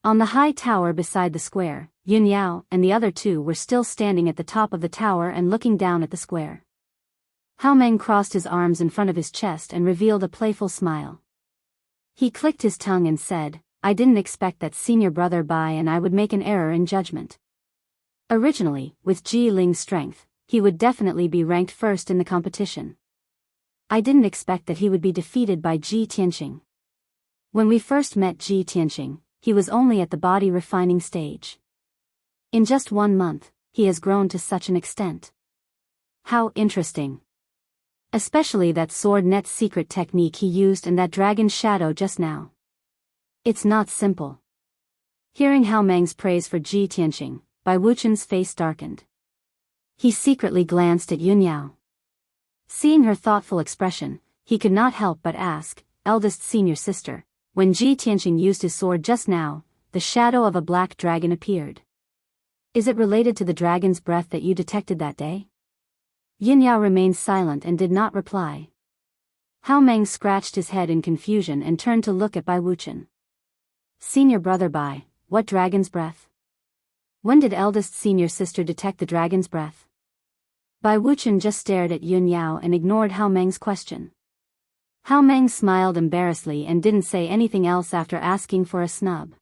[SPEAKER 1] On the high tower beside the square, Yao and the other two were still standing at the top of the tower and looking down at the square. Hao Meng crossed his arms in front of his chest and revealed a playful smile. He clicked his tongue and said, I didn't expect that senior brother Bai and I would make an error in judgment. Originally, with Ji Ling's strength, he would definitely be ranked first in the competition. I didn't expect that he would be defeated by Ji Tianqing. When we first met Ji Tianqing, he was only at the body refining stage. In just 1 month, he has grown to such an extent. How interesting. Especially that sword net secret technique he used and that dragon's shadow just now. It's not simple. Hearing Hao Meng's praise for Ji Tianqing, Bai Wuchen's face darkened. He secretly glanced at Yao. Seeing her thoughtful expression, he could not help but ask, eldest senior sister, when Ji Tianqing used his sword just now, the shadow of a black dragon appeared. Is it related to the dragon's breath that you detected that day? Yao remained silent and did not reply. Hao Meng scratched his head in confusion and turned to look at Bai Wuchen. Senior brother Bai, what dragon's breath? When did eldest senior sister detect the dragon's breath? Bai Wuchen just stared at Yun Yao and ignored Hao Meng's question. Hao Meng smiled embarrassedly and didn't say anything else after asking for a snub.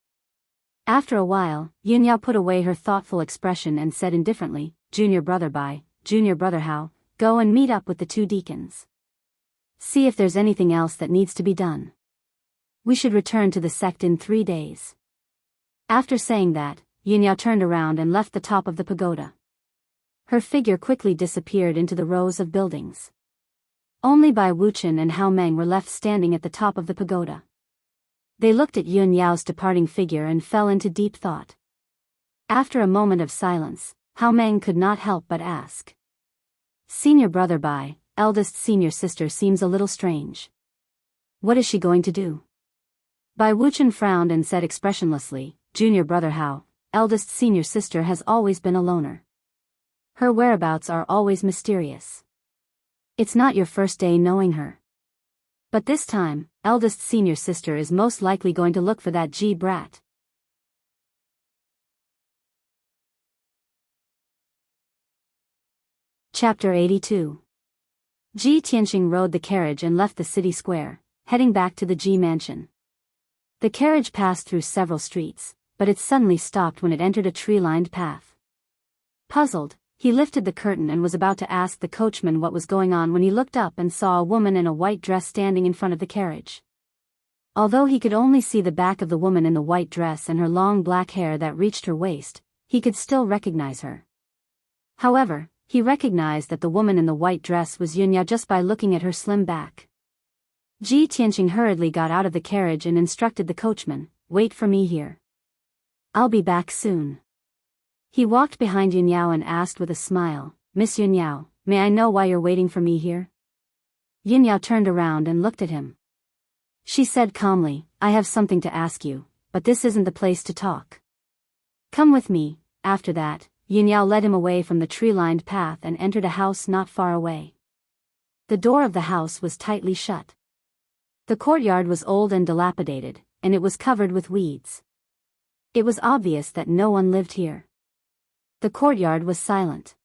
[SPEAKER 1] After a while, Yun Yao put away her thoughtful expression and said indifferently, Junior brother Bai, Junior brother Hao, go and meet up with the two deacons. See if there's anything else that needs to be done. We should return to the sect in 3 days. After saying that, Yun Yao turned around and left the top of the pagoda. Her figure quickly disappeared into the rows of buildings. Only Bai Wuchen and Hao Meng were left standing at the top of the pagoda. They looked at Yun Yao's departing figure and fell into deep thought. After a moment of silence, Hao Meng could not help but ask. Senior brother Bai, eldest senior sister seems a little strange. What is she going to do? Bai Wuchen frowned and said expressionlessly, Junior brother Hao, eldest senior sister has always been a loner. Her whereabouts are always mysterious. It's not your first day knowing her. But this time, eldest senior sister is most likely going to look for that G brat. Chapter 82. Ji Tianxing rode the carriage and left the city square, heading back to the Ji mansion. The carriage passed through several streets, but it suddenly stopped when it entered a tree-lined path. Puzzled, he lifted the curtain and was about to ask the coachman what was going on when he looked up and saw a woman in a white dress standing in front of the carriage. Although he could only see the back of the woman in the white dress and her long black hair that reached her waist, he could still recognize her. However, he recognized that the woman in the white dress was Yun Yao just by looking at her slim back. Ji Tianxing hurriedly got out of the carriage and instructed the coachman, wait for me here. I'll be back soon. He walked behind Yun Yao and asked with a smile, Miss Yun Yao, may I know why you're waiting for me here? Yun Yao turned around and looked at him. She said calmly, I have something to ask you, but this isn't the place to talk. Come with me. After that, Yun Yao led him away from the tree-lined path and entered a house not far away. The door of the house was tightly shut. The courtyard was old and dilapidated, and it was covered with weeds. It was obvious that no one lived here. The courtyard was silent.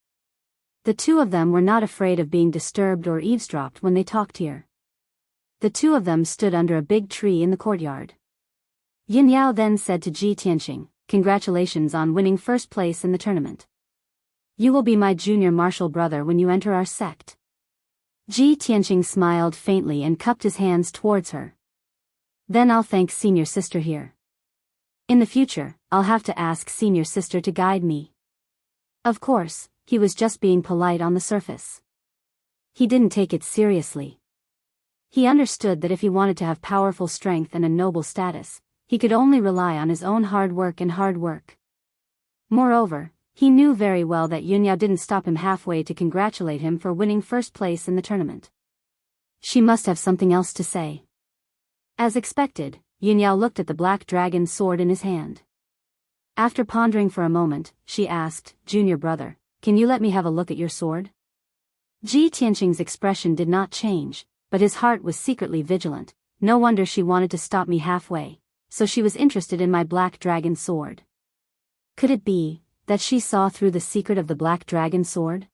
[SPEAKER 1] The two of them were not afraid of being disturbed or eavesdropped when they talked here. The two of them stood under a big tree in the courtyard. Yin Yao then said to Ji Tianxing, congratulations on winning first place in the tournament. You will be my junior martial brother when you enter our sect. Ji Tianxing smiled faintly and cupped his hands towards her. Then I'll thank senior sister here. In the future, I'll have to ask senior sister to guide me. Of course, he was just being polite on the surface. He didn't take it seriously. He understood that if he wanted to have powerful strength and a noble status, he could only rely on his own hard work. Moreover, he knew very well that Yun Yao didn't stop him halfway to congratulate him for winning first place in the tournament. She must have something else to say. As expected, Yun Yao looked at the black dragon sword in his hand. After pondering for a moment, she asked, Junior brother, can you let me have a look at your sword? Ji Tianxing's expression did not change, but his heart was secretly vigilant. No wonder she wanted to stop me halfway, so she was interested in my black dragon sword. Could it be that she saw through the secret of the black dragon sword?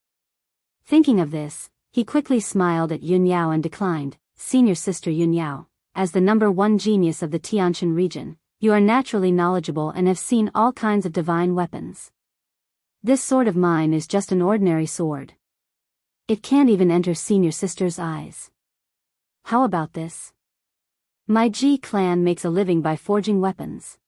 [SPEAKER 1] Thinking of this, he quickly smiled at Yun Yao and declined, Senior sister Yun Yao, as the #1 genius of the Tianshan region, you are naturally knowledgeable and have seen all kinds of divine weapons. This sword of mine is just an ordinary sword. It can't even enter senior sister's eyes. How about this? My Ji clan makes a living by forging weapons.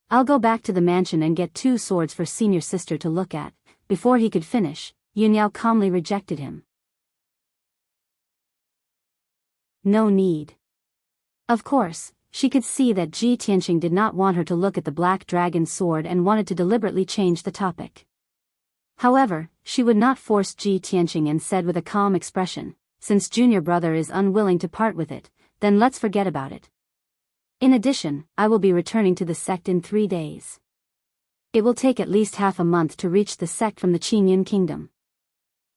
[SPEAKER 1] I'll go back to the mansion and get 2 swords for senior sister to look at. Before he could finish, Yun Yao calmly rejected him. No need. Of course, she could see that Ji Tianxing did not want her to look at the black dragon sword and wanted to deliberately change the topic. However, she would not force Ji Tianxing and said with a calm expression, since junior brother is unwilling to part with it, then let's forget about it. In addition, I will be returning to the sect in 3 days. It will take at least half a month to reach the sect from the Qingyun kingdom.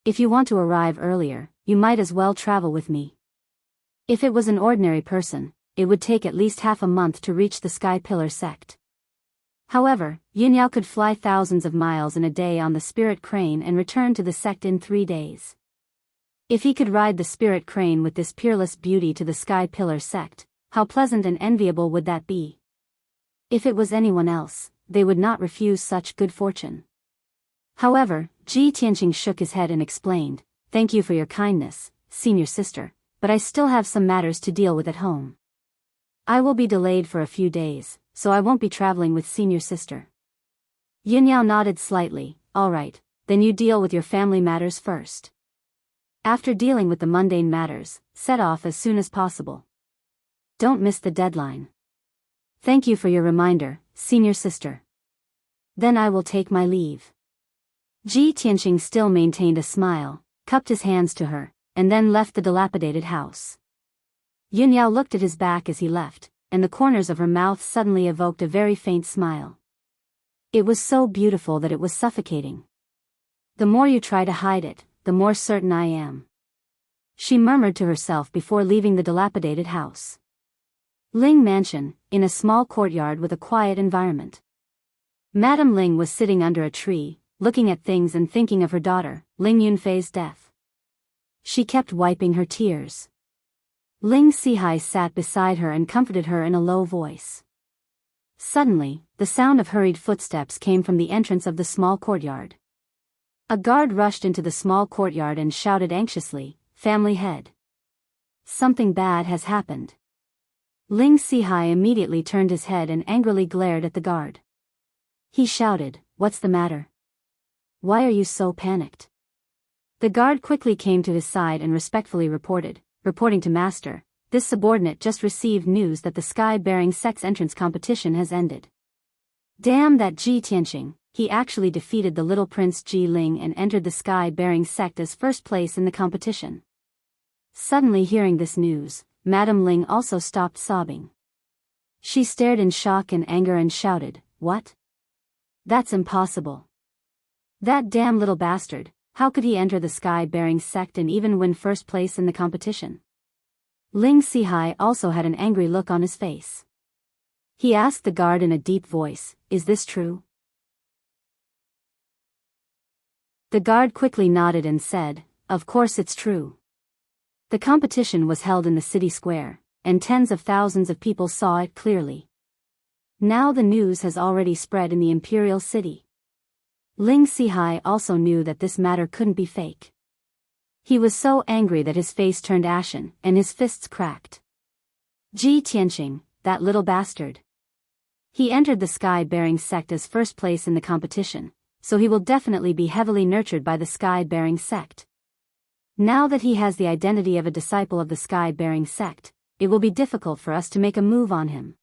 [SPEAKER 1] If you want to arrive earlier, you might as well travel with me. If it was an ordinary person, it would take at least half a month to reach the Sky Pillar sect. However, Yunyao could fly thousands of miles in a day on the spirit crane and return to the sect in 3 days. If he could ride the spirit crane with this peerless beauty to the Sky Pillar sect, how pleasant and enviable would that be? If it was anyone else, they would not refuse such good fortune. However, Ji Tianqing shook his head and explained, "Thank you for your kindness, senior sister, but I still have some matters to deal with at home. I will be delayed for a few days, so I won't be traveling with senior sister." Yunyao nodded slightly. "All right, then you deal with your family matters first. After dealing with the mundane matters, set off as soon as possible. Don't miss the deadline." "Thank you for your reminder, senior sister. Then I will take my leave." Ji Tianqing still maintained a smile, cupped his hands to her, and then left the dilapidated house. Yunyao looked at his back as he left, and the corners of her mouth suddenly evoked a very faint smile. It was so beautiful that it was suffocating. "The more you try to hide it, the more certain I am," she murmured to herself before leaving the dilapidated house. Ling Mansion, in a small courtyard with a quiet environment. Madame Ling was sitting under a tree, looking at things and thinking of her daughter, Ling Yunfei's death. She kept wiping her tears. Ling Sihai sat beside her and comforted her in a low voice. Suddenly, the sound of hurried footsteps came from the entrance of the small courtyard. A guard rushed into the small courtyard and shouted anxiously, "Family head. Something bad has happened." Ling Sihai immediately turned his head and angrily glared at the guard. He shouted, "What's the matter? Why are you so panicked?" The guard quickly came to his side and respectfully reporting to master, "This subordinate just received news that the sky-bearing sect's entrance competition has ended. Damn that Ji Tianqing, he actually defeated the little prince Ji Ling and entered the sky-bearing sect as first place in the competition." Suddenly hearing this news, Madame Ling also stopped sobbing. She stared in shock and anger and shouted, "What? That's impossible. That damn little bastard, how could he enter the sky-bearing sect and even win first place in the competition?" Ling Sihai also had an angry look on his face. He asked the guard in a deep voice, "Is this true?" The guard quickly nodded and said, "Of course it's true. The competition was held in the city square, and tens of thousands of people saw it clearly. Now the news has already spread in the imperial city." Ling Sihai also knew that this matter couldn't be fake. He was so angry that his face turned ashen, and his fists cracked. Ji Tianqing, that little bastard. He entered the sky-bearing sect as first place in the competition, so he will definitely be heavily nurtured by the sky-bearing sect. Now that he has the identity of a disciple of the sky-bearing sect, it will be difficult for us to make a move on him.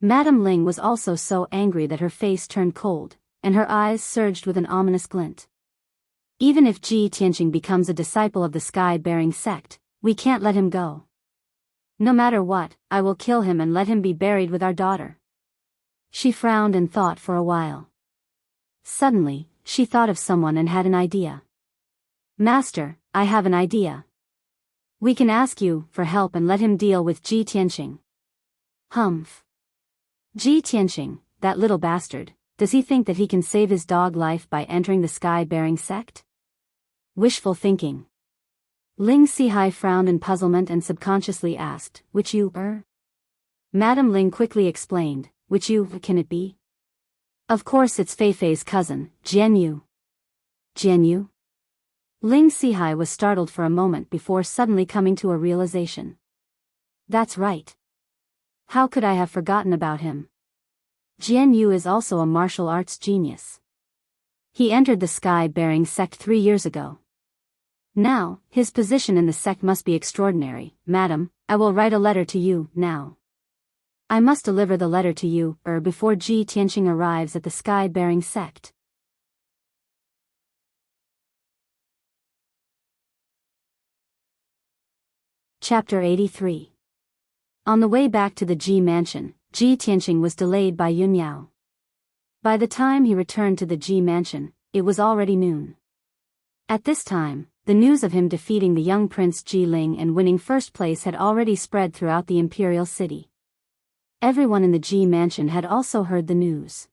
[SPEAKER 1] Madame Ling was also so angry that her face turned cold, and her eyes surged with an ominous glint. "Even if Ji Tianqing becomes a disciple of the sky-bearing sect, we can't let him go. No matter what, I will kill him and let him be buried with our daughter." She frowned and thought for a while. Suddenly, she thought of someone and had an idea. "Master, I have an idea. We can ask you for help and let him deal with Ji Tianqing." "Humph. Ji Tianqing, that little bastard. Does he think that he can save his dog life by entering the sky-bearing sect? Wishful thinking." Ling Sihai frowned in puzzlement and subconsciously asked, "Which you, Madame Ling quickly explained, "Which you, can it be?" "Of course it's Feifei's cousin, Jian Yu." "Jian Yu?" Ling Sihai was startled for a moment before suddenly coming to a realization. "That's right. How could I have forgotten about him? Jian Yu is also a martial arts genius. He entered the sky-bearing sect 3 years ago. Now, his position in the sect must be extraordinary. Madam, I will write a letter to you, now. I must deliver the letter to you, before Ji Tianqing arrives at the sky-bearing sect." Chapter 83. On the way back to the Ji mansion, Ji Tianqing was delayed by Yunyao. By the time he returned to the Ji mansion, it was already noon. At this time, the news of him defeating the young prince Ji Ling and winning first place had already spread throughout the imperial city. Everyone in the Ji mansion had also heard the news.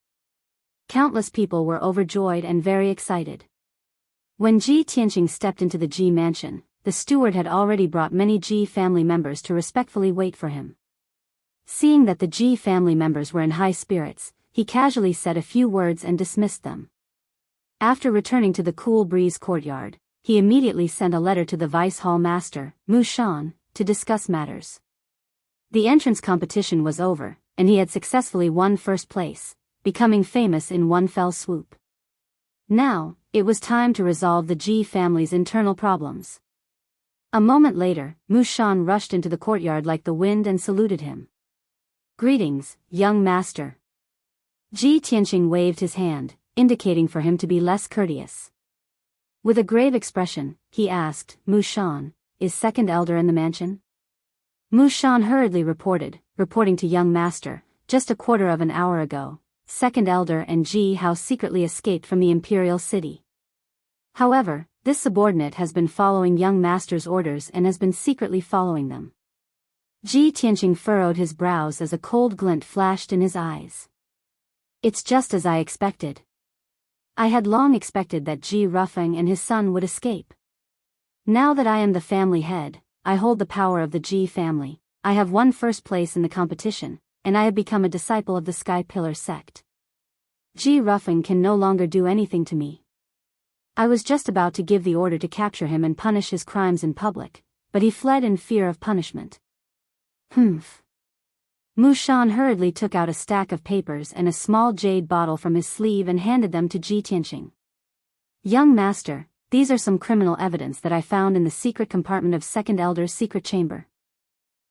[SPEAKER 1] Countless people were overjoyed and very excited. When Ji Tianqing stepped into the Ji mansion, the steward had already brought many Ji family members to respectfully wait for him. Seeing that the Ji family members were in high spirits, he casually said a few words and dismissed them. After returning to the cool breeze courtyard, he immediately sent a letter to the vice hall master, Mu Shan, to discuss matters. The entrance competition was over, and he had successfully won first place, becoming famous in one fell swoop. Now, it was time to resolve the Ji family's internal problems. A moment later, Mu Shan rushed into the courtyard like the wind and saluted him. "Greetings, young master." Ji Tianqing waved his hand, indicating for him to be less courteous. With a grave expression, he asked, "Mu Shan, is second elder in the mansion?" Mu Shan hurriedly reporting to young master, "Just a quarter of an hour ago, second elder and Ji Hao secretly escaped from the imperial city. However, this subordinate has been following young master's orders and has been secretly following them." Ji Tianqing furrowed his brows as a cold glint flashed in his eyes. "It's just as I expected. I had long expected that Ji Rufeng and his son would escape. Now that I am the family head, I hold the power of the Ji family, I have won first place in the competition, and I have become a disciple of the Sky Pillar sect. Ji Rufeng can no longer do anything to me. I was just about to give the order to capture him and punish his crimes in public, but he fled in fear of punishment." "Humph." Mu Shan hurriedly took out a stack of papers and a small jade bottle from his sleeve and handed them to Ji Tianqing. "Young master, these are some criminal evidence that I found in the secret compartment of second elder's secret chamber.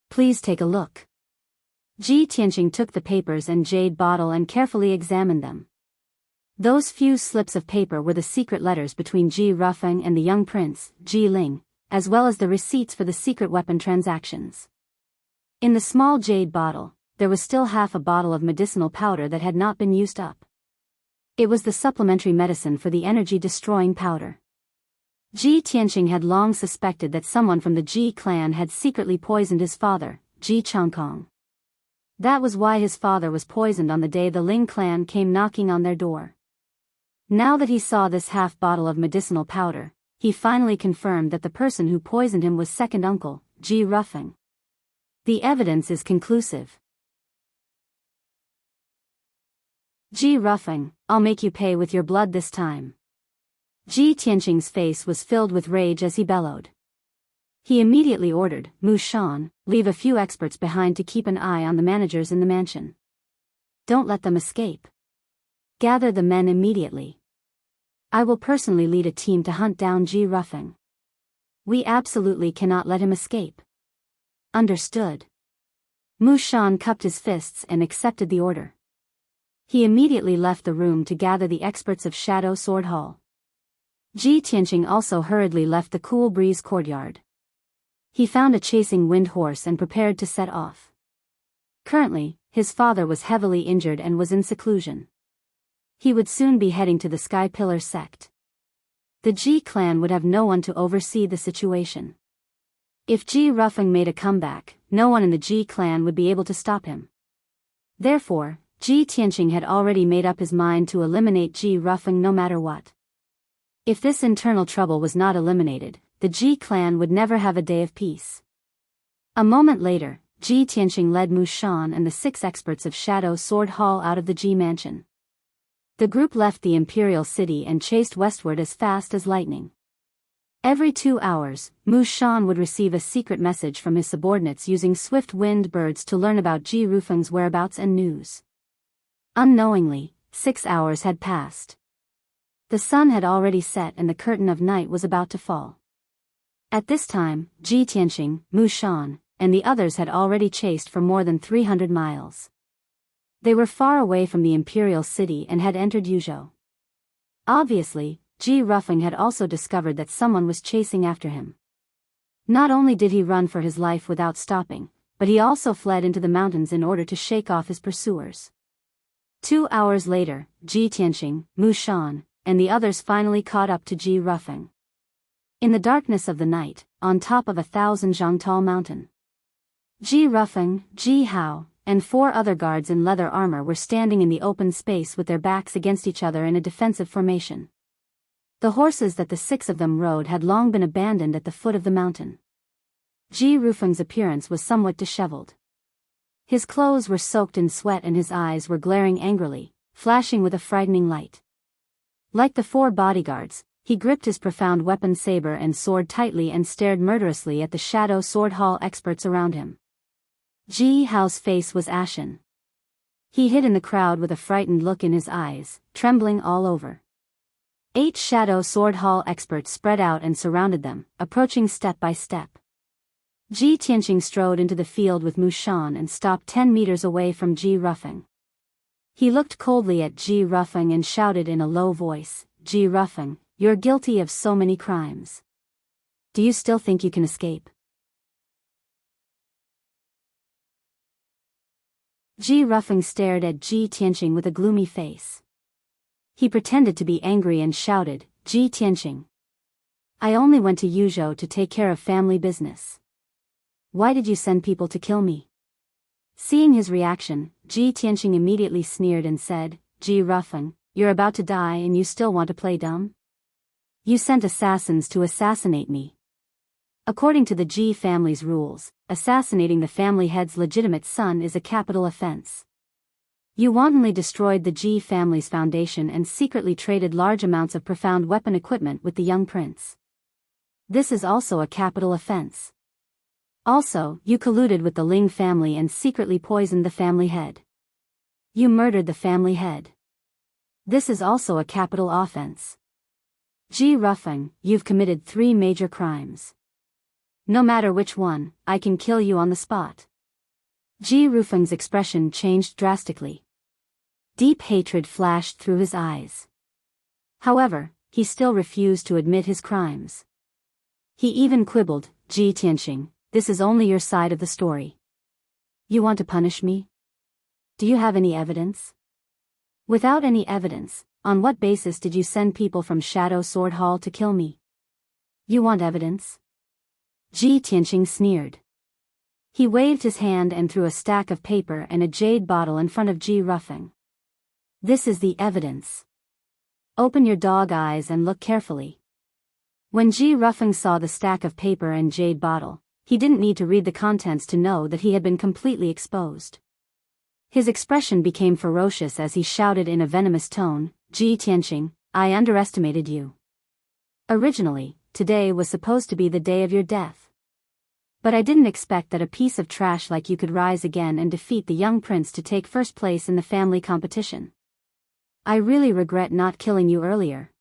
[SPEAKER 1] Please take a look." Ji Tianqing took the papers and jade bottle and carefully examined them. Those few slips of paper were the secret letters between Ji Rufeng and the young prince, Ji Ling, as well as the receipts for the secret weapon transactions. In the small jade bottle, there was still half a bottle of medicinal powder that had not been used up. It was the supplementary medicine for the energy-destroying powder. Ji Tianqing had long suspected that someone from the Ji clan had secretly poisoned his father, Ji Changkong. That was why his father was poisoned on the day the Ling clan came knocking on their door. Now that he saw this half bottle of medicinal powder, he finally confirmed that the person who poisoned him was second uncle, Ji Rufeng. The evidence is conclusive. "Ji Rufeng, I'll make you pay with your blood this time." Ji Tianqing's face was filled with rage as he bellowed. He immediately ordered, "Mu Shan, leave a few experts behind to keep an eye on the managers in the mansion. Don't let them escape. Gather the men immediately. I will personally lead a team to hunt down Ji Rufeng. We absolutely cannot let him escape." "Understood." Mu Shan cupped his fists and accepted the order. He immediately left the room to gather the experts of Shadow Sword Hall. Ji Tianqing also hurriedly left the cool breeze courtyard. He found a chasing wind horse and prepared to set off. Currently, his father was heavily injured and was in seclusion. He would soon be heading to the Sky Pillar sect. The Ji clan would have no one to oversee the situation. If Ji Rufeng made a comeback, no one in the Ji clan would be able to stop him. Therefore, Ji Tianqing had already made up his mind to eliminate Ji Rufeng no matter what. If this internal trouble was not eliminated, the Ji clan would never have a day of peace. A moment later, Ji Tianqing led Mu Shan and the 6 experts of Shadow Sword Hall out of the Ji mansion. The group left the imperial city and chased westward as fast as lightning. Every 2 hours, Mu Shan would receive a secret message from his subordinates using swift-winged birds to learn about Ji Rufeng's whereabouts and news. Unknowingly, 6 hours had passed. The sun had already set and the curtain of night was about to fall. At this time, Ji Tianqing, Mu Shan, and the others had already chased for more than 300 miles. They were far away from the imperial city and had entered Yuzhou. Obviously, Ji Rufeng had also discovered that someone was chasing after him. Not only did he run for his life without stopping, but he also fled into the mountains in order to shake off his pursuers. 2 hours later, Ji Tianqing, Mu Shan, and the others finally caught up to Ji Rufeng. In the darkness of the night, on top of 1,000 zhang tall mountain, Ji Rufeng, Ji Hao, and 4 other guards in leather armor were standing in the open space with their backs against each other in a defensive formation. The horses that the 6 of them rode had long been abandoned at the foot of the mountain. Ji Rufeng's appearance was somewhat disheveled. His clothes were soaked in sweat and his eyes were glaring angrily, flashing with a frightening light. Like the 4 bodyguards, he gripped his profound weapon saber and sword tightly and stared murderously at the shadow sword hall experts around him. Ji Hao's face was ashen. He hid in the crowd with a frightened look in his eyes, trembling all over. 8 shadow sword hall experts spread out and surrounded them, approaching step by step. Ji Tianqing strode into the field with Mu Shan and stopped 10 meters away from Ji Rufeng. He looked coldly at Ji Rufeng and shouted in a low voice, "Ji Rufeng, you're guilty of so many crimes. Do you still think you can escape?" Ji Rufeng stared at Ji Tianqing with a gloomy face. He pretended to be angry and shouted, "Ji Tianqing, I only went to Yuzhou to take care of family business. Why did you send people to kill me?" Seeing his reaction, Ji Tianqing immediately sneered and said, "Ji Rufeng, you're about to die and you still want to play dumb? You sent assassins to assassinate me. According to the Ji family's rules, assassinating the family head's legitimate son is a capital offense. You wantonly destroyed the Ji family's foundation and secretly traded large amounts of profound weapon equipment with the young prince. This is also a capital offense. Also, you colluded with the Ling family and secretly poisoned the family head. You murdered the family head. This is also a capital offense. Ji Rufeng, you've committed 3 major crimes. No matter which one, I can kill you on the spot." Ji Rufeng's expression changed drastically. Deep hatred flashed through his eyes. However, he still refused to admit his crimes. He even quibbled, "Ji Tianqing, this is only your side of the story. You want to punish me? Do you have any evidence?" "Without any evidence, on what basis did you send people from Shadow Sword Hall to kill me? You want evidence?" Ji Tianqing sneered. He waved his hand and threw a stack of paper and a jade bottle in front of Ji Rufeng. "This is the evidence. Open your dog eyes and look carefully." When Ji Rufeng saw the stack of paper and jade bottle, he didn't need to read the contents to know that he had been completely exposed. His expression became ferocious as he shouted in a venomous tone, "Ji Tianqing, I underestimated you. Originally, today was supposed to be the day of your death. But I didn't expect that a piece of trash like you could rise again and defeat the young prince to take first place in the family competition. I really regret not killing you earlier.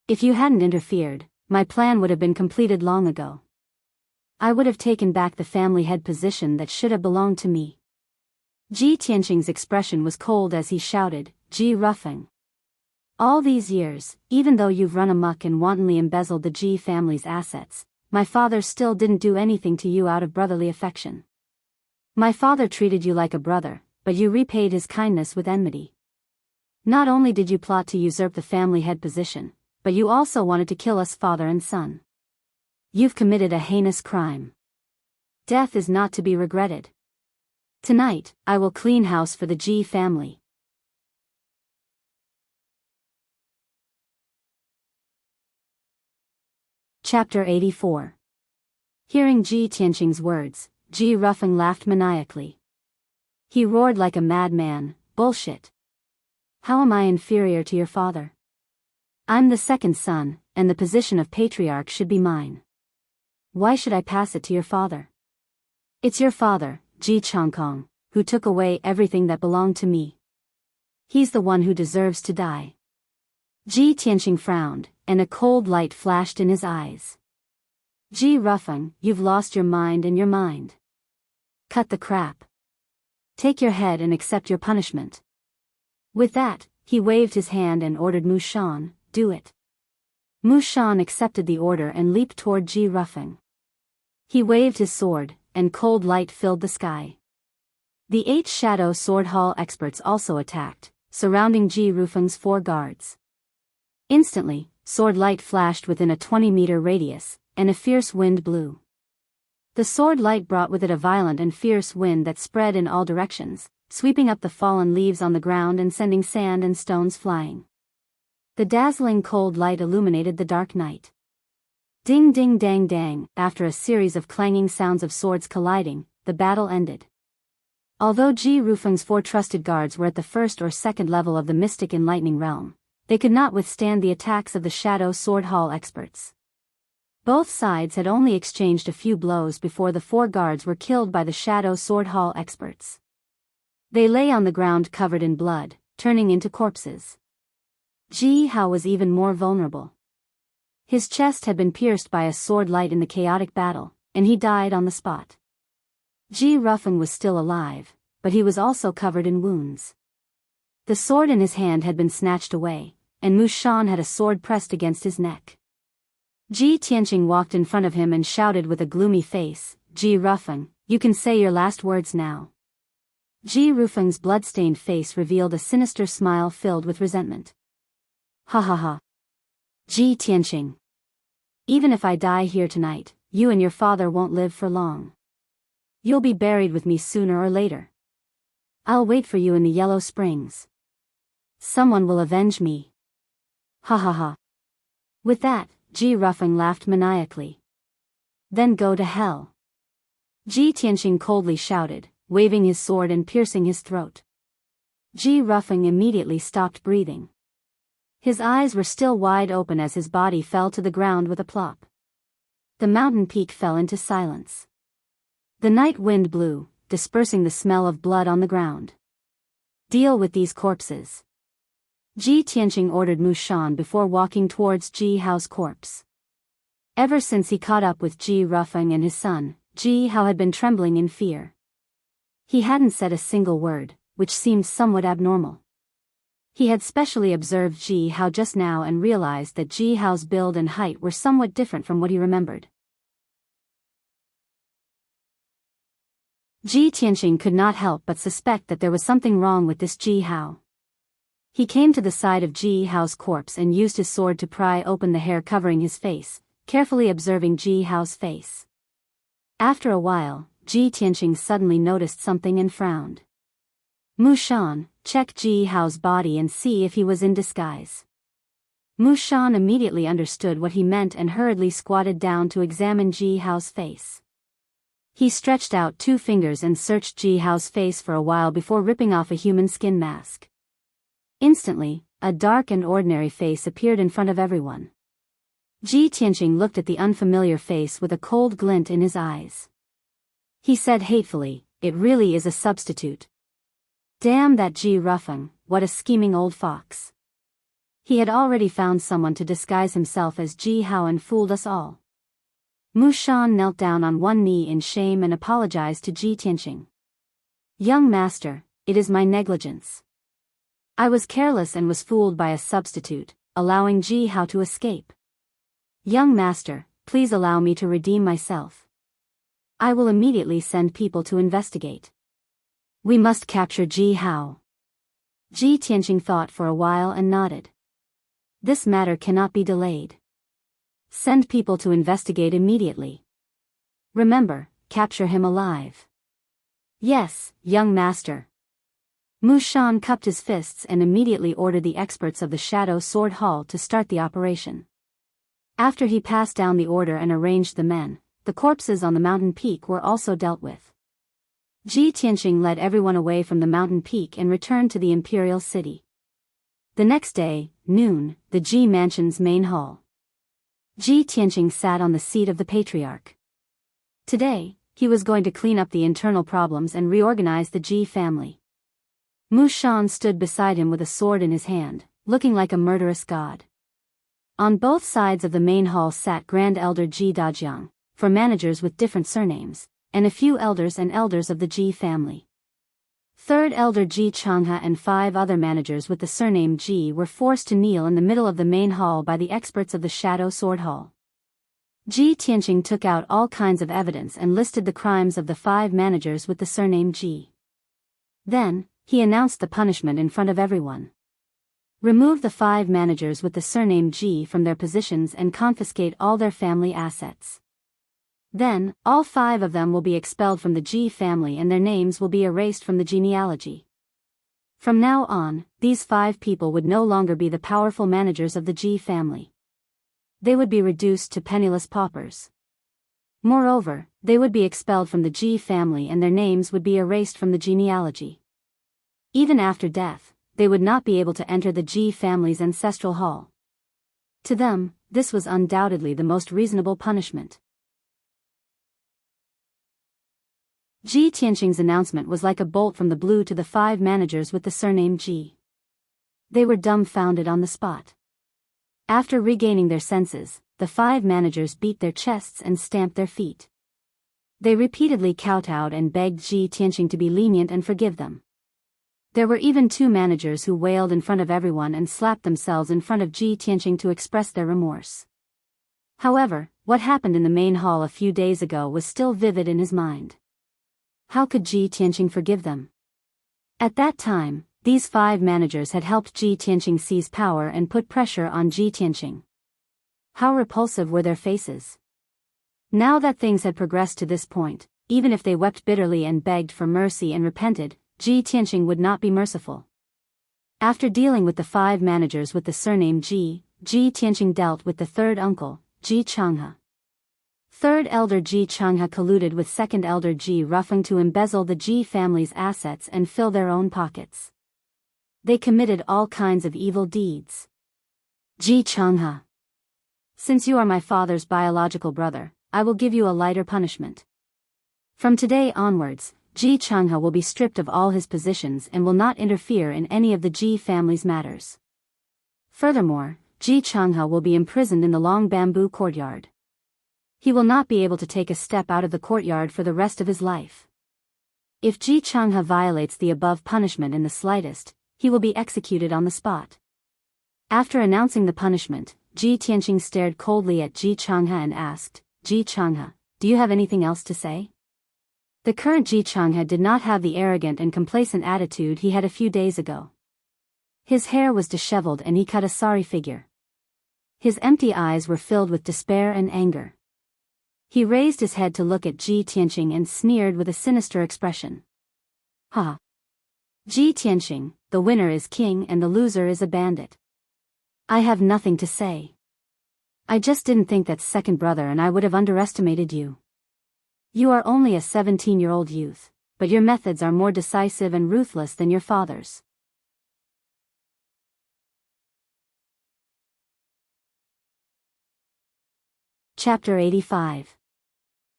[SPEAKER 1] If you hadn't interfered, my plan would have been completed long ago. I would have taken back the family head position that should have belonged to me." Ji Tianqing's expression was cold as he shouted, "Ji Rufeng. All these years, even though you've run amok and wantonly embezzled the Ji family's assets, my father still didn't do anything to you out of brotherly affection. My father treated you like a brother, but you repaid his kindness with enmity. Not only did you plot to usurp the family head position, but you also wanted to kill us father and son. You've committed a heinous crime. Death is not to be regretted. Tonight, I will clean house for the Ji family." Chapter 84. Hearing Ji Tianqing's words, Ji Rufeng laughed maniacally. He roared like a madman, "Bullshit. How am I inferior to your father? I'm the second son, and the position of patriarch should be mine. Why should I pass it to your father? It's your father, Ji Changkong, who took away everything that belonged to me. He's the one who deserves to die." Ji Tianqing frowned, and a cold light flashed in his eyes. "Ji Rufeng, you've lost your mind and your mind. Cut the crap. Take your head and accept your punishment." With that, he waved his hand and ordered Mu Shan, "Do it." Mu Shan accepted the order and leaped toward Ji Rufeng. He waved his sword, and cold light filled the sky. The 8 Shadow Sword Hall experts also attacked, surrounding Ji Rufeng's 4 guards. Instantly, sword light flashed within a 20-meter radius, and a fierce wind blew. The sword light brought with it a violent and fierce wind that spread in all directions, sweeping up the fallen leaves on the ground and sending sand and stones flying. The dazzling cold light illuminated the dark night. Ding ding dang dang, after a series of clanging sounds of swords colliding, the battle ended. Although Ji Rufeng's 4 trusted guards were at the first or second level of the mystic enlightening realm, they could not withstand the attacks of the Shadow Sword Hall experts. Both sides had only exchanged a few blows before the 4 guards were killed by the Shadow Sword Hall experts. They lay on the ground covered in blood, turning into corpses. Ji Hao was even more vulnerable. His chest had been pierced by a sword light in the chaotic battle, and he died on the spot. Ji Rufeng was still alive, but he was also covered in wounds. The sword in his hand had been snatched away, and Mu Shan had a sword pressed against his neck. Ji Tianqing walked in front of him and shouted with a gloomy face, "Ji Rufeng, you can say your last words now." Ji Rufeng's blood-stained face revealed a sinister smile filled with resentment. "Ha ha ha. Ji Tianqing. Even if I die here tonight, you and your father won't live for long. You'll be buried with me sooner or later. I'll wait for you in the Yellow Springs. Someone will avenge me. Ha ha ha." With that, Ji Rufeng laughed maniacally. "Then go to hell." Ji Tianqing coldly shouted, waving his sword and piercing his throat. Ji Rufeng immediately stopped breathing. His eyes were still wide open as his body fell to the ground with a plop. The mountain peak fell into silence. The night wind blew, dispersing the smell of blood on the ground. "Deal with these corpses." Ji Tianqing ordered Mu Shan before walking towards Ji Hao's corpse. Ever since he caught up with Ji Rufeng and his son, Ji Hao had been trembling in fear. He hadn't said a single word, which seemed somewhat abnormal. He had specially observed Ji Hao just now and realized that Ji Hao's build and height were somewhat different from what he remembered. Ji Tianqing could not help but suspect that there was something wrong with this Ji Hao. He came to the side of Ji Hao's corpse and used his sword to pry open the hair covering his face, carefully observing Ji Hao's face. After a while, Ji Tianqing suddenly noticed something and frowned. "Mu Shan, check Ji Hao's body and see if he was in disguise." Mu Shan immediately understood what he meant and hurriedly squatted down to examine Ji Hao's face. He stretched out 2 fingers and searched Ji Hao's face for a while before ripping off a human skin mask. Instantly, a dark and ordinary face appeared in front of everyone. Ji Tianqing looked at the unfamiliar face with a cold glint in his eyes. He said hatefully, "It really is a substitute. Damn that Ji Rufeng, what a scheming old fox. He had already found someone to disguise himself as Ji Hao and fooled us all." Mu Shan knelt down on one knee in shame and apologized to Ji Tianqing. "Young master, it is my negligence. I was careless and was fooled by a substitute, allowing Ji Hao to escape. Young master, please allow me to redeem myself. I will immediately send people to investigate. We must capture Ji Hao." Ji Tianqing thought for a while and nodded. "This matter cannot be delayed. Send people to investigate immediately. Remember, capture him alive." "Yes, young master." Mu Shan cupped his fists and immediately ordered the experts of the Shadow Sword Hall to start the operation. After he passed down the order and arranged the men, the corpses on the mountain peak were also dealt with. Ji Tianqing led everyone away from the mountain peak and returned to the imperial city. The next day, noon, the Ji Mansion's main hall. Ji Tianqing sat on the seat of the patriarch. Today, he was going to clean up the internal problems and reorganize the Ji family. Mu Shan stood beside him with a sword in his hand, looking like a murderous god. On both sides of the main hall sat Grand Elder Ji Dajiang, for managers with different surnames, and a few elders and elders of the Ji family. Third Elder Ji Changhe and 5 other managers with the surname Ji were forced to kneel in the middle of the main hall by the experts of the Shadow Sword Hall. Ji Tianqing took out all kinds of evidence and listed the crimes of the 5 managers with the surname Ji. Then, he announced the punishment in front of everyone. Remove the 5 managers with the surname Ji from their positions and confiscate all their family assets. Then, all 5 of them will be expelled from the Ji family and their names will be erased from the genealogy. From now on, these 5 people would no longer be the powerful managers of the Ji family. They would be reduced to penniless paupers. Moreover, they would be expelled from the Ji family and their names would be erased from the genealogy. Even after death, they would not be able to enter the Ji family's ancestral hall. To them, this was undoubtedly the most reasonable punishment. Ji Tianqing's announcement was like a bolt from the blue to the 5 managers with the surname Ji. They were dumbfounded on the spot. After regaining their senses, the 5 managers beat their chests and stamped their feet. They repeatedly kowtowed and begged Ji Tianqing to be lenient and forgive them. There were even 2 managers who wailed in front of everyone and slapped themselves in front of Ji Tianqing to express their remorse. However, what happened in the main hall a few days ago was still vivid in his mind. How could Ji Tianqing forgive them? At that time, these 5 managers had helped Ji Tianqing seize power and put pressure on Ji Tianqing. How repulsive were their faces. Now that things had progressed to this point, even if they wept bitterly and begged for mercy and repented, Ji Tianqing would not be merciful. After dealing with the 5 managers with the surname Ji, Ji Tianqing dealt with the 3rd uncle, Ji Changhe. 3rd elder Ji Changhe colluded with 2nd elder Ji Rufeng to embezzle the Ji family's assets and fill their own pockets. They committed all kinds of evil deeds. Ji Changhe. Since you are my father's biological brother, I will give you a lighter punishment. From today onwards, Ji Changhe will be stripped of all his positions and will not interfere in any of the Ji family's matters. Furthermore, Ji Changhe will be imprisoned in the long bamboo courtyard. He will not be able to take a step out of the courtyard for the rest of his life. If Ji Changhe violates the above punishment in the slightest, he will be executed on the spot. After announcing the punishment, Ji Tianqing stared coldly at Ji Changhe and asked, Ji Changhe, do you have anything else to say? The current Ji Changhe did not have the arrogant and complacent attitude he had a few days ago. His hair was disheveled and he cut a sorry figure. His empty eyes were filled with despair and anger. He raised his head to look at Ji Tianqing and sneered with a sinister expression. Ha! Ji Tianqing, the winner is king and the loser is a bandit. I have nothing to say. I just didn't think that 2nd brother and I would have underestimated you. You are only a 17-year-old youth, but your methods are more decisive and ruthless than your father's. Chapter 85.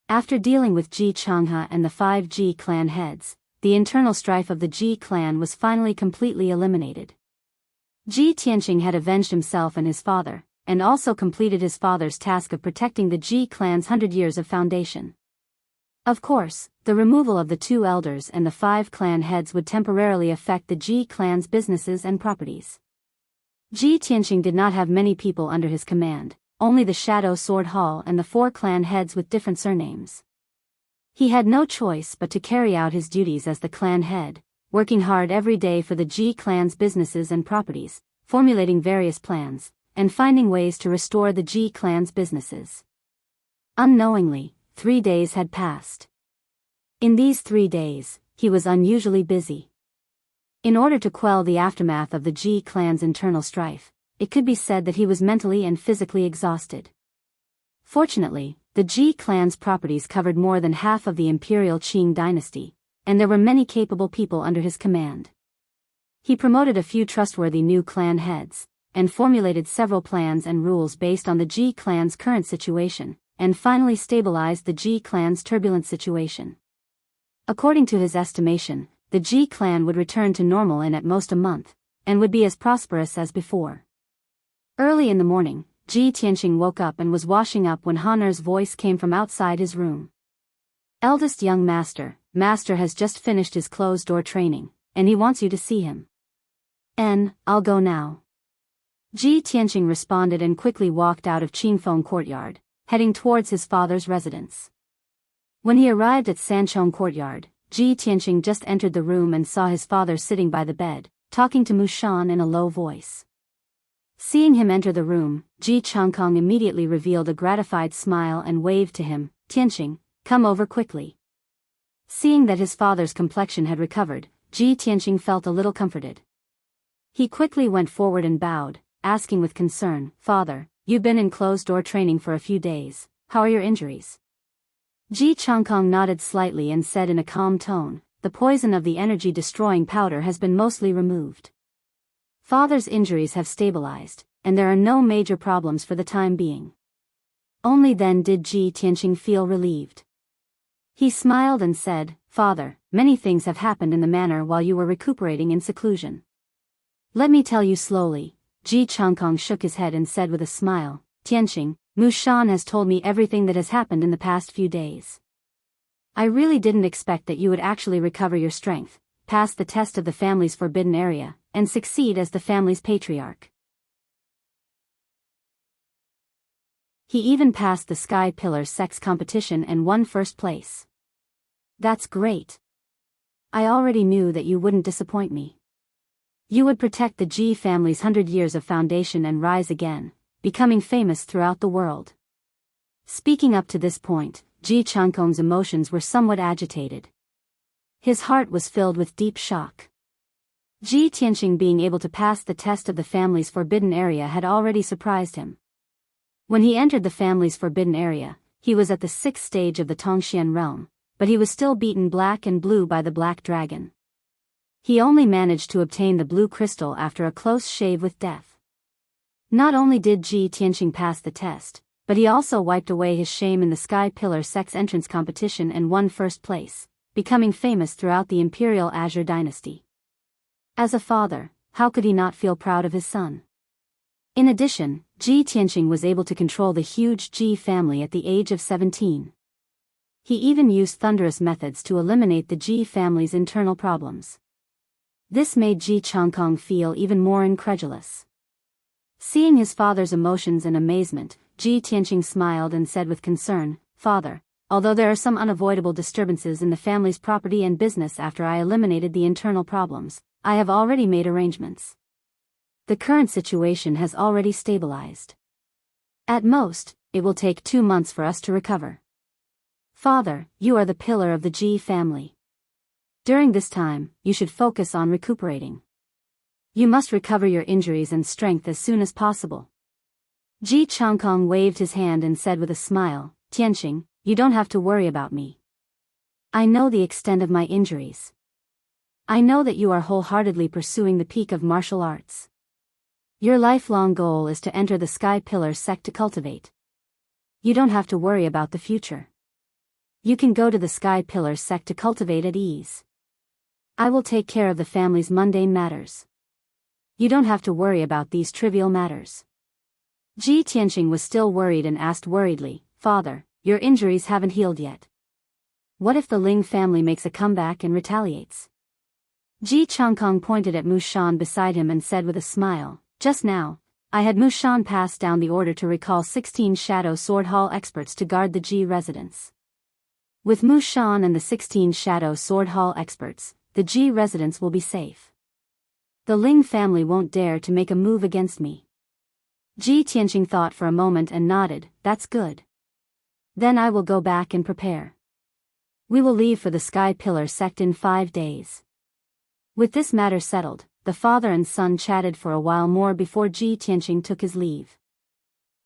[SPEAKER 1] After dealing with Ji Changhe and the 5 Ji clan heads, the internal strife of the Ji clan was finally completely eliminated. Ji Tianqing had avenged himself and his father, and also completed his father's task of protecting the Ji clan's 100 years of foundation. Of course, the removal of the 2 elders and the 5 clan heads would temporarily affect the Ji clan's businesses and properties. Ji Tianqing did not have many people under his command, only the Shadow Sword Hall and the 4 clan heads with different surnames. He had no choice but to carry out his duties as the clan head, working hard every day for the Ji clan's businesses and properties, formulating various plans, and finding ways to restore the Ji clan's businesses. Unknowingly, 3 days had passed. In these 3 days, he was unusually busy. In order to quell the aftermath of the Ji clan's internal strife, it could be said that he was mentally and physically exhausted. Fortunately, the Ji clan's properties covered more than half of the imperial Qing dynasty, and there were many capable people under his command. He promoted a few trustworthy new clan heads, and formulated several plans and rules based on the Ji clan's current situation, and finally stabilized the Ji clan's turbulent situation. According to his estimation, the Ji clan would return to normal in at most a month, and would be as prosperous as before. Early in the morning, Ji Tianqing woke up and was washing up when Haner's voice came from outside his room. Eldest young master, master has just finished his closed-door training, and he wants you to see him. I'll go now. Ji Tianqing responded and quickly walked out of Qingfeng courtyard, heading towards his father's residence. When he arrived at Sanchong courtyard, Ji Tianqing just entered the room and saw his father sitting by the bed, talking to Mushan in a low voice. Seeing him enter the room, Ji Changkong immediately revealed a gratified smile and waved to him, Tianqing, come over quickly." Seeing that his father's complexion had recovered, Tianqing felt a little comforted. He quickly went forward and bowed, asking with concern, "Father, you've been in closed-door training for a few days. How are your injuries?" Changkong nodded slightly and said in a calm tone, "The poison of the energy-destroying powder has been mostly removed. Father's injuries have stabilized, and there are no major problems for the time being." Only then did Tianqing feel relieved. He smiled and said, "Father, many things have happened in the manor while you were recuperating in seclusion. Let me tell you slowly." Changkong shook his head and said with a smile, "Tianqing, Mushan has told me everything that has happened in the past few days. I really didn't expect that you would actually recover your strength, pass the test of the family's forbidden area, and succeed as the family's patriarch. He even passed the Sky Pillar sex competition and won first place. That's great. I already knew that you wouldn't disappoint me. You would protect the Ji family's 100 years of foundation and rise again, becoming famous throughout the world." Speaking up to this point, Changkong's emotions were somewhat agitated. His heart was filled with deep shock. Tianqing being able to pass the test of the family's forbidden area had already surprised him. When he entered the family's forbidden area, he was at the 6th stage of the Tongxian realm, but he was still beaten black and blue by the Black Dragon. He only managed to obtain the blue crystal after a close shave with death. Not only did Tianqing pass the test, but he also wiped away his shame in the Sky Pillar sex entrance competition and won first place, becoming famous throughout the Imperial Azure dynasty. As a father, how could he not feel proud of his son? In addition, Tianqing was able to control the huge Ji family at the age of 17. He even used thunderous methods to eliminate the Ji family's internal problems. This made Changkong feel even more incredulous. Seeing his father's emotions and amazement, Tianqing smiled and said with concern, "Father, although there are some unavoidable disturbances in the family's property and business after I eliminated the internal problems, I have already made arrangements. The current situation has already stabilized. At most, it will take 2 months for us to recover. Father, you are the pillar of the Ji family. During this time, you should focus on recuperating. You must recover your injuries and strength as soon as possible." Changkong waved his hand and said with a smile, "Tianqing, you don't have to worry about me. I know the extent of my injuries. I know that you are wholeheartedly pursuing the peak of martial arts. Your lifelong goal is to enter the Sky Pillar sect to cultivate. You don't have to worry about the future. You can go to the Sky Pillar sect to cultivate at ease. I will take care of the family's mundane matters. You don't have to worry about these trivial matters." Tianqing was still worried and asked worriedly, "Father, your injuries haven't healed yet. What if the Ling family makes a comeback and retaliates?" Changkong pointed at Mushan beside him and said with a smile, "Just now, I had Mushan pass down the order to recall 16 Shadow Sword Hall experts to guard the Ji residence. With Mushan and the 16 Shadow Sword Hall experts, the Ji residence will be safe. The Ling family won't dare to make a move against me." Tianqing thought for a moment and nodded, "That's good. Then I will go back and prepare. We will leave for the Sky Pillar sect in 5 days." With this matter settled, the father and son chatted for a while more before Tianqing took his leave.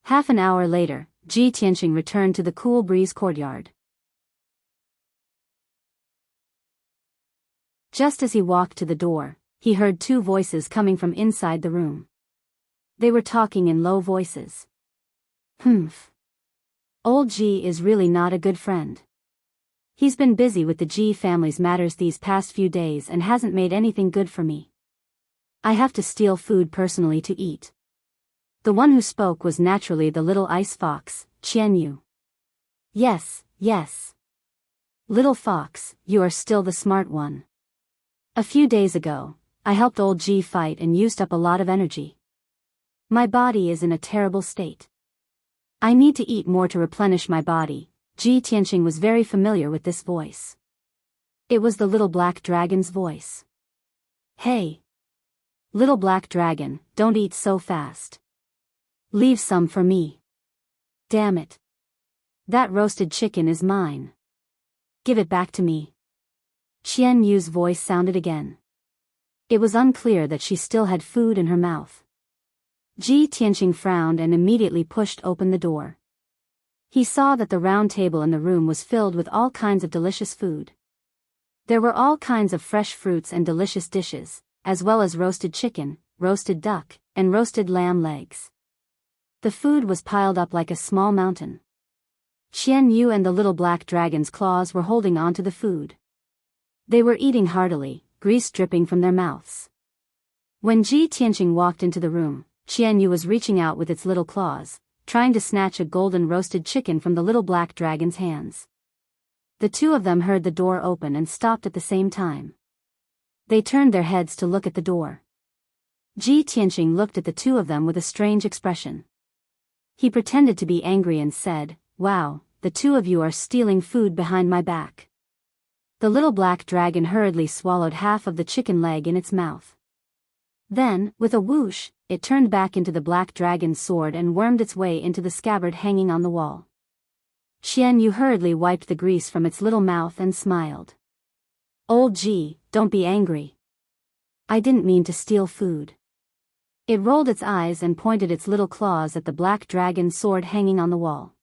[SPEAKER 1] Half an hour later, Tianqing returned to the Cool Breeze courtyard. Just as he walked to the door, he heard 2 voices coming from inside the room. They were talking in low voices. "Humph. Old Ji is really not a good friend. He's been busy with the Ji family's matters these past few days and hasn't made anything good for me. I have to steal food personally to eat." The one who spoke was naturally the little ice fox, Qian Yu. Yes. Little fox, you are still the smart one. A few days ago, I helped old Ji fight and used up a lot of energy. My body is in a terrible state. I need to eat more to replenish my body." Tianqing was very familiar with this voice. It was the little black dragon's voice. "Hey! Little black dragon, don't eat so fast. Leave some for me. Damn it. That roasted chicken is mine. Give it back to me. Qian Yu's voice sounded again. It was unclear that she still had food in her mouth. Ji Tianqing frowned and immediately pushed open the door. He saw that the round table in the room was filled with all kinds of delicious food. There were all kinds of fresh fruits and delicious dishes, as well as roasted chicken, roasted duck, and roasted lamb legs. The food was piled up like a small mountain. Qian Yu and the little black dragon's claws were holding on to the food. They were eating heartily, grease dripping from their mouths. When Ji Tianqing walked into the room, Qian Yu was reaching out with its little claws, trying to snatch a golden roasted chicken from the little black dragon's hands. The two of them heard the door open and stopped at the same time. They turned their heads to look at the door. Ji Tianqing looked at the two of them with a strange expression. He pretended to be angry and said, "Wow, the two of you are stealing food behind my back." The little black dragon hurriedly swallowed half of the chicken leg in its mouth. Then, with a whoosh, it turned back into the black dragon's sword and wormed its way into the scabbard hanging on the wall. Qian Yu hurriedly wiped the grease from its little mouth and smiled. "Old Ji, don't be angry. I didn't mean to steal food." It rolled its eyes and pointed its little claws at the black dragon's sword hanging on the wall.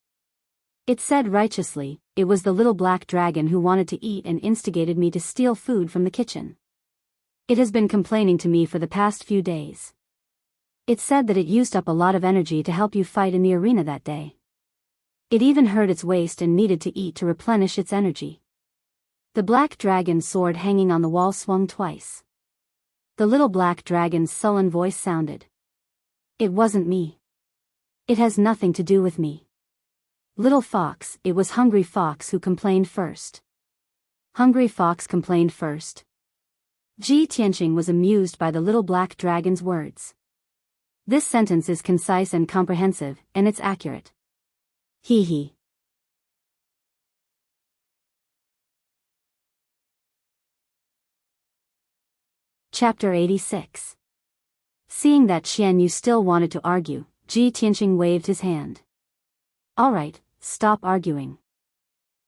[SPEAKER 1] It said righteously, "It was the little black dragon who wanted to eat and instigated me to steal food from the kitchen. It has been complaining to me for the past few days. It said that it used up a lot of energy to help you fight in the arena that day. It even hurt its waist and needed to eat to replenish its energy." The black dragon's sword hanging on the wall swung twice. The little black dragon's sullen voice sounded. "It wasn't me. It has nothing to do with me. Little fox, it was Hungry Fox who complained first." Hungry Fox complained first? Ji Tianqing was amused by the little black dragon's words. This sentence is concise and comprehensive, and it's accurate. Hee hee. Chapter 86. Seeing that Qian Yu still wanted to argue, Ji Tianqing waved his hand. "All right, stop arguing.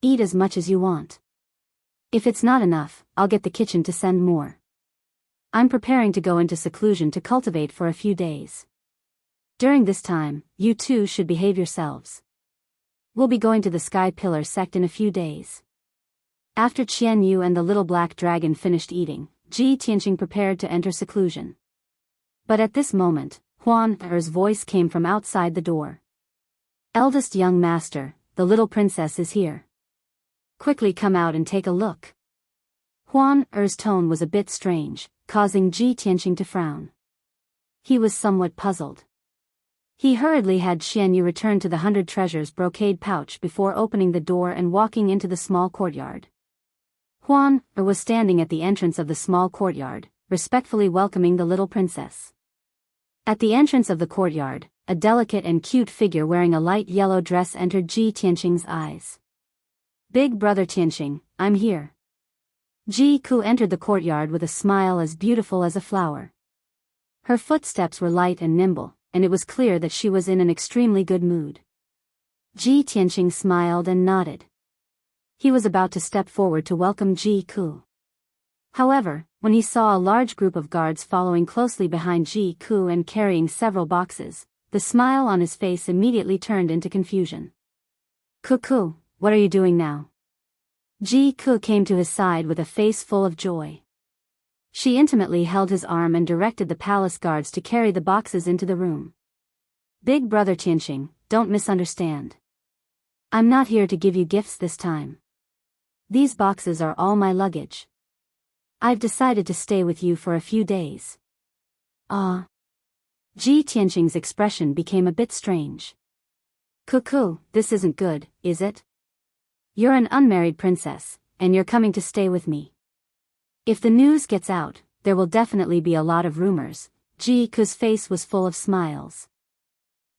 [SPEAKER 1] Eat as much as you want. If it's not enough, I'll get the kitchen to send more. I'm preparing to go into seclusion to cultivate for a few days. During this time, you two should behave yourselves. We'll be going to the Sky Pillar sect in a few days." After Qian Yu and the little black dragon finished eating, Ji Tianqing prepared to enter seclusion. But at this moment, Huan Er's voice came from outside the door. "Eldest young master, the little princess is here. Quickly come out and take a look." Huan Er's tone was a bit strange, causing Ji Tianqing to frown. He was somewhat puzzled. He hurriedly had Qian Yu return to the 100 treasures brocade pouch before opening the door and walking into the small courtyard. Huan Er was standing at the entrance of the small courtyard, respectfully welcoming the little princess. At the entrance of the courtyard, a delicate and cute figure wearing a light yellow dress entered Ji Tianqing's eyes. "Big brother Tianqing, I'm here." Ji Ku entered the courtyard with a smile as beautiful as a flower. Her footsteps were light and nimble, and it was clear that she was in an extremely good mood. Ji Tianqing smiled and nodded. He was about to step forward to welcome Ji Ku. However, when he saw a large group of guards following closely behind Ji Ku and carrying several boxes, the smile on his face immediately turned into confusion. "Ku, what are you doing now?" Ji Ku came to his side with a face full of joy. She intimately held his arm and directed the palace guards to carry the boxes into the room. "Big brother Tianqing, don't misunderstand. I'm not here to give you gifts this time. These boxes are all my luggage. I've decided to stay with you for a few days." "Ah." Ji Tianqing's expression became a bit strange. "Ku, this isn't good, is it? You're an unmarried princess, and you're coming to stay with me. If the news gets out, there will definitely be a lot of rumors." Ji Ku's face was full of smiles.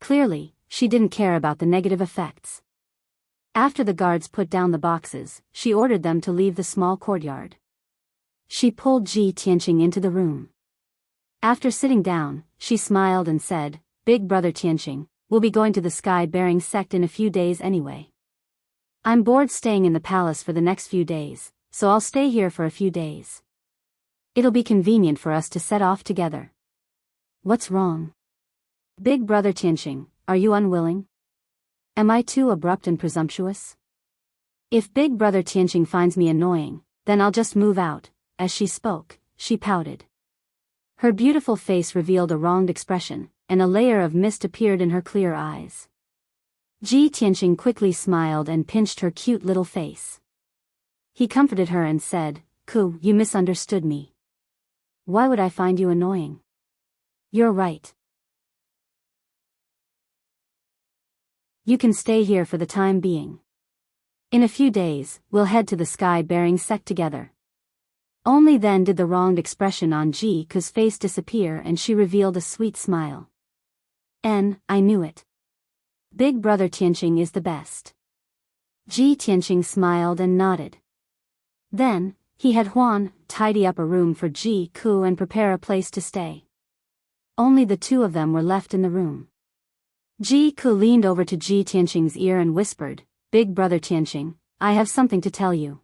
[SPEAKER 1] Clearly, she didn't care about the negative effects. After the guards put down the boxes, she ordered them to leave the small courtyard. She pulled Ji Tianqing into the room. After sitting down, she smiled and said, "Big brother Tianqing, we'll be going to the Sky Bearing sect in a few days anyway. I'm bored staying in the palace for the next few days, so I'll stay here for a few days. It'll be convenient for us to set off together. What's wrong? Big brother Tianqing, are you unwilling? Am I too abrupt and presumptuous? If Big brother Tianqing finds me annoying, then I'll just move out. As she spoke, she pouted. Her beautiful face revealed a wronged expression, and a layer of mist appeared in her clear eyes. Ji Tianqing quickly smiled and pinched her cute little face. He comforted her and said, "Ku, you misunderstood me. Why would I find you annoying? You're right. You can stay here for the time being. In a few days, we'll head to the sky-bearing sect together." Only then did the wronged expression on Ji Ku's face disappear and she revealed a sweet smile. I knew it. Big brother Tianqing is the best. Ji Tianqing smiled and nodded. Then, he had Huan tidy up a room for Ji Ku and prepare a place to stay. Only the two of them were left in the room. Ji Ku leaned over to Ji Tianqing's ear and whispered, "Big brother Tianqing, I have something to tell you.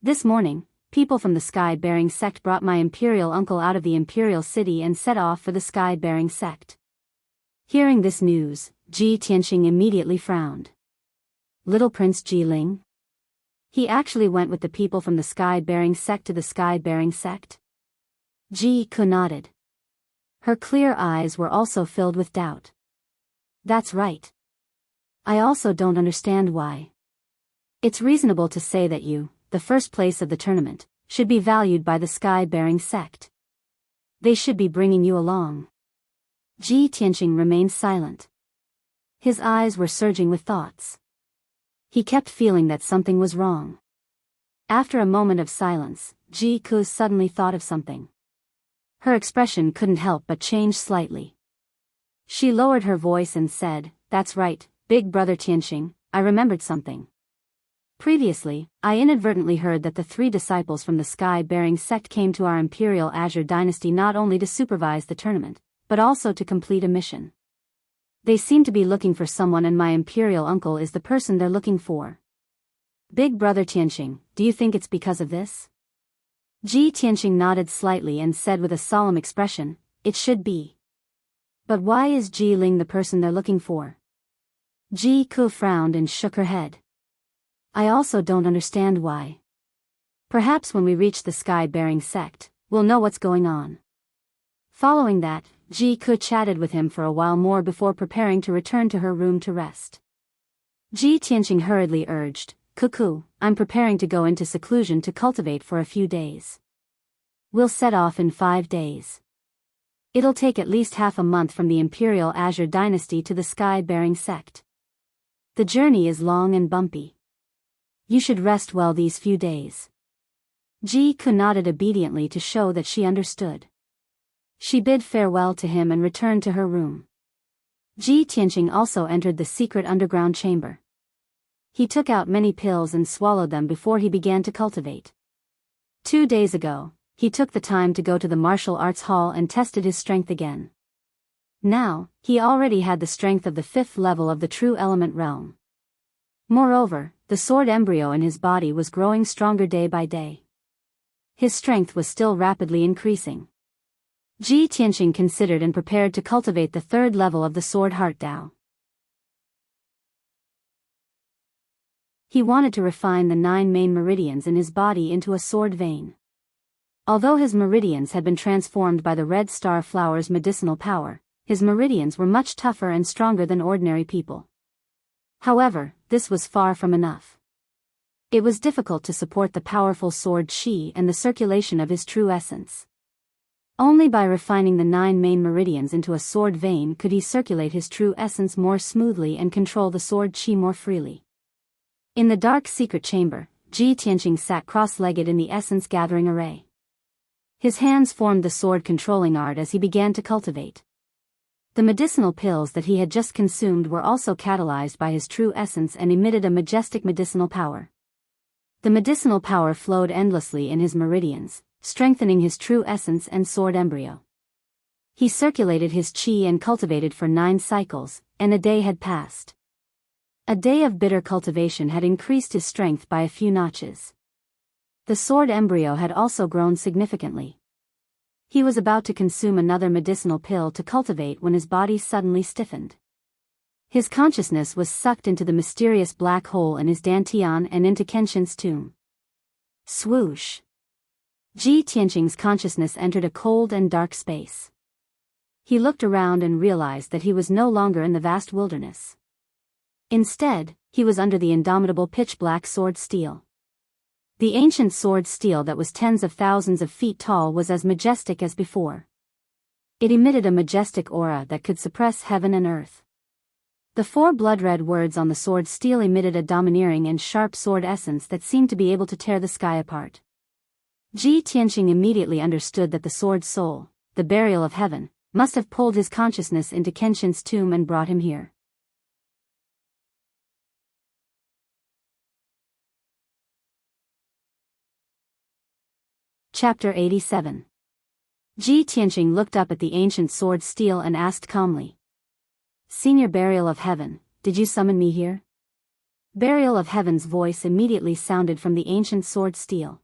[SPEAKER 1] This morning, people from the sky-bearing sect brought my imperial uncle out of the imperial city and set off for the sky-bearing sect." Hearing this news, Ji Tianqing immediately frowned. Little Prince Jiling? He actually went with the people from the sky-bearing sect to the sky-bearing sect? Ji Ku nodded. Her clear eyes were also filled with doubt. That's right. I also don't understand why. It's reasonable to say that you, the first place of the tournament, should be valued by the sky-bearing sect. They should be bringing you along. Ji Tianqing remained silent. His eyes were surging with thoughts. He kept feeling that something was wrong. After a moment of silence, Ji Ku suddenly thought of something. Her expression couldn't help but change slightly. She lowered her voice and said, "That's right, Big brother Tianqing, I remembered something. Previously, I inadvertently heard that the 3 disciples from the sky-bearing sect came to our imperial Azure dynasty not only to supervise the tournament, but also to complete a mission. They seem to be looking for someone and my imperial uncle is the person they're looking for. Big brother Tianqing, do you think it's because of this?" Ji Tianqing nodded slightly and said with a solemn expression, "It should be. But why is Ji Ling the person they're looking for?" Ji Ku frowned and shook her head. "I also don't understand why. Perhaps when we reach the sky-bearing sect, we'll know what's going on." Following that, Ji Ku chatted with him for a while more before preparing to return to her room to rest. Ji Tianqing hurriedly urged, "Cuckoo, I'm preparing to go into seclusion to cultivate for a few days. We'll set off in 5 days. It'll take at least half a month from the Imperial Azure Dynasty to the sky-bearing sect. The journey is long and bumpy. You should rest well these few days." Ji Ku nodded obediently to show that she understood. She bid farewell to him and returned to her room. Ji Tianqing also entered the secret underground chamber. He took out many pills and swallowed them before he began to cultivate. 2 days ago, he took the time to go to the martial arts hall and tested his strength again. Now, he already had the strength of the 5th level of the true element realm. Moreover, the sword embryo in his body was growing stronger day by day. His strength was still rapidly increasing. Ji Tianqing considered and prepared to cultivate the 3rd level of the sword heart Dao. He wanted to refine the 9 main meridians in his body into a sword vein. Although his meridians had been transformed by the red star flower's medicinal power, his meridians were much tougher and stronger than ordinary people. However, this was far from enough. It was difficult to support the powerful sword qi and the circulation of his true essence. Only by refining the 9 main meridians into a sword vein could he circulate his true essence more smoothly and control the sword qi more freely. In the dark secret chamber, Ji Tianqing sat cross-legged in the essence-gathering array. His hands formed the sword-controlling art as he began to cultivate. The medicinal pills that he had just consumed were also catalyzed by his true essence and emitted a majestic medicinal power. The medicinal power flowed endlessly in his meridians, strengthening his true essence and sword embryo. He circulated his qi and cultivated for 9 cycles, and a day had passed. A day of bitter cultivation had increased his strength by a few notches. The sword embryo had also grown significantly. He was about to consume another medicinal pill to cultivate when his body suddenly stiffened. His consciousness was sucked into the mysterious black hole in his dantian and into Kenshin's tomb. Swoosh! Ji Tianqing's consciousness entered a cold and dark space. He looked around and realized that he was no longer in the vast wilderness. Instead, he was under the indomitable pitch-black sword steel. The ancient sword steel that was tens of thousands of feet tall was as majestic as before. It emitted a majestic aura that could suppress heaven and earth. The 4 blood-red words on the sword steel emitted a domineering and sharp sword essence that seemed to be able to tear the sky apart. Ji Tianqing immediately understood that the sword soul, the burial of heaven, must have pulled his consciousness into Kenshin's tomb and brought him here. Chapter 87. Ji Tianqing looked up at the ancient sword steel and asked calmly. Senior Burial of Heaven, did you summon me here? Burial of Heaven's voice immediately sounded from the ancient sword steel.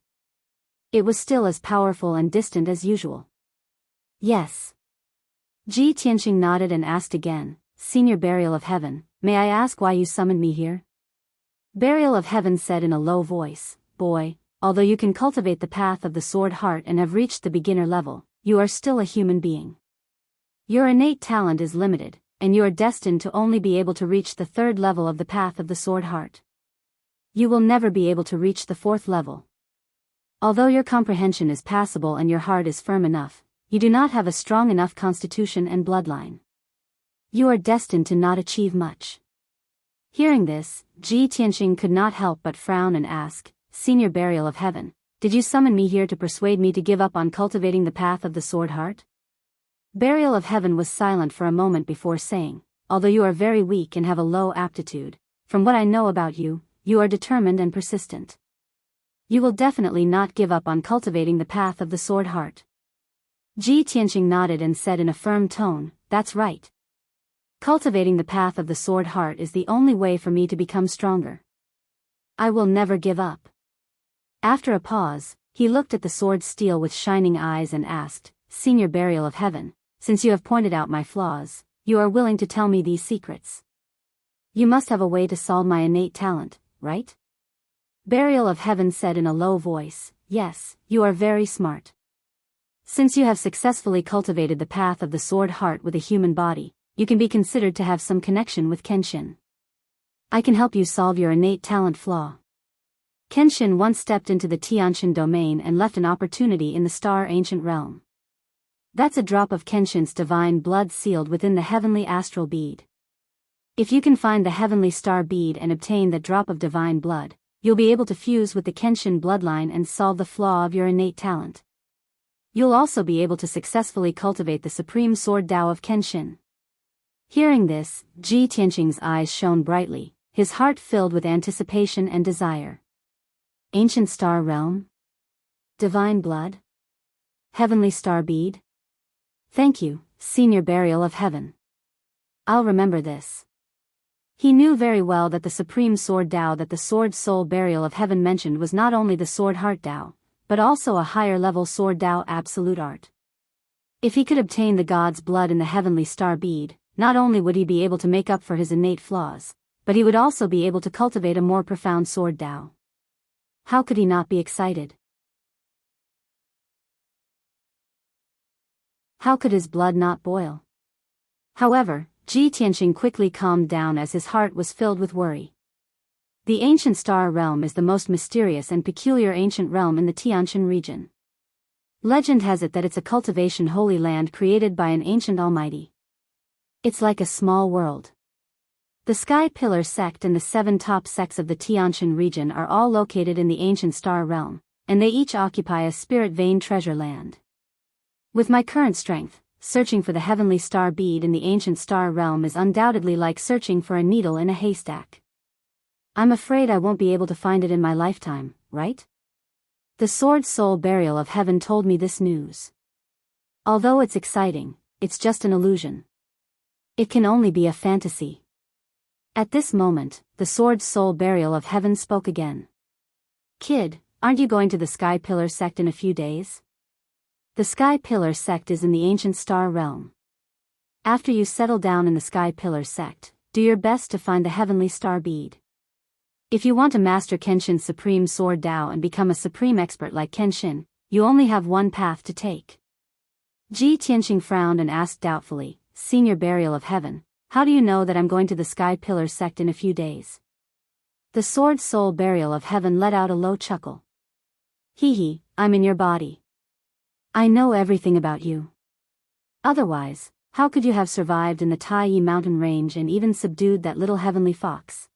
[SPEAKER 1] It was still as powerful and distant as usual. Yes. Ji Tianqing nodded and asked again, Senior Burial of Heaven, may I ask why you summoned me here? Burial of Heaven said in a low voice, Boy, although you can cultivate the path of the sword heart and have reached the beginner level, you are still a human being. Your innate talent is limited, and you are destined to only be able to reach the 3rd level of the path of the sword heart. You will never be able to reach the 4th level. Although your comprehension is passable and your heart is firm enough, you do not have a strong enough constitution and bloodline. You are destined to not achieve much. Hearing this, Ji Tianqing could not help but frown and ask, Senior Burial of Heaven, did you summon me here to persuade me to give up on cultivating the path of the sword heart? Burial of Heaven was silent for a moment before saying, although you are very weak and have a low aptitude, from what I know about you, you are determined and persistent. You will definitely not give up on cultivating the path of the sword heart. Ji Tianqing nodded and said in a firm tone, That's right. Cultivating the path of the sword heart is the only way for me to become stronger. I will never give up. After a pause, he looked at the sword steel with shining eyes and asked, Senior Burial of Heaven, since you have pointed out my flaws, you are willing to tell me these secrets. You must have a way to solve my innate talent, right? Burial of Heaven said in a low voice, Yes, you are very smart. Since you have successfully cultivated the path of the sword heart with a human body, you can be considered to have some connection with Kenshin. I can help you solve your innate talent flaw. Kenshin once stepped into the Tianqian domain and left an opportunity in the Star Ancient Realm. That's a drop of Kenshin's divine blood sealed within the heavenly astral bead. If you can find the heavenly star bead and obtain the drop of divine blood, you'll be able to fuse with the Kenshin bloodline and solve the flaw of your innate talent. You'll also be able to successfully cultivate the supreme sword Tao of Kenshin. Hearing this, Ji Tianqing's eyes shone brightly, his heart filled with anticipation and desire. Ancient Star Realm? Divine Blood? Heavenly Star Bead? Thank you, Senior Burial of Heaven. I'll remember this. He knew very well that the supreme sword Tao that the sword soul Burial of Heaven mentioned was not only the sword heart Tao, but also a higher level sword Tao absolute art. If he could obtain the god's blood in the heavenly star bead, not only would he be able to make up for his innate flaws, but he would also be able to cultivate a more profound sword Tao. How could he not be excited? How could his blood not boil? However, Ji Tianqing quickly calmed down as his heart was filled with worry. The ancient star realm is the most mysterious and peculiar ancient realm in the Tianqian region. Legend has it that it's a cultivation holy land created by an ancient almighty. It's like a small world. The Sky Pillar sect and the 7 top sects of the Tianqian region are all located in the ancient star realm, and they each occupy a spirit vein treasure land. With my current strength, searching for the heavenly star bead in the ancient star realm is undoubtedly like searching for a needle in a haystack. I'm afraid I won't be able to find it in my lifetime, right? The Sword Soul Burial of Heaven told me this news. Although it's exciting, it's just an illusion. It can only be a fantasy. At this moment, the Sword Soul Burial of Heaven spoke again. Kid, aren't you going to the Sky Pillar sect in a few days? The Sky Pillar sect is in the ancient star realm. After you settle down in the Sky Pillar sect, do your best to find the heavenly star bead. If you want to master Kenshin's supreme sword Dao and become a supreme expert like Kenshin, you only have one path to take. Ji Tianqing frowned and asked doubtfully, Senior Burial of Heaven, how do you know that I'm going to the Sky Pillar sect in a few days? The Sword Soul Burial of Heaven let out a low chuckle. Hee hee, I'm in your body. I know everything about you. Otherwise, how could you have survived in the Taiyi mountain range and even subdued that little heavenly fox?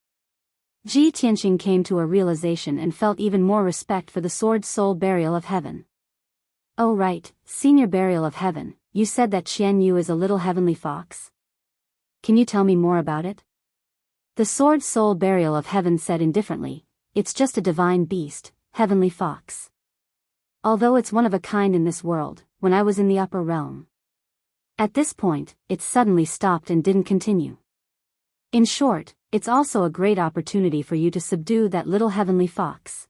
[SPEAKER 1] Ji Tianqing came to a realization and felt even more respect for the Sword Soul Burial of Heaven. Oh right, Senior Burial of Heaven, you said that Qian Yu is a little heavenly fox? Can you tell me more about it? The Sword Soul Burial of Heaven said indifferently, it's just a divine beast, heavenly fox. Although it's one of a kind in this world, when I was in the upper realm. At this point, it suddenly stopped and didn't continue. In short, it's also a great opportunity for you to subdue that little heavenly fox.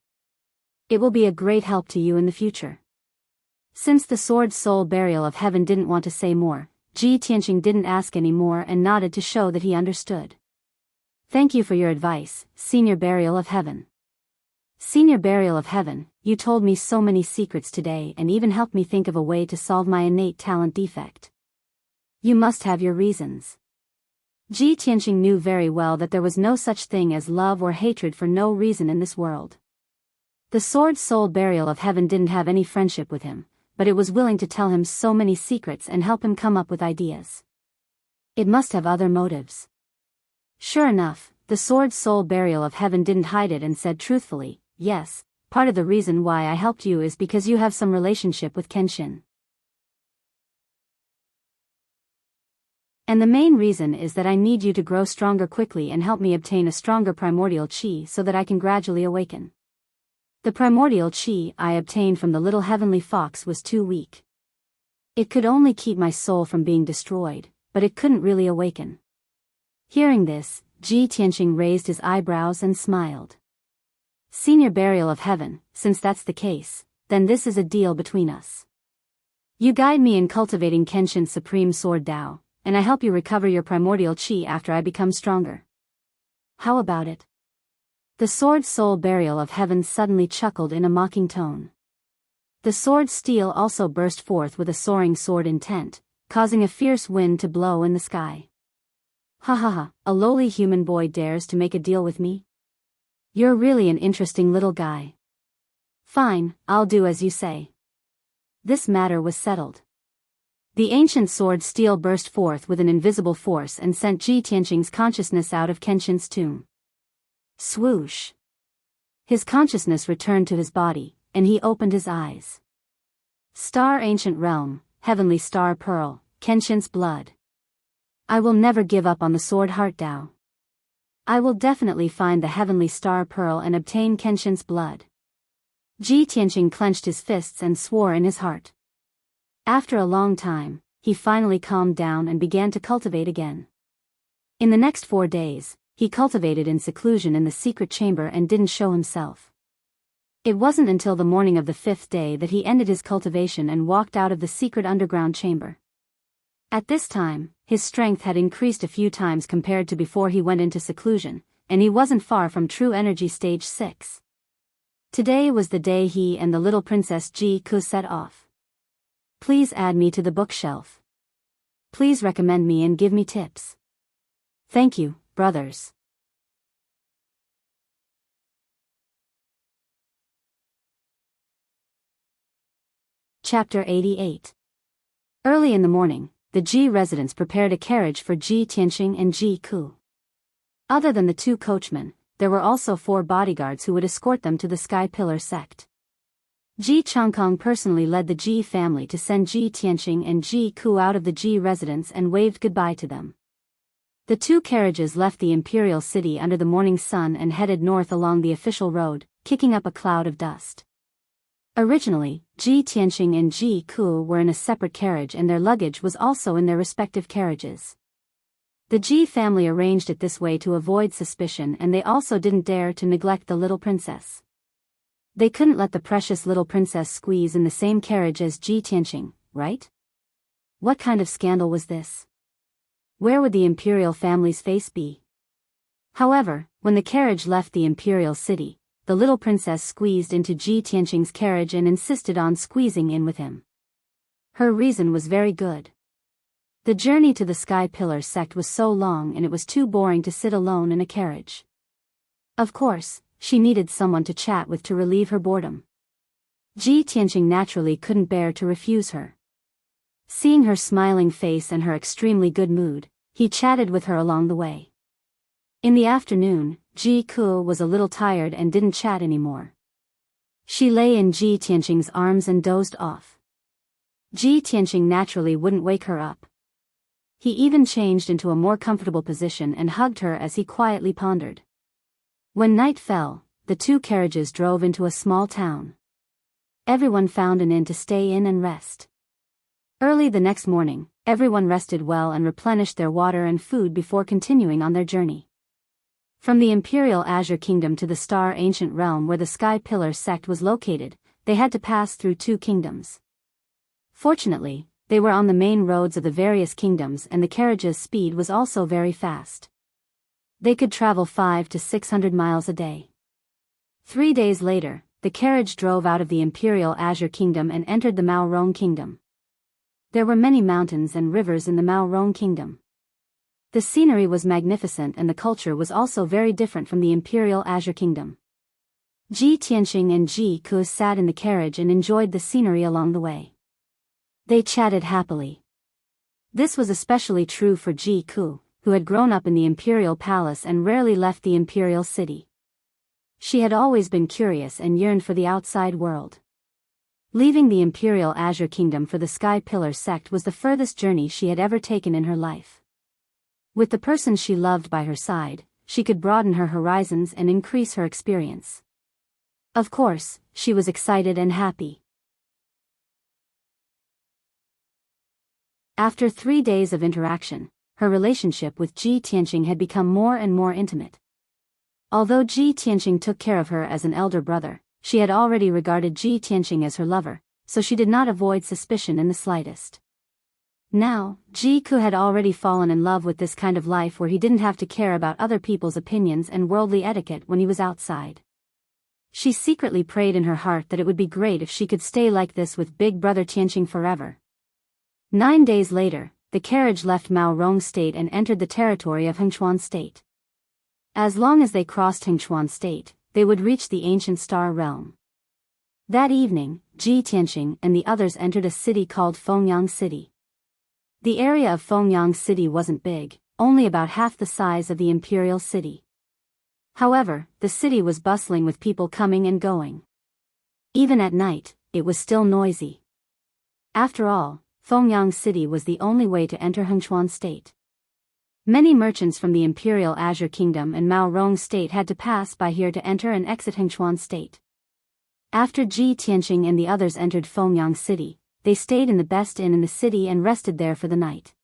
[SPEAKER 1] It will be a great help to you in the future. Since the Sword Soul Burial of Heaven didn't want to say more, Ji Tianqing didn't ask any more and nodded to show that he understood. Thank you for your advice, Senior Burial of Heaven. Senior Burial of Heaven, you told me so many secrets today and even helped me think of a way to solve my innate talent defect. You must have your reasons. Ji Tianqing knew very well that there was no such thing as love or hatred for no reason in this world. The Sword Soul Burial of Heaven didn't have any friendship with him, but it was willing to tell him so many secrets and help him come up with ideas. It must have other motives. Sure enough, the Sword Soul Burial of Heaven didn't hide it and said truthfully, yes, part of the reason why I helped you is because you have some relationship with Kenshin. And the main reason is that I need you to grow stronger quickly and help me obtain a stronger primordial chi so that I can gradually awaken. The primordial chi I obtained from the little heavenly fox was too weak. It could only keep my soul from being destroyed, but it couldn't really awaken. Hearing this, Ji Tianqing raised his eyebrows and smiled. Senior Burial of Heaven, since that's the case, then this is a deal between us. You guide me in cultivating Kenshin's supreme sword Dao, and I help you recover your primordial chi after I become stronger. How about it? The Sword Soul Burial of Heaven suddenly chuckled in a mocking tone. The sword steel also burst forth with a soaring sword intent, causing a fierce wind to blow in the sky. Ha ha ha, a lowly human boy dares to make a deal with me? You're really an interesting little guy. Fine, I'll do as you say. This matter was settled. The ancient sword steel burst forth with an invisible force and sent Ji Tianqing's consciousness out of Kenshin's tomb. Swoosh! His consciousness returned to his body, and he opened his eyes. Star Ancient Realm, Heavenly Star Pearl, Kenshin's blood. I will never give up on the Sword Heart Dao. I will definitely find the Heavenly Star Pearl and obtain Kenshin's blood. Ji Tianqing clenched his fists and swore in his heart. After a long time, he finally calmed down and began to cultivate again. In the next 4 days, he cultivated in seclusion in the secret chamber and didn't show himself. It wasn't until the morning of the 5th day that he ended his cultivation and walked out of the secret underground chamber. At this time, his strength had increased a few times compared to before he went into seclusion, and he wasn't far from true energy stage 6. Today was the day he and the little princess Ji Ku set off. Please add me to the bookshelf. Please recommend me and give me tips. Thank you, brothers. Chapter 88. Early in the morning, the Ji residents prepared a carriage for Ji Tianqing and Ji Ku. Other than the 2 coachmen, there were also 4 bodyguards who would escort them to the Sky Pillar sect. Ji Changkong personally led the Ji family to send Ji Tianqing and Ji Ku out of the Ji residence and waved goodbye to them. The 2 carriages left the imperial city under the morning sun and headed north along the official road, kicking up a cloud of dust. Originally, Ji Tianqing and Ji Ku were in a separate carriage and their luggage was also in their respective carriages. The Ji family arranged it this way to avoid suspicion, and they also didn't dare to neglect the little princess. They couldn't let the precious little princess squeeze in the same carriage as Ji Tianqing, right? What kind of scandal was this? Where would the imperial family's face be? However, when the carriage left the imperial city, the little princess squeezed into Ji Tianqing's carriage and insisted on squeezing in with him. Her reason was very good. The journey to the Sky Pillar sect was so long and it was too boring to sit alone in a carriage. Of course, she needed someone to chat with to relieve her boredom. Ji Tianqing naturally couldn't bear to refuse her. Seeing her smiling face and her extremely good mood, he chatted with her along the way. In the afternoon, Ji Ku was a little tired and didn't chat anymore. She lay in Ji Tianqing's arms and dozed off. Ji Tianqing naturally wouldn't wake her up. He even changed into a more comfortable position and hugged her as he quietly pondered. When night fell, the two carriages drove into a small town. Everyone found an inn to stay in and rest. Early the next morning, everyone rested well and replenished their water and food before continuing on their journey. From the Imperial Azure Kingdom to the Star Ancient Realm where the Sky Pillar sect was located, they had to pass through two kingdoms. Fortunately, they were on the main roads of the various kingdoms and the carriage's speed was also very fast. They could travel 500 to 600 miles a day. 3 days later, the carriage drove out of the Imperial Azure Kingdom and entered the Mao Rong Kingdom. There were many mountains and rivers in the Mao Rong Kingdom. The scenery was magnificent and the culture was also very different from the Imperial Azure Kingdom. Ji Tianqing and Ji Ku sat in the carriage and enjoyed the scenery along the way. They chatted happily. This was especially true for Ji Ku, who had grown up in the Imperial Palace and rarely left the Imperial City. She had always been curious and yearned for the outside world. Leaving the Imperial Azure Kingdom for the Sky Pillar sect was the furthest journey she had ever taken in her life. With the person she loved by her side, she could broaden her horizons and increase her experience. Of course, she was excited and happy. After 3 days of interaction, her relationship with Ji Tianqing had become more and more intimate. Although Ji Tianqing took care of her as an elder brother, she had already regarded Ji Tianqing as her lover, so she did not avoid suspicion in the slightest. Now, Ji Ku had already fallen in love with this kind of life where he didn't have to care about other people's opinions and worldly etiquette when he was outside. She secretly prayed in her heart that it would be great if she could stay like this with big brother Tianqing forever. 9 days later, the carriage left Mao Rong State and entered the territory of Hengchuan State. As long as they crossed Hengchuan State, they would reach the ancient Star Realm. That evening, Ji Tianqing and the others entered a city called Fengyang City. The area of Fengyang City wasn't big, only about half the size of the Imperial City. However, the city was bustling with people coming and going. Even at night, it was still noisy. After all, Fengyang City was the only way to enter Hengchuan State. Many merchants from the Imperial Azure Kingdom and Mao Rong State had to pass by here to enter and exit Hengchuan State. After Ji Tianqing and the others entered Fengyang City, they stayed in the best inn in the city and rested there for the night.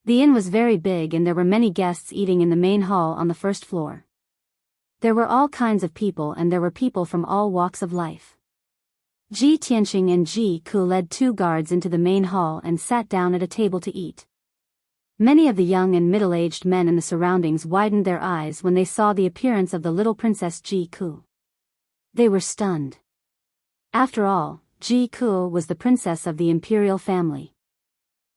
[SPEAKER 1] The inn was very big and there were many guests eating in the main hall on the first floor. There were all kinds of people and there were people from all walks of life. Ji Tianqing and Ji Ku led 2 guards into the main hall and sat down at a table to eat. Many of the young and middle-aged men in the surroundings widened their eyes when they saw the appearance of the little princess Ji Ku. They were stunned. After all, Ji Ku was the princess of the imperial family.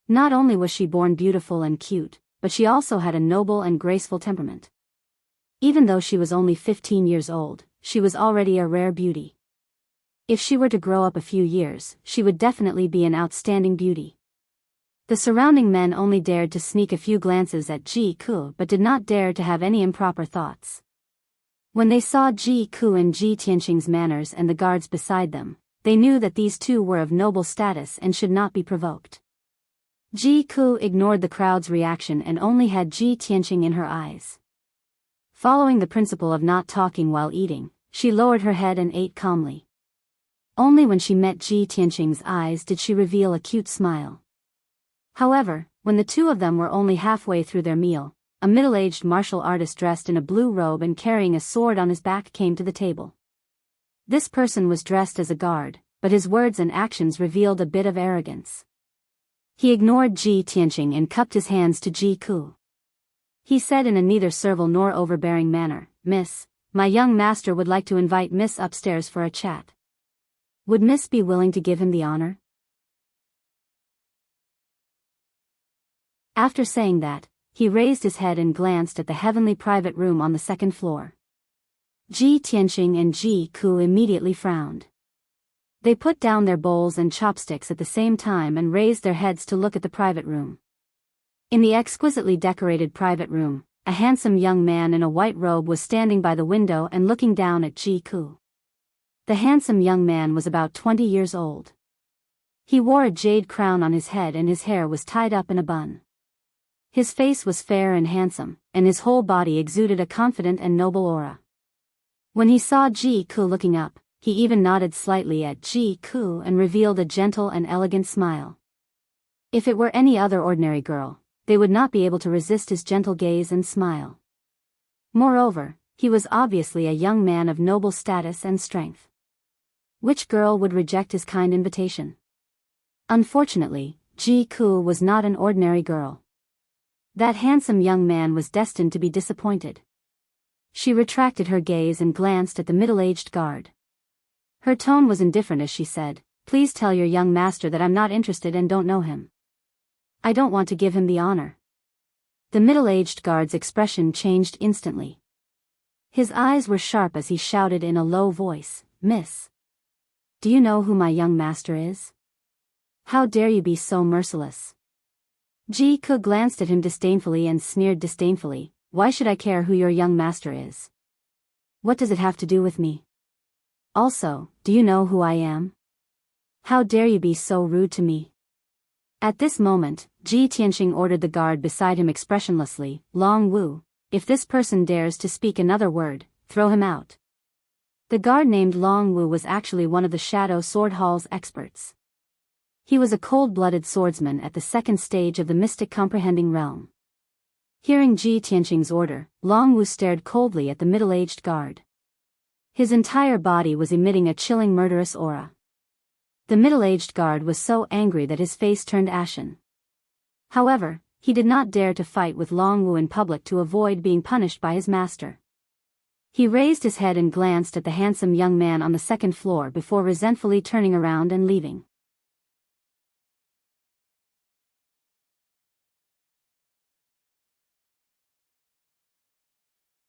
[SPEAKER 1] Not only was she born beautiful and cute, but she also had a noble and graceful temperament. Even though she was only 15 years old, she was already a rare beauty. If she were to grow up a few years, she would definitely be an outstanding beauty. The surrounding men only dared to sneak a few glances at Ji Ku but did not dare to have any improper thoughts. When they saw Ji Ku and Ji Tianqing's manners and the guards beside them, they knew that these two were of noble status and should not be provoked. Ji Ku ignored the crowd's reaction and only had Ji Tianqing in her eyes. Following the principle of not talking while eating, she lowered her head and ate calmly. Only when she met Ji Tianqing's eyes did she reveal a cute smile. However, When the two of them were only halfway through their meal, a middle-aged martial artist dressed in a blue robe and carrying a sword on his back came to the table. This person was dressed as a guard, but his words and actions revealed a bit of arrogance. He ignored Ji Tianqing and cupped his hands to Ji Ku. He said in a neither servile nor overbearing manner, "Miss, my young master would like to invite Miss upstairs for a chat. Would Miss be willing to give him the honor?" After saying that, he raised his head and glanced at the heavenly private room on the second floor. Ji Tianqing and Ji Ku immediately frowned. They put down their bowls and chopsticks at the same time and raised their heads to look at the private room. In the exquisitely decorated private room, a handsome young man in a white robe was standing by the window and looking down at Ji Ku. The handsome young man was about 20 years old. He wore a jade crown on his head and his hair was tied up in a bun. His face was fair and handsome, and his whole body exuded a confident and noble aura. When he saw Ji Ku looking up, he even nodded slightly at Ji Ku and revealed a gentle and elegant smile. If it were any other ordinary girl, they would not be able to resist his gentle gaze and smile. Moreover, he was obviously a young man of noble status and strength. Which girl would reject his kind invitation? Unfortunately, Ji Ku was not an ordinary girl. That handsome young man was destined to be disappointed. She retracted her gaze and glanced at the middle-aged guard. Her tone was indifferent as she said, "Please tell your young master that I'm not interested and don't know him. I don't want to give him the honor." The middle-aged guard's expression changed instantly. His eyes were sharp as he shouted in a low voice, "Miss, do you know who my young master is? How dare you be so merciless?" Ji Ku glanced at him disdainfully and sneered disdainfully, "Why should I care who your young master is? What does it have to do with me? Also, do you know who I am? How dare you be so rude to me?" At this moment, Ji Tianqing ordered the guard beside him expressionlessly, "Long Wu, if this person dares to speak another word, throw him out." The guard named Long Wu was actually one of the Shadow Sword Hall's experts. He was a cold-blooded swordsman at the second stage of the mystic comprehending realm. Hearing Ji Tianqing's order, Long Wu stared coldly at the middle-aged guard. His entire body was emitting a chilling murderous aura. The middle-aged guard was so angry that his face turned ashen. However, he did not dare to fight with Long Wu in public to avoid being punished by his master. He raised his head and glanced at the handsome young man on the second floor before resentfully turning around and leaving.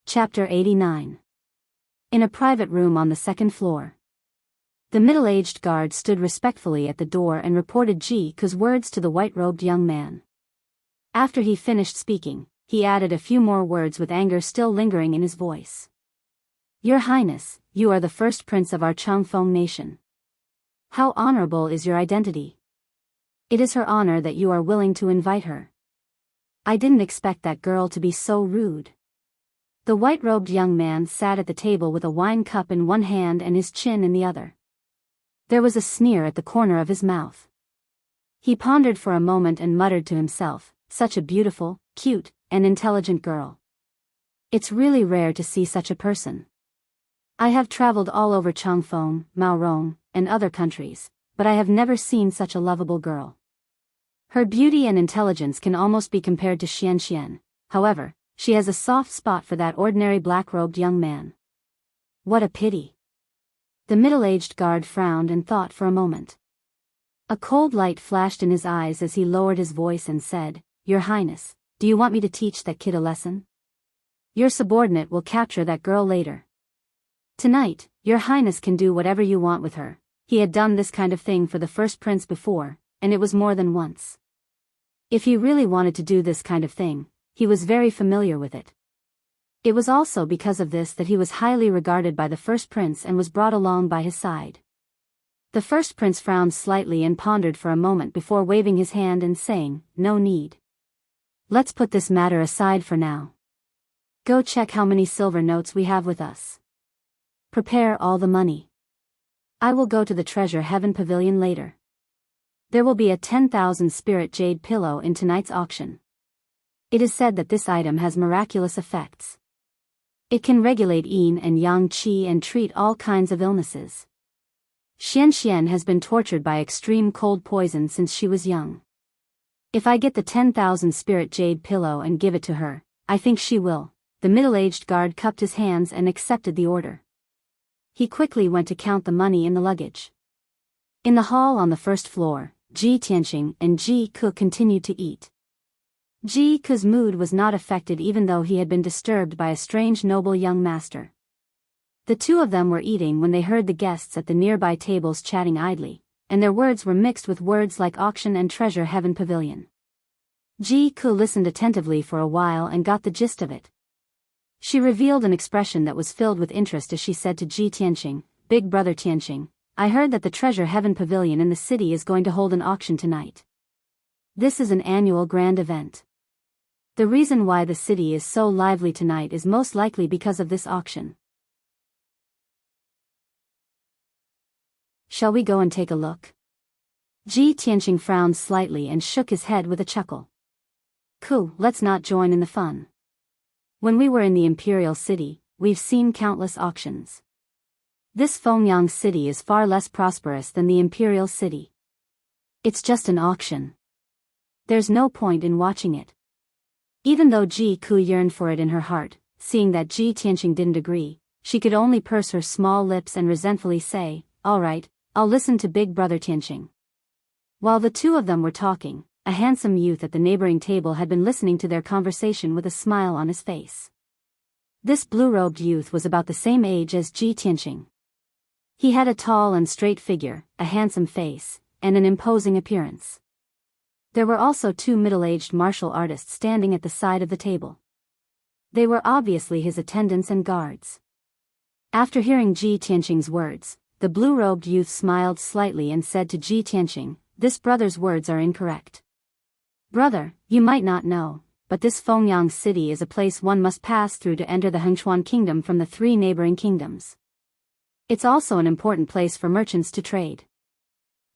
[SPEAKER 1] Chapter 89. In a private room on the second floor. The middle-aged guard stood respectfully at the door and reported Ji Ku's words to the white-robed young man. After he finished speaking, he added a few more words with anger still lingering in his voice. "Your Highness, you are the first prince of our Changfeng nation. How honorable is your identity? It is her honor that you are willing to invite her. I didn't expect that girl to be so rude." The white-robed young man sat at the table with a wine cup in one hand and his chin in the other. There was a sneer at the corner of his mouth. He pondered for a moment and muttered to himself, "Such a beautiful, cute, and intelligent girl. It's really rare to see such a person. I have traveled all over Changfeng, Maorong, and other countries, but I have never seen such a lovable girl. Her beauty and intelligence can almost be compared to Xian. However, she has a soft spot for that ordinary black-robed young man. What a pity." The middle-aged guard frowned and thought for a moment. A cold light flashed in his eyes as he lowered his voice and said, "Your Highness, do you want me to teach that kid a lesson? Your subordinate will capture that girl later. Tonight, your Highness can do whatever you want with her." He had done this kind of thing for the first prince before, and it was more than once. If he really wanted to do this kind of thing, he was very familiar with it. It was also because of this that he was highly regarded by the first prince and was brought along by his side. The first prince frowned slightly and pondered for a moment before waving his hand and saying, "No need. Let's put this matter aside for now. Go check how many silver notes we have with us. Prepare all the money. I will go to the Treasure Heaven Pavilion later. There will be a 10,000 spirit jade pillow in tonight's auction. It is said that this item has miraculous effects. It can regulate yin and yang qi and treat all kinds of illnesses. Xian Xian has been tortured by extreme cold poison since she was young. If I get the 10,000 spirit jade pillow and give it to her, I think she will. The middle-aged guard cupped his hands and accepted the order. He quickly went to count the money in the luggage. In the hall on the first floor, Ji Tianqing and Ji Ke continued to eat. Ji Ke's mood was not affected even though he had been disturbed by a strange noble young master. The two of them were eating when they heard the guests at the nearby tables chatting idly, and their words were mixed with words like auction and treasure heaven pavilion. Ji Ke listened attentively for a while and got the gist of it. She revealed an expression that was filled with interest as she said to Ji Tianqing, "Big brother Tianqing, I heard that the treasure heaven pavilion in the city is going to hold an auction tonight. This is an annual grand event. The reason why the city is so lively tonight is most likely because of this auction. Shall we go and take a look?" Ji Tianqing frowned slightly and shook his head with a chuckle. Let's not join in the fun. When we were in the imperial city, we've seen countless auctions. This Fengyang city is far less prosperous than the imperial city. It's just an auction. There's no point in watching it. Even though Ji Ke yearned for it in her heart, seeing that Ji Tianqing didn't agree, she could only purse her small lips and resentfully say, "All right, I'll listen to big brother Tianqing." While the two of them were talking, a handsome youth at the neighboring table had been listening to their conversation with a smile on his face. This blue-robed youth was about the same age as Ji Tianqing. He had a tall and straight figure, a handsome face, and an imposing appearance. There were also two middle-aged martial artists standing at the side of the table. They were obviously his attendants and guards. After hearing Ji Tianqing's words, the blue-robed youth smiled slightly and said to Ji Tianqing, "This brother's words are incorrect. Brother, you might not know, but this Fengyang city is a place one must pass through to enter the Hengchuan kingdom from the three neighboring kingdoms. It's also an important place for merchants to trade.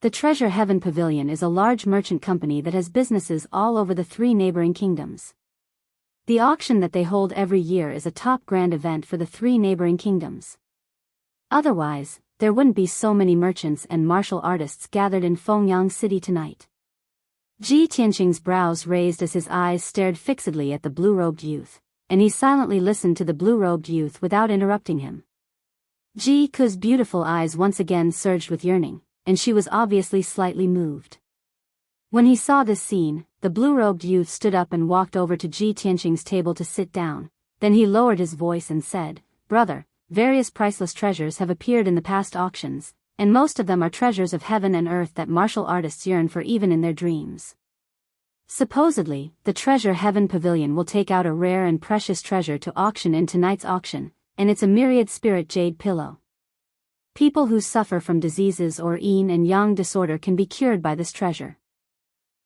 [SPEAKER 1] The Treasure Heaven Pavilion is a large merchant company that has businesses all over the three neighboring kingdoms. The auction that they hold every year is a top grand event for the three neighboring kingdoms. Otherwise, there wouldn't be so many merchants and martial artists gathered in Fengyang City tonight." Ji Tianqing's brows raised as his eyes stared fixedly at the blue-robed youth, and he silently listened to the blue-robed youth without interrupting him. Ji Ke's beautiful eyes once again surged with yearning, and she was obviously slightly moved. When he saw this scene, the blue-robed youth stood up and walked over to Ji Tianqing's table to sit down, then he lowered his voice and said, "Brother, various priceless treasures have appeared in the past auctions, and most of them are treasures of heaven and earth that martial artists yearn for even in their dreams. Supposedly, the Treasure Heaven Pavilion will take out a rare and precious treasure to auction in tonight's auction, and it's a myriad spirit jade pillow. People who suffer from diseases or yin and yang disorder can be cured by this treasure.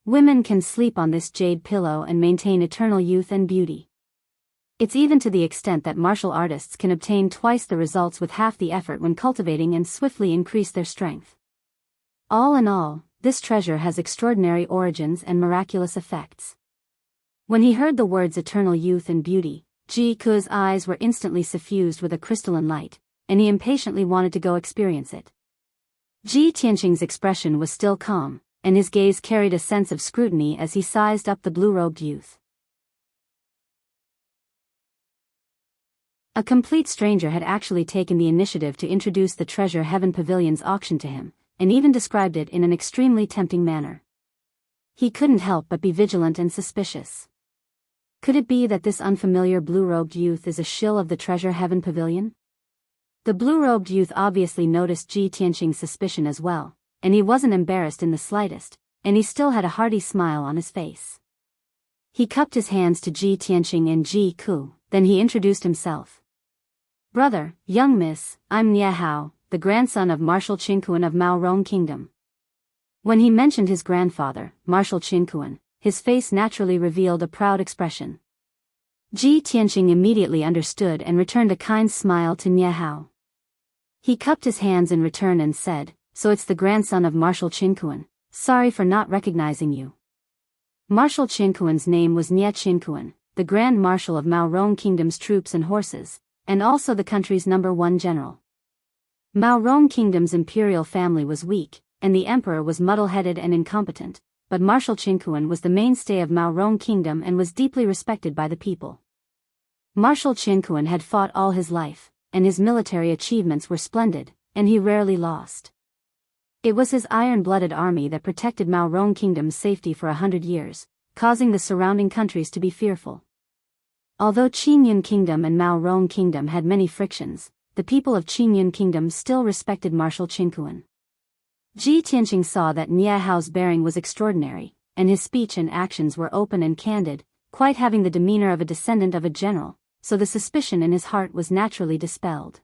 [SPEAKER 1] Women can sleep on this jade pillow and maintain eternal youth and beauty. It's even to the extent that martial artists can obtain twice the results with half the effort when cultivating and swiftly increase their strength. All in all, this treasure has extraordinary origins and miraculous effects." When he heard the words eternal youth and beauty, Ji Ke's eyes were instantly suffused with a crystalline light, and he impatiently wanted to go experience it. Ji Tianqing's expression was still calm, and his gaze carried a sense of scrutiny as he sized up the blue-robed youth. A complete stranger had actually taken the initiative to introduce the Treasure Heaven Pavilion's auction to him, and even described it in an extremely tempting manner. He couldn't help but be vigilant and suspicious. Could it be that this unfamiliar blue-robed youth is a shill of the Treasure Heaven Pavilion? The blue-robed youth obviously noticed Ji Tianqing's suspicion as well, and he wasn't embarrassed in the slightest, and he still had a hearty smile on his face. He cupped his hands to Ji Tianqing and Ji Ke, then he introduced himself. "Brother, young miss, I'm Nie Hao, the grandson of Marshal Qinkuan of Mao Rong Kingdom." When he mentioned his grandfather, Marshal Qinkuan, his face naturally revealed a proud expression. Ji Tianqing immediately understood and returned a kind smile to Nie Hao. He cupped his hands in return and said, "So it's the grandson of Marshal Qinkuan, Sorry for not recognizing you. Marshal Qinquan's name was Nie Qinquan, the Grand Marshal of Mao Rong Kingdom's troops and horses, and also the country's #1 general. Mao Rong Kingdom's imperial family was weak, and the emperor was muddle-headed and incompetent, but Marshal Qinquan was the mainstay of Mao Rong Kingdom and was deeply respected by the people. Marshal Qinquan had fought all his life, and his military achievements were splendid, and he rarely lost. It was his iron-blooded army that protected Mao Rong Kingdom's safety for 100 years, causing the surrounding countries to be fearful. Although Qingyun Kingdom and Mao Rong Kingdom had many frictions, the people of Qingyun Kingdom still respected Marshal Qinquan. Ji Tianqing saw that Nie Hao's bearing was extraordinary, and his speech and actions were open and candid, quite having the demeanor of a descendant of a general, so the suspicion in his heart was naturally dispelled.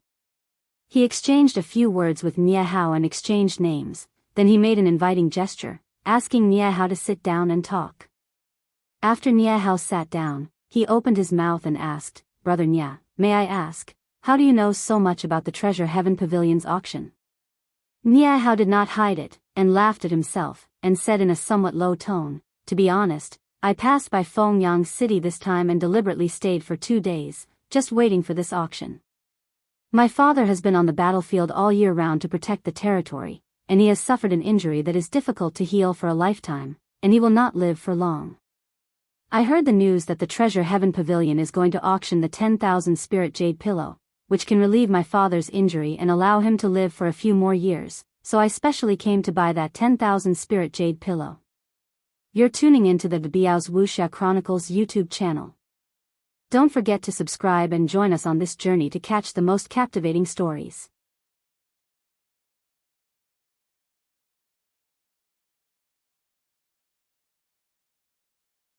[SPEAKER 1] He exchanged a few words with Nie Hao and exchanged names, then he made an inviting gesture, asking Nie Hao to sit down and talk. After Nie Hao sat down, he opened his mouth and asked, "Brother Nie, may I ask, how do you know so much about the Treasure Heaven Pavilion's auction?" Nie Hao did not hide it, and laughed at himself, and said in a somewhat low tone, "To be honest, I passed by Fengyang City this time and deliberately stayed for 2 days, just waiting for this auction. My father has been on the battlefield all year round to protect the territory, and he has suffered an injury that is difficult to heal for a lifetime, and he will not live for long. I heard the news that the Treasure Heaven Pavilion is going to auction the 10,000 spirit jade pillow, which can relieve my father's injury and allow him to live for a few more years, so I specially came to buy that 10,000 spirit jade pillow." You're tuning into the Biyao's Wuxia Chronicles YouTube channel. Don't forget to subscribe and join us on this journey to catch the most captivating stories.